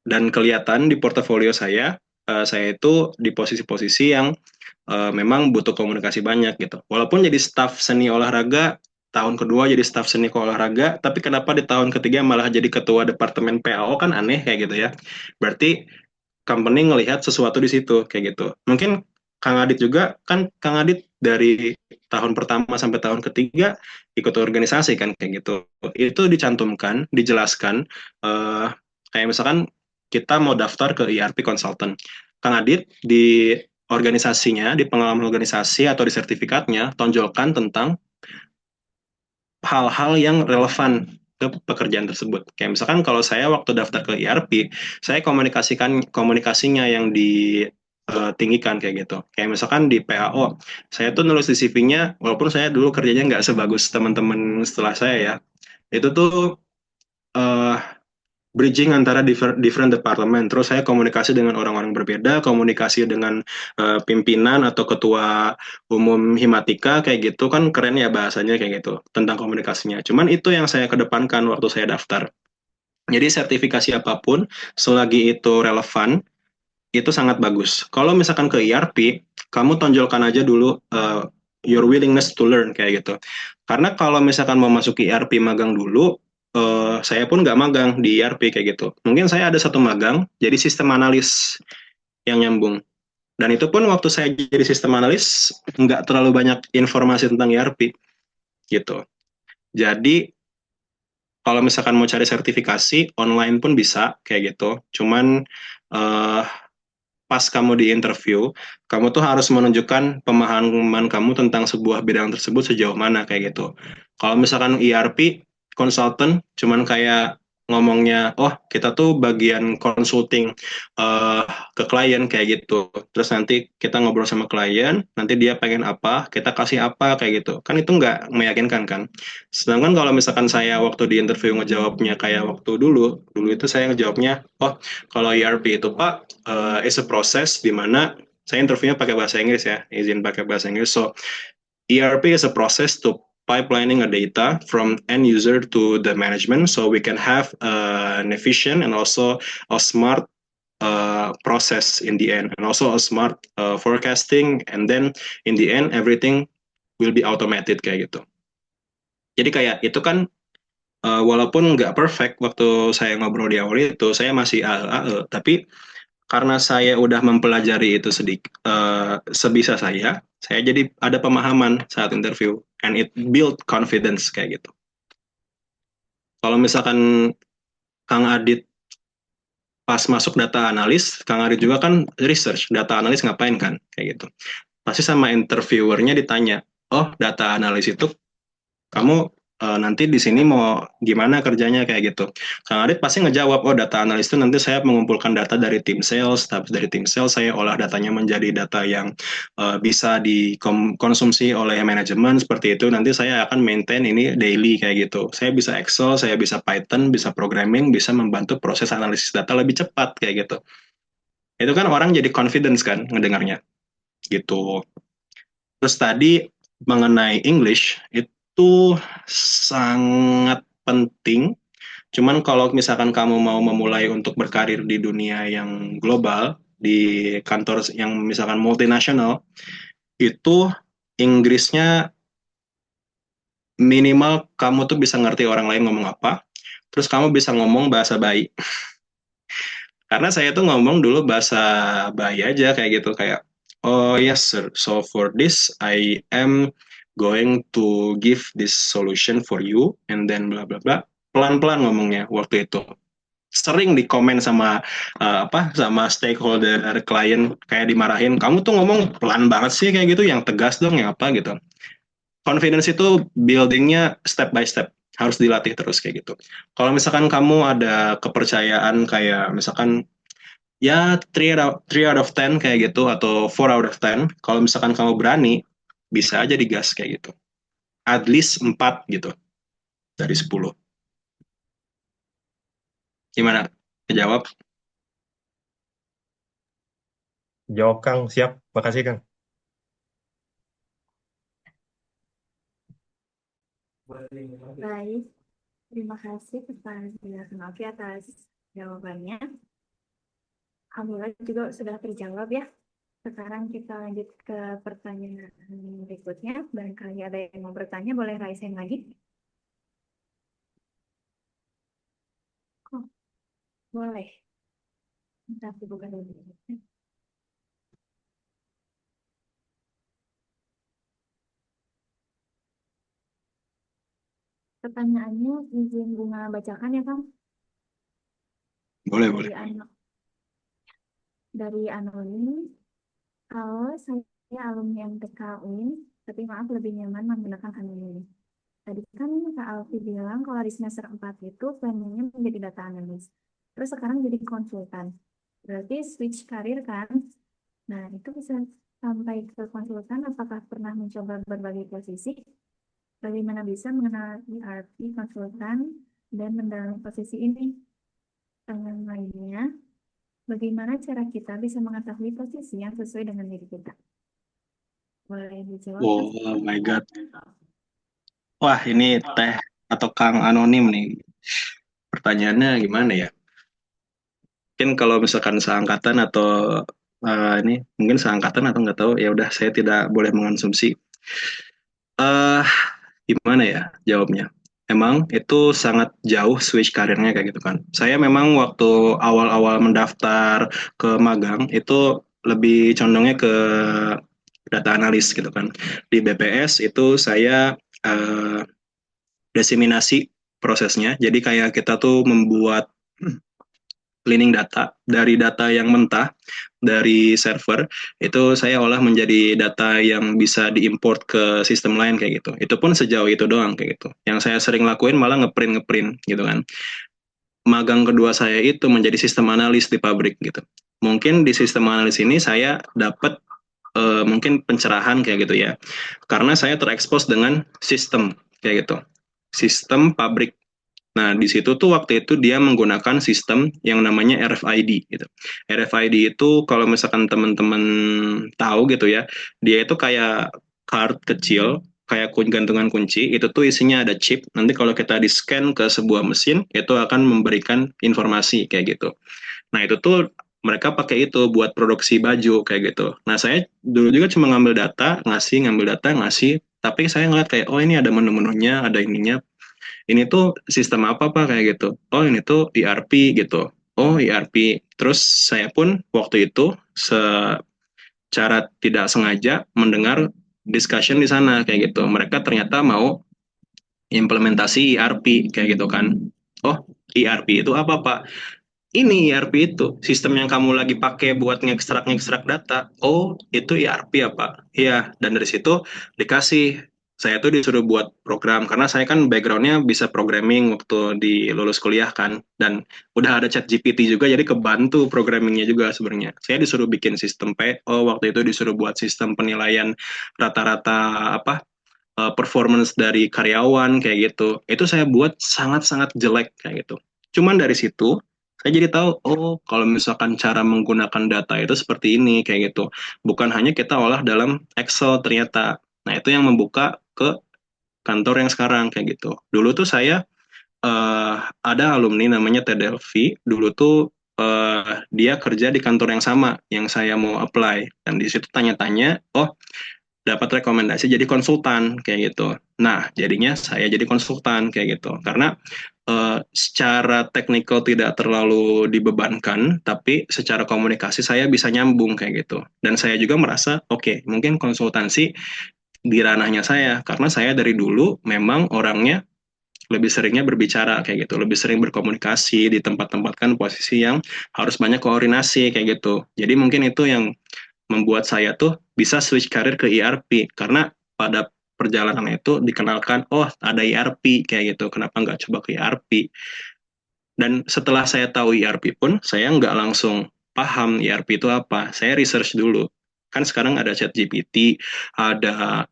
Dan kelihatan di portofolio saya itu di posisi-posisi yang memang butuh komunikasi banyak gitu. Walaupun jadi staf seni olahraga, tahun kedua jadi staf seni olahraga, tapi kenapa di tahun ketiga malah jadi ketua departemen PAO, kan aneh kayak gitu ya. Berarti company ngelihat sesuatu di situ kayak gitu. Mungkin Kang Adit juga kan, Kang Adit dari tahun pertama sampai tahun ketiga ikut organisasi kan kayak gitu. Itu dicantumkan, dijelaskan kayak misalkan kita mau daftar ke ERP consultant. Kang Adit di organisasinya, di pengalaman organisasi atau di sertifikatnya tonjolkan tentang hal-hal yang relevan ke pekerjaan tersebut. Kayak misalkan kalau saya waktu daftar ke ERP, saya komunikasinya yang ditinggikan kayak gitu. Kayak misalkan di PAO, saya tuh nulis di CV-nya, walaupun saya dulu kerjanya nggak sebagus teman-teman setelah saya ya, itu tuh uh, bridging antara different department. Terus saya komunikasi dengan orang-orang berbeda, komunikasi dengan pimpinan atau ketua umum Himatika kayak gitu, kan keren ya bahasanya kayak gitu tentang komunikasinya. Cuman itu yang saya kedepankan waktu saya daftar. Jadi sertifikasi apapun selagi itu relevan itu sangat bagus. Kalau misalkan ke ERP, kamu tonjolkan aja dulu your willingness to learn kayak gitu. Karena kalau misalkan mau masuk ERP magang dulu, saya pun nggak magang di ERP kayak gitu. Mungkin saya ada satu magang, jadi sistem analis yang nyambung. Dan itu pun waktu saya jadi sistem analis, nggak terlalu banyak informasi tentang ERP gitu. Jadi kalau misalkan mau cari sertifikasi online pun bisa kayak gitu. Cuman eh, pas kamu di interview, kamu tuh harus menunjukkan pemahaman kamu tentang sebuah bidang tersebut sejauh mana kayak gitu. Kalau misalkan ERP consultant, cuman kayak ngomongnya, oh kita tuh bagian consulting eh, ke klien kayak gitu. Terus nanti kita ngobrol sama klien, nanti dia pengen apa, kita kasih apa kayak gitu. Kan itu nggak meyakinkan kan. Sedangkan kalau misalkan saya waktu di interview ngejawabnya kayak waktu dulu itu saya ngejawabnya, oh kalau ERP itu Pak, is a process di mana saya interviewnya pakai bahasa Inggris ya, izin pakai bahasa Inggris. So ERP is a process to pipelining a data from end user to the management, so we can have an efficient and also a smart process in the end, and also a smart forecasting, and then in the end everything will be automated kayak gitu. Jadi kayak itu kan walaupun nggak perfect waktu saya ngobrol di awal itu, saya masih tapi karena saya udah mempelajari itu sedikit sebisa saya jadi ada pemahaman saat interview, and it build confidence kayak gitu. Kalau misalkan Kang Adit pas masuk data analis, Kang Adit juga kan research, data analis ngapain kan kayak gitu. Pasti sama interviewernya ditanya, oh data analis itu kamu nanti di sini mau gimana kerjanya kayak gitu. Kang Adit pasti ngejawab, oh data analis itu nanti saya mengumpulkan data dari tim sales, tapi dari tim sales saya olah datanya menjadi data yang bisa dikonsumsi oleh manajemen seperti itu. Nanti saya akan maintain ini daily kayak gitu. Saya bisa Excel, saya bisa Python, bisa programming, bisa membantu proses analisis data lebih cepat kayak gitu. Itu kan orang jadi confidence kan ngedengarnya gitu. Terus tadi mengenai English itu sangat penting. Cuman kalau misalkan kamu mau memulai untuk berkarir di dunia yang global, di kantor yang misalkan multinasional, itu Inggrisnya minimal kamu tuh bisa ngerti orang lain ngomong apa, terus kamu bisa ngomong bahasa bayi. Karena saya tuh ngomong dulu bahasa bayi aja kayak gitu, kayak, oh yes sir, so for this I am going to give this solution for you, and then bla bla bla. Pelan-pelan ngomongnya waktu itu. Sering dikomen sama sama stakeholder klien, kayak dimarahin, kamu tuh ngomong pelan banget sih kayak gitu, yang tegas dong, yang apa gitu. Confidence itu buildingnya step by step, harus dilatih terus kayak gitu. Kalau misalkan kamu ada kepercayaan kayak misalkan ya 3 out of 10 kayak gitu, atau 4 out of 10, kalau misalkan kamu berani, bisa aja digas kayak gitu. At least 4 gitu dari 10. Gimana? Kejawab? Jawab Kang, siap. Makasih Kang. Baik, terima kasih kepada Novi atas jawabannya. Alhamdulillah juga sudah terjawab ya. Sekarang kita lanjut ke pertanyaan berikutnya. Barangkali ada yang mau bertanya, boleh raise hand lagi. Oh, boleh. Tapi bukan dulu. Pertanyaannya izin Bunga bacakan ya, Kang? Boleh, Dari boleh. Dari anonim. Halo, saya alumni MTK UIN, tapi maaf lebih nyaman menggunakan anonim. Tadi kan Kak Alfi bilang kalau di semester 4 itu planningnya menjadi data analis. Terus sekarang jadi konsultan. Berarti switch karir kan? Nah, itu bisa sampai ke konsultan, apakah pernah mencoba berbagai posisi? Bagaimana bisa mengenal ERP konsultan dan mendalami posisi ini? Dengan lainnya, bagaimana cara kita bisa mengetahui posisi yang sesuai dengan diri kita? Boleh dijawab? Oh my God. Wah, ini Teh atau Kang Anonim nih. Pertanyaannya gimana ya? Mungkin kalau misalkan seangkatan atau ini mungkin seangkatan atau nggak tahu, ya udah saya tidak boleh mengonsumsi. eh Gimana ya jawabnya? Emang itu sangat jauh switch karirnya kayak gitu kan. Saya memang waktu awal-awal mendaftar ke magang itu lebih condongnya ke data analis gitu kan. Di BPS itu saya diseminasi prosesnya. Jadi kayak kita tuh membuat cleaning data dari data yang mentah dari server, itu saya olah menjadi data yang bisa diimport ke sistem lain kayak gitu. Itu pun sejauh itu doang kayak gitu. Yang saya sering lakuin malah ngeprint gitu kan. Magang kedua saya itu menjadi sistem analis di pabrik gitu. Mungkin di sistem analis ini saya dapat mungkin pencerahan kayak gitu ya. Karena saya terekspos dengan sistem kayak gitu. Sistem pabrik. Nah, di situ tuh waktu itu dia menggunakan sistem yang namanya RFID gitu. RFID itu kalau misalkan teman-teman tahu gitu ya, dia itu kayak card kecil, kayak gantungan kunci, itu tuh isinya ada chip. Nanti kalau kita di-scan ke sebuah mesin, itu akan memberikan informasi kayak gitu. Nah, itu tuh mereka pakai itu buat produksi baju kayak gitu. Nah, saya dulu juga cuma ngambil data, ngasih, tapi saya ngeliat kayak, oh ini ada menu-menunya, ada ininya, ini tuh sistem apa Pak kayak gitu. Oh ini tuh ERP gitu. Oh ERP. Terus saya pun waktu itu secara tidak sengaja mendengar discussion di sana kayak gitu. Mereka ternyata mau implementasi ERP kayak gitu kan. Oh ERP itu apa Pak? Ini ERP itu sistem yang kamu lagi pakai buat ngekstrak data. Oh, itu ERP ya, Pak? Iya, dan dari situ dikasih. Saya tuh disuruh buat program, karena saya kan backgroundnya bisa programming waktu di lulus kuliah kan. Dan udah ada chat GPT juga, jadi kebantu programmingnya juga sebenarnya. Saya disuruh bikin sistem PO, waktu itu disuruh buat sistem penilaian rata-rata performance dari karyawan kayak gitu. Itu saya buat sangat-sangat jelek kayak gitu. Cuman dari situ saya jadi tahu, oh kalau misalkan cara menggunakan data itu seperti ini kayak gitu. Bukan hanya kita olah dalam Excel ternyata. Nah itu yang membuka ke kantor yang sekarang kayak gitu. Dulu tuh saya ada alumni namanya Tedelvi. Dulu tuh dia kerja di kantor yang sama yang saya mau apply. Dan di situ tanya-tanya, oh dapat rekomendasi jadi konsultan kayak gitu. Nah, jadinya saya jadi konsultan kayak gitu. Karena secara teknikal tidak terlalu dibebankan, tapi secara komunikasi saya bisa nyambung kayak gitu. Dan saya juga merasa, oke, mungkin konsultansi di ranahnya saya, karena saya dari dulu memang orangnya lebih seringnya berbicara kayak gitu, lebih sering berkomunikasi di tempat-tempat kan posisi yang harus banyak koordinasi kayak gitu. Jadi mungkin itu yang membuat saya tuh bisa switch karir ke ERP karena pada perjalanan itu dikenalkan oh ada ERP kayak gitu kenapa nggak coba ke ERP dan setelah saya tahu ERP pun saya nggak langsung paham ERP itu apa saya research dulu kan sekarang ada ChatGPT ada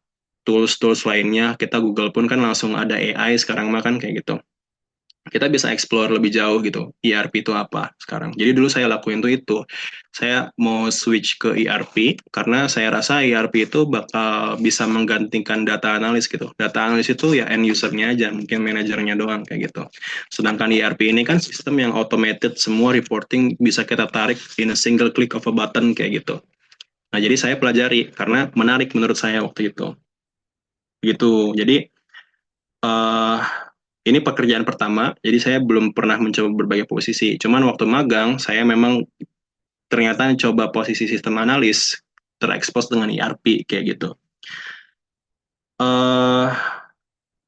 tools-tools lainnya kita Google pun kan langsung ada AI sekarang mah kan kayak gitu kita bisa explore lebih jauh gitu ERP itu apa sekarang. Jadi dulu saya lakuin tuh itu. Saya mau switch ke ERP karena saya rasa ERP itu bakal bisa menggantikan data analis gitu. Data analis itu ya end usernya aja, mungkin manajernya doang kayak gitu. Sedangkan ERP ini kan sistem yang automated, semua reporting bisa kita tarik in a single click of a button kayak gitu. Nah jadi saya pelajari karena menarik menurut saya waktu itu. Gitu. Jadi uh, ini pekerjaan pertama, jadi saya belum pernah mencoba berbagai posisi. Cuman waktu magang, saya memang ternyata coba posisi sistem analis, terekspos dengan ERP, kayak gitu. eh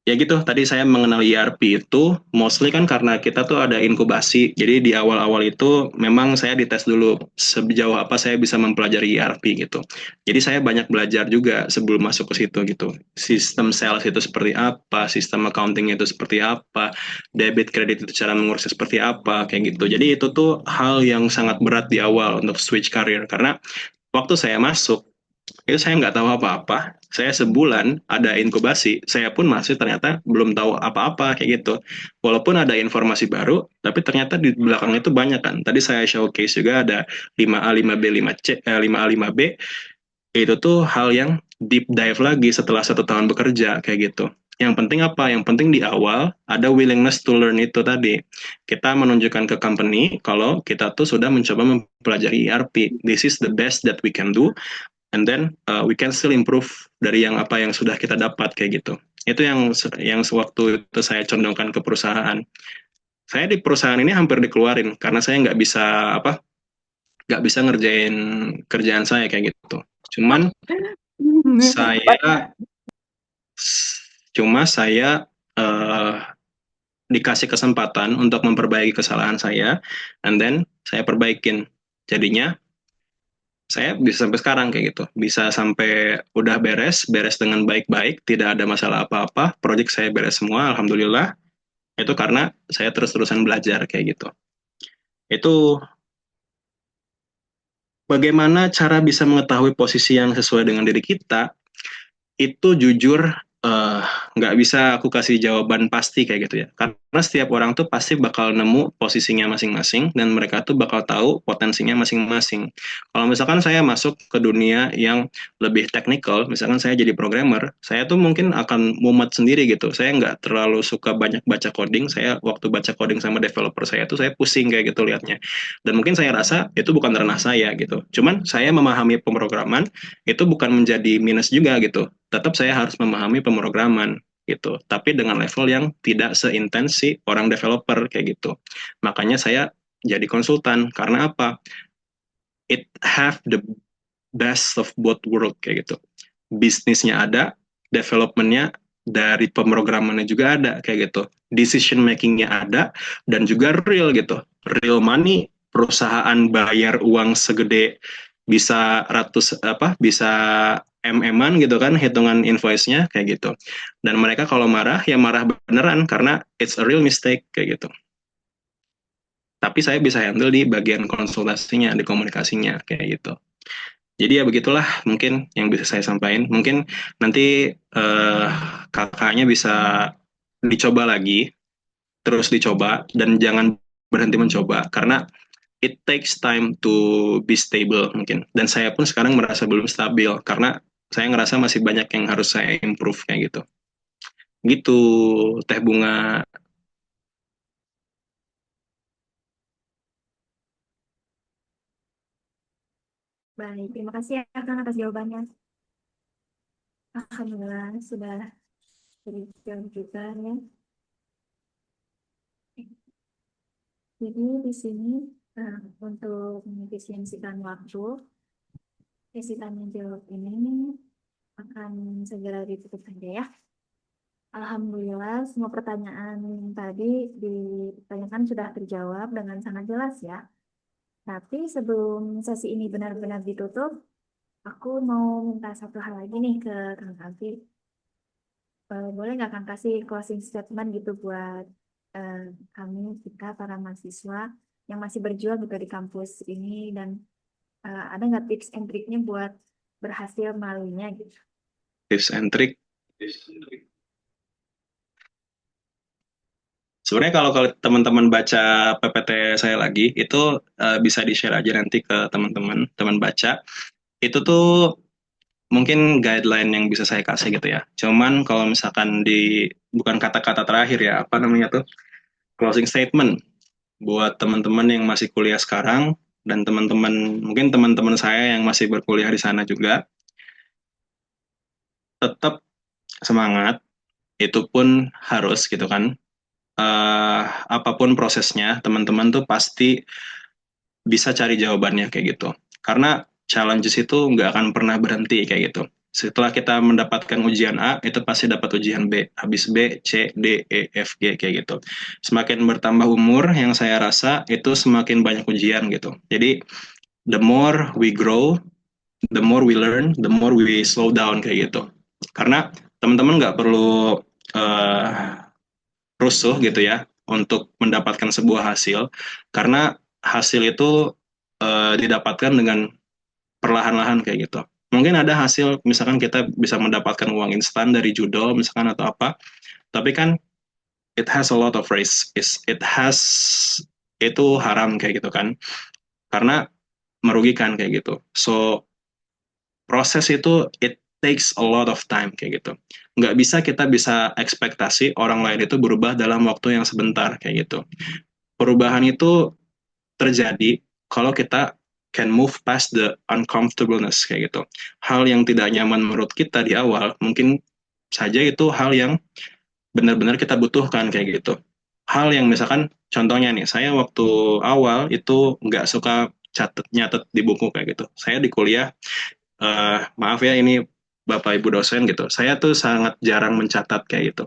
Ya gitu, tadi saya mengenal ERP itu mostly kan karena kita tuh ada inkubasi. Jadi di awal-awal itu memang saya dites dulu sejauh apa saya bisa mempelajari ERP gitu. Jadi saya banyak belajar juga sebelum masuk ke situ gitu. Sistem sales itu seperti apa, sistem accounting itu seperti apa, debit kredit itu cara mengurusnya seperti apa, kayak gitu. Jadi itu tuh hal yang sangat berat di awal untuk switch career karena waktu saya masuk itu saya nggak tahu apa-apa. Saya sebulan ada inkubasi, saya pun masih ternyata belum tahu apa-apa kayak gitu. Walaupun ada informasi baru, tapi ternyata di belakang itu banyak kan. Tadi saya showcase juga ada 5A, 5B, 5C, 5A, 5B. Itu tuh hal yang deep dive lagi setelah 1 tahun bekerja kayak gitu. Yang penting apa? Yang penting di awal ada willingness to learn itu tadi. Kita menunjukkan ke company kalau kita tuh sudah mencoba mempelajari ERP. This is the best that we can do and then we can still improve dari yang apa yang sudah kita dapat kayak gitu. Itu yang sewaktu itu saya condongkan ke perusahaan. Saya di perusahaan ini hampir dikeluarin karena saya nggak bisa ngerjain kerjaan saya kayak gitu. Cuman saya cuma saya dikasih kesempatan untuk memperbaiki kesalahan saya, and then saya perbaikin. Jadinya saya bisa sampai sekarang kayak gitu, bisa sampai udah beres dengan baik-baik, tidak ada masalah apa-apa, project saya beres semua, alhamdulillah. Itu karena saya terus-terusan belajar kayak gitu. Itu bagaimana cara bisa mengetahui posisi yang sesuai dengan diri kita, itu jujur nggak bisa aku kasih jawaban pasti kayak gitu ya. Karena setiap orang tuh pasti bakal nemu posisinya masing-masing dan mereka tuh bakal tahu potensinya masing-masing. Kalau misalkan saya masuk ke dunia yang lebih teknikal, misalkan saya jadi programmer, saya tuh mungkin akan mumet sendiri gitu. Saya nggak terlalu suka banyak baca coding. Saya waktu baca coding sama developer saya tuh saya pusing kayak gitu liatnya. Dan mungkin saya rasa itu bukan ranah saya gitu. Cuman saya memahami pemrograman itu bukan menjadi minus juga gitu. Tetap saya harus memahami pemrograman gitu, tapi dengan level yang tidak seintens si orang developer kayak gitu. Makanya saya jadi konsultan karena apa? It have the best of both world kayak gitu. Bisnisnya ada, developmentnya dari pemrogramannya juga ada kayak gitu. Decision makingnya ada dan juga real gitu. Real money, perusahaan bayar uang segede bisa bisa MM-an gitu kan hitungan invoice-nya kayak gitu. Dan mereka kalau marah ya marah beneran karena it's a real mistake kayak gitu. Tapi saya bisa handle di bagian konsultasinya, di komunikasinya kayak gitu. Jadi ya begitulah mungkin yang bisa saya sampaikan. Mungkin nanti kakaknya bisa dicoba lagi, terus dicoba dan jangan berhenti mencoba karena it takes time to be stable mungkin. Dan saya pun sekarang merasa belum stabil karena saya ngerasa masih banyak yang harus saya improve kayak gitu. Gitu, Teh Bunga. Baik, terima kasih ya Kang atas jawabannya. Alhamdulillah sudah dijawab juga ya. Jadi di sini untuk mengefisiensikan waktu, sesi tanya jawab ini akan segera ditutup saja ya. Alhamdulillah semua pertanyaan tadi ditanyakan sudah terjawab dengan sangat jelas ya. Tapi sebelum sesi ini benar-benar ditutup, aku mau minta satu hal lagi nih ke Kang Kavi. Boleh nggak Kang kasih closing statement gitu buat kami, kita para mahasiswa yang masih berjuang gitu di kampus ini dan ada nggak tips and triknya buat berhasil melaluinya gitu? Tips and trick. Sebenarnya kalau teman-teman baca PPT saya lagi, itu bisa di-share aja nanti ke teman-teman, teman baca. Itu tuh mungkin guideline yang bisa saya kasih gitu ya. Cuman kalau misalkan bukan kata-kata terakhir ya, apa namanya tuh, closing statement buat teman-teman yang masih kuliah sekarang dan mungkin teman-teman saya yang masih berkuliah di sana juga, tetap semangat, itu pun harus gitu kan. Apapun prosesnya, teman-teman tuh pasti bisa cari jawabannya kayak gitu. Karena challenges itu nggak akan pernah berhenti kayak gitu. Setelah kita mendapatkan ujian A, itu pasti dapat ujian B. Habis B, C, D, E, F, G kayak gitu. Semakin bertambah umur, yang saya rasa itu semakin banyak ujian gitu. Jadi, the more we grow, the more we learn, the more we slow down kayak gitu. Karena teman-teman nggak perlu rusuh gitu ya untuk mendapatkan sebuah hasil, karena hasil itu didapatkan dengan perlahan-lahan kayak gitu. Mungkin ada hasil, misalkan kita bisa mendapatkan uang instan dari judol, misalkan atau apa, tapi kan it has a lot of risk. Itu haram kayak gitu kan, karena merugikan kayak gitu. So proses itu it takes a lot of time kayak gitu. Nggak kita bisa ekspektasi orang lain itu berubah dalam waktu yang sebentar kayak gitu. Perubahan itu terjadi kalau kita can move past the uncomfortableness kayak gitu. Hal yang tidak nyaman menurut kita di awal, mungkin saja itu hal yang benar-benar kita butuhkan kayak gitu. Hal yang misalkan, contohnya nih, saya waktu awal itu nggak suka nyatet di buku kayak gitu. Saya di kuliah, maaf ya ini Bapak Ibu dosen gitu, saya tuh sangat jarang mencatat kayak gitu.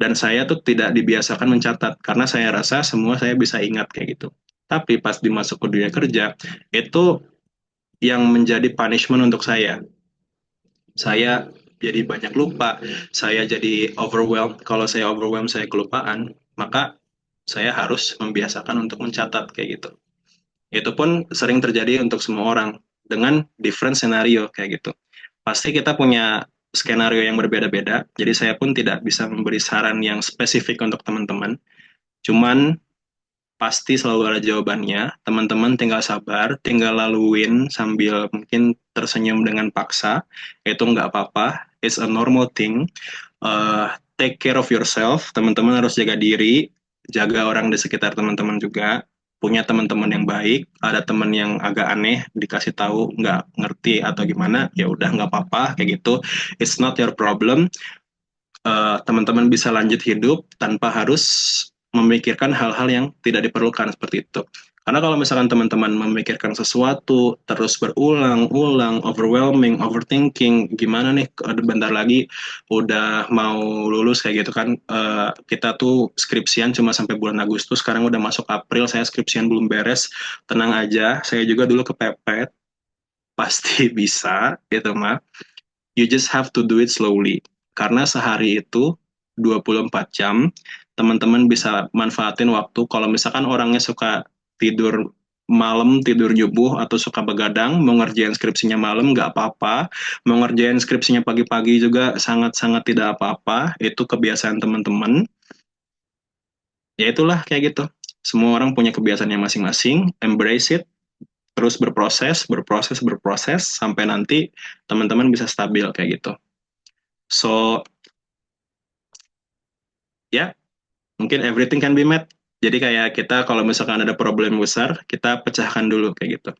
Dan saya tuh tidak dibiasakan mencatat karena saya rasa semua saya bisa ingat kayak gitu. Tapi pas dimasuk ke dunia kerja, itu yang menjadi punishment untuk saya. Saya jadi banyak lupa, saya jadi overwhelmed. Kalau saya overwhelmed, saya kelupaan, maka saya harus membiasakan untuk mencatat kayak gitu. Itu pun sering terjadi untuk semua orang dengan different scenario kayak gitu. Pasti kita punya skenario yang berbeda-beda, jadi saya pun tidak bisa memberi saran yang spesifik untuk teman-teman. Cuman pasti selalu ada jawabannya. Teman-teman tinggal sabar, tinggal laluin sambil mungkin tersenyum dengan paksa. Itu nggak apa-apa. It's a normal thing. Take care of yourself. Teman-teman harus jaga diri, jaga orang di sekitar teman-teman juga. Punya teman-teman yang baik, ada teman yang agak aneh, dikasih tahu nggak ngerti atau gimana, ya udah nggak apa-apa kayak gitu. It's not your problem. Teman-teman bisa lanjut hidup tanpa harus memikirkan hal-hal yang tidak diperlukan seperti itu. Karena kalau misalkan teman-teman memikirkan sesuatu, terus berulang-ulang, overwhelming, overthinking, gimana nih, bentar lagi udah mau lulus kayak gitu kan, kita tuh skripsian cuma sampai bulan Agustus, sekarang udah masuk April, saya skripsian belum beres, tenang aja, saya juga dulu kepepet, pasti bisa, gitu mah. You just have to do it slowly. Karena sehari itu 24 jam, teman-teman bisa manfaatin waktu. Kalau misalkan orangnya suka tidur malam, tidur nyubuh, atau suka begadang, mau ngerjain skripsinya malam, nggak apa-apa. Mau ngerjain skripsinya pagi-pagi juga sangat-sangat tidak apa-apa. Itu kebiasaan teman-teman. Ya itulah kayak gitu. Semua orang punya kebiasaannya masing-masing. Embrace it. Terus berproses, sampai nanti teman-teman bisa stabil kayak gitu. So, ya, mungkin everything can be met. Jadi kayak kita kalau misalkan ada problem besar, kita pecahkan dulu kayak gitu.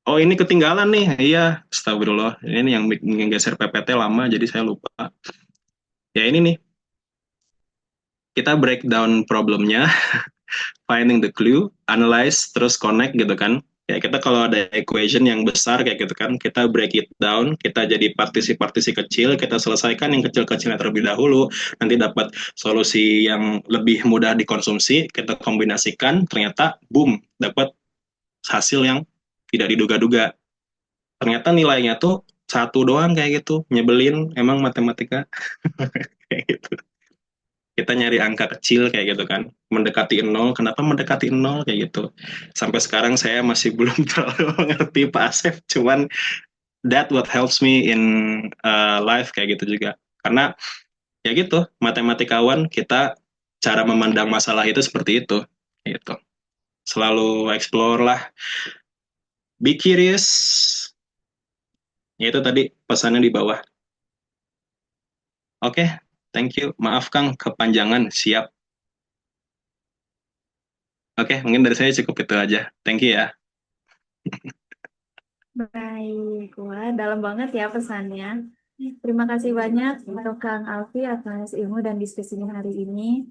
Oh, ini ketinggalan nih. Iya, astagfirullah. Ini yang geser PPT lama, jadi saya lupa. Ya ini nih, kita breakdown problemnya, finding the clue, analyze, terus connect gitu kan. Ya kita kalau ada equation yang besar kayak gitu kan, kita break it down, kita jadi partisi-partisi kecil, kita selesaikan yang kecil-kecilnya terlebih dahulu, nanti dapat solusi yang lebih mudah dikonsumsi, kita kombinasikan, ternyata boom, dapat hasil yang tidak diduga-duga. Ternyata nilainya tuh satu doang kayak gitu, nyebelin, emang matematika kayak gitu. Kita nyari angka kecil kayak gitu kan, mendekati nol. Kenapa mendekati nol kayak gitu? Sampai sekarang saya masih belum terlalu mengerti Pak Asep, cuman that what helps me in life kayak gitu juga. Karena ya gitu, matematikawan, kita cara memandang masalah itu seperti itu gitu. Selalu explore lah, be curious. Ya itu tadi pesannya di bawah. Oke, thank you. Maaf Kang, kepanjangan. Siap. Oke, mungkin dari saya cukup itu aja. Thank you ya. Baik, wah dalam banget ya pesannya. Terima kasih banyak untuk Kang Alfi atas ilmu dan diskusinya hari ini.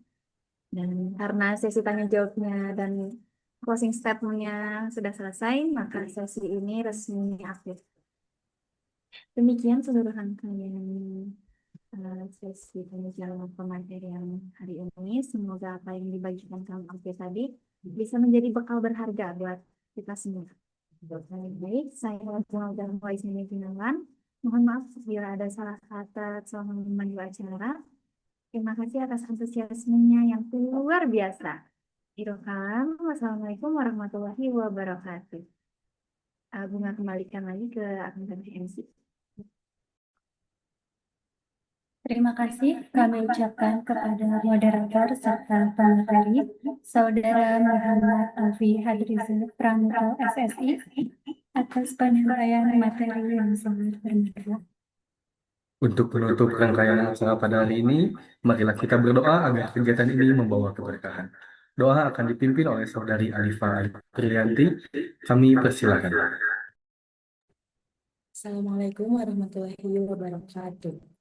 Dan karena sesi tanya jawabnya dan closing statement-nya sudah selesai, maka sesi ini resmi akhir. Demikian seluruh rangkaian sesi tanya jawab pematerian hari ini. Semoga apa yang dibagikan Kang Alfi tadi bisa menjadi bekal berharga buat kita semua. Baik, saya dan Wais Gunawan. Mohon maaf bila ada salah kata selama memandu acara. Terima kasih atas antusiasmenya yang luar biasa. Iroham, wassalamualaikum warahmatullahi wabarakatuh. Bunga kembalikan lagi ke akuntansi MC. Terima kasih kami ucapkan kepada moderator serta pemateri, Saudara Muhammad Alfi Hadrizal Pramuka SSI, atas penyampaian materi yang sangat bermanfaat. Untuk menutup rangkaian acara pada hari ini, marilah kita berdoa agar kegiatan ini membawa keberkahan. Doa akan dipimpin oleh Saudari Alifa Priyanti. Kami persilakan. Assalamualaikum warahmatullahi wabarakatuh.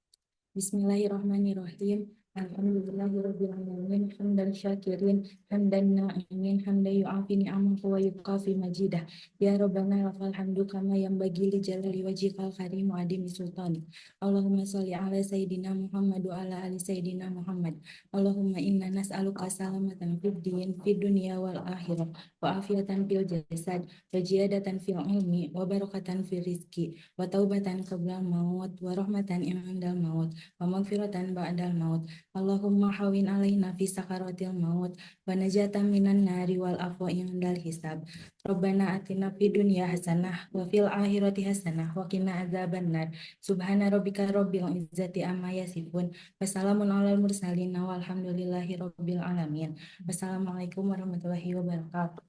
Bismillahirrahmanirrahim. Alhamdulillahirabbil alamin hamdan syakirin hamdan na'imin hamdan yu'afi ni'amahu wa yukafi majidah. Ya Rabbana lakal hamdu kama yanbaghi li jalali wajhikal karim wa adimi sultani. Allahumma sholli ala sayyidina Muhammad wa ala ali sayyidina Muhammad. Allahumma inna nas'aluka salamatan fid din fid dunya wal akhirah wa afiatan fil jasad wa ziyadatan fil ilmi wa barakatan fil rizki wa taubatan qabla maut wa rahmatan indal maut wa maghfiratan ba'dal maut. Allahumma hawin alaina fi sakaratil maut wa najatan minan nari wal afwa indal hisab. Rabbana atina fid dunya hasanah wa fil akhirati hasanah wa qina adzabannar. Subhana rabbika rabbil izzati amma yasifun. Wassalamun alal mursalin walhamdulillahi rabbil alamin. Wassalamualaikum warahmatullahi wabarakatuh.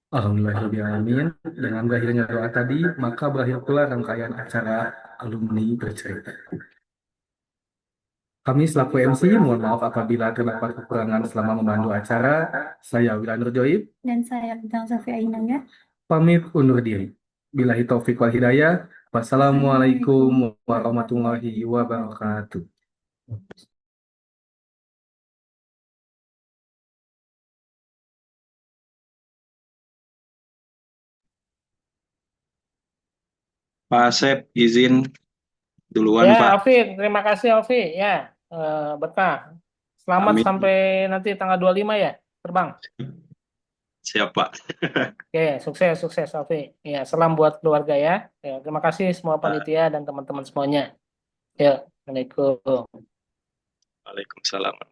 Alhamdulillahirrahmanirrahim. Dengan berakhirnya doa tadi, maka berakhir pula rangkaian acara alumni bercerita. Kami selaku MC mohon maaf apabila terdapat kekurangan selama memandu acara. Saya Wilan Nurjoib Dan saya Bintang Safi Ainaya. pamit undur diri. Billahi taufik wal hidayah. Wassalamualaikum warahmatullahi wabarakatuh. Pak Asep, izin duluan, Ya, Pak. Alfi, terima kasih Alfi. Ya, berkah. Selamat Amin. sampai nanti tanggal 25 ya, terbang. Siap, Pak. Oke, sukses Alfi. Ya, salam buat keluarga ya. Ya, terima kasih semua panitia dan teman-teman semuanya. Ya, Assalamualaikum. Waalaikumsalam.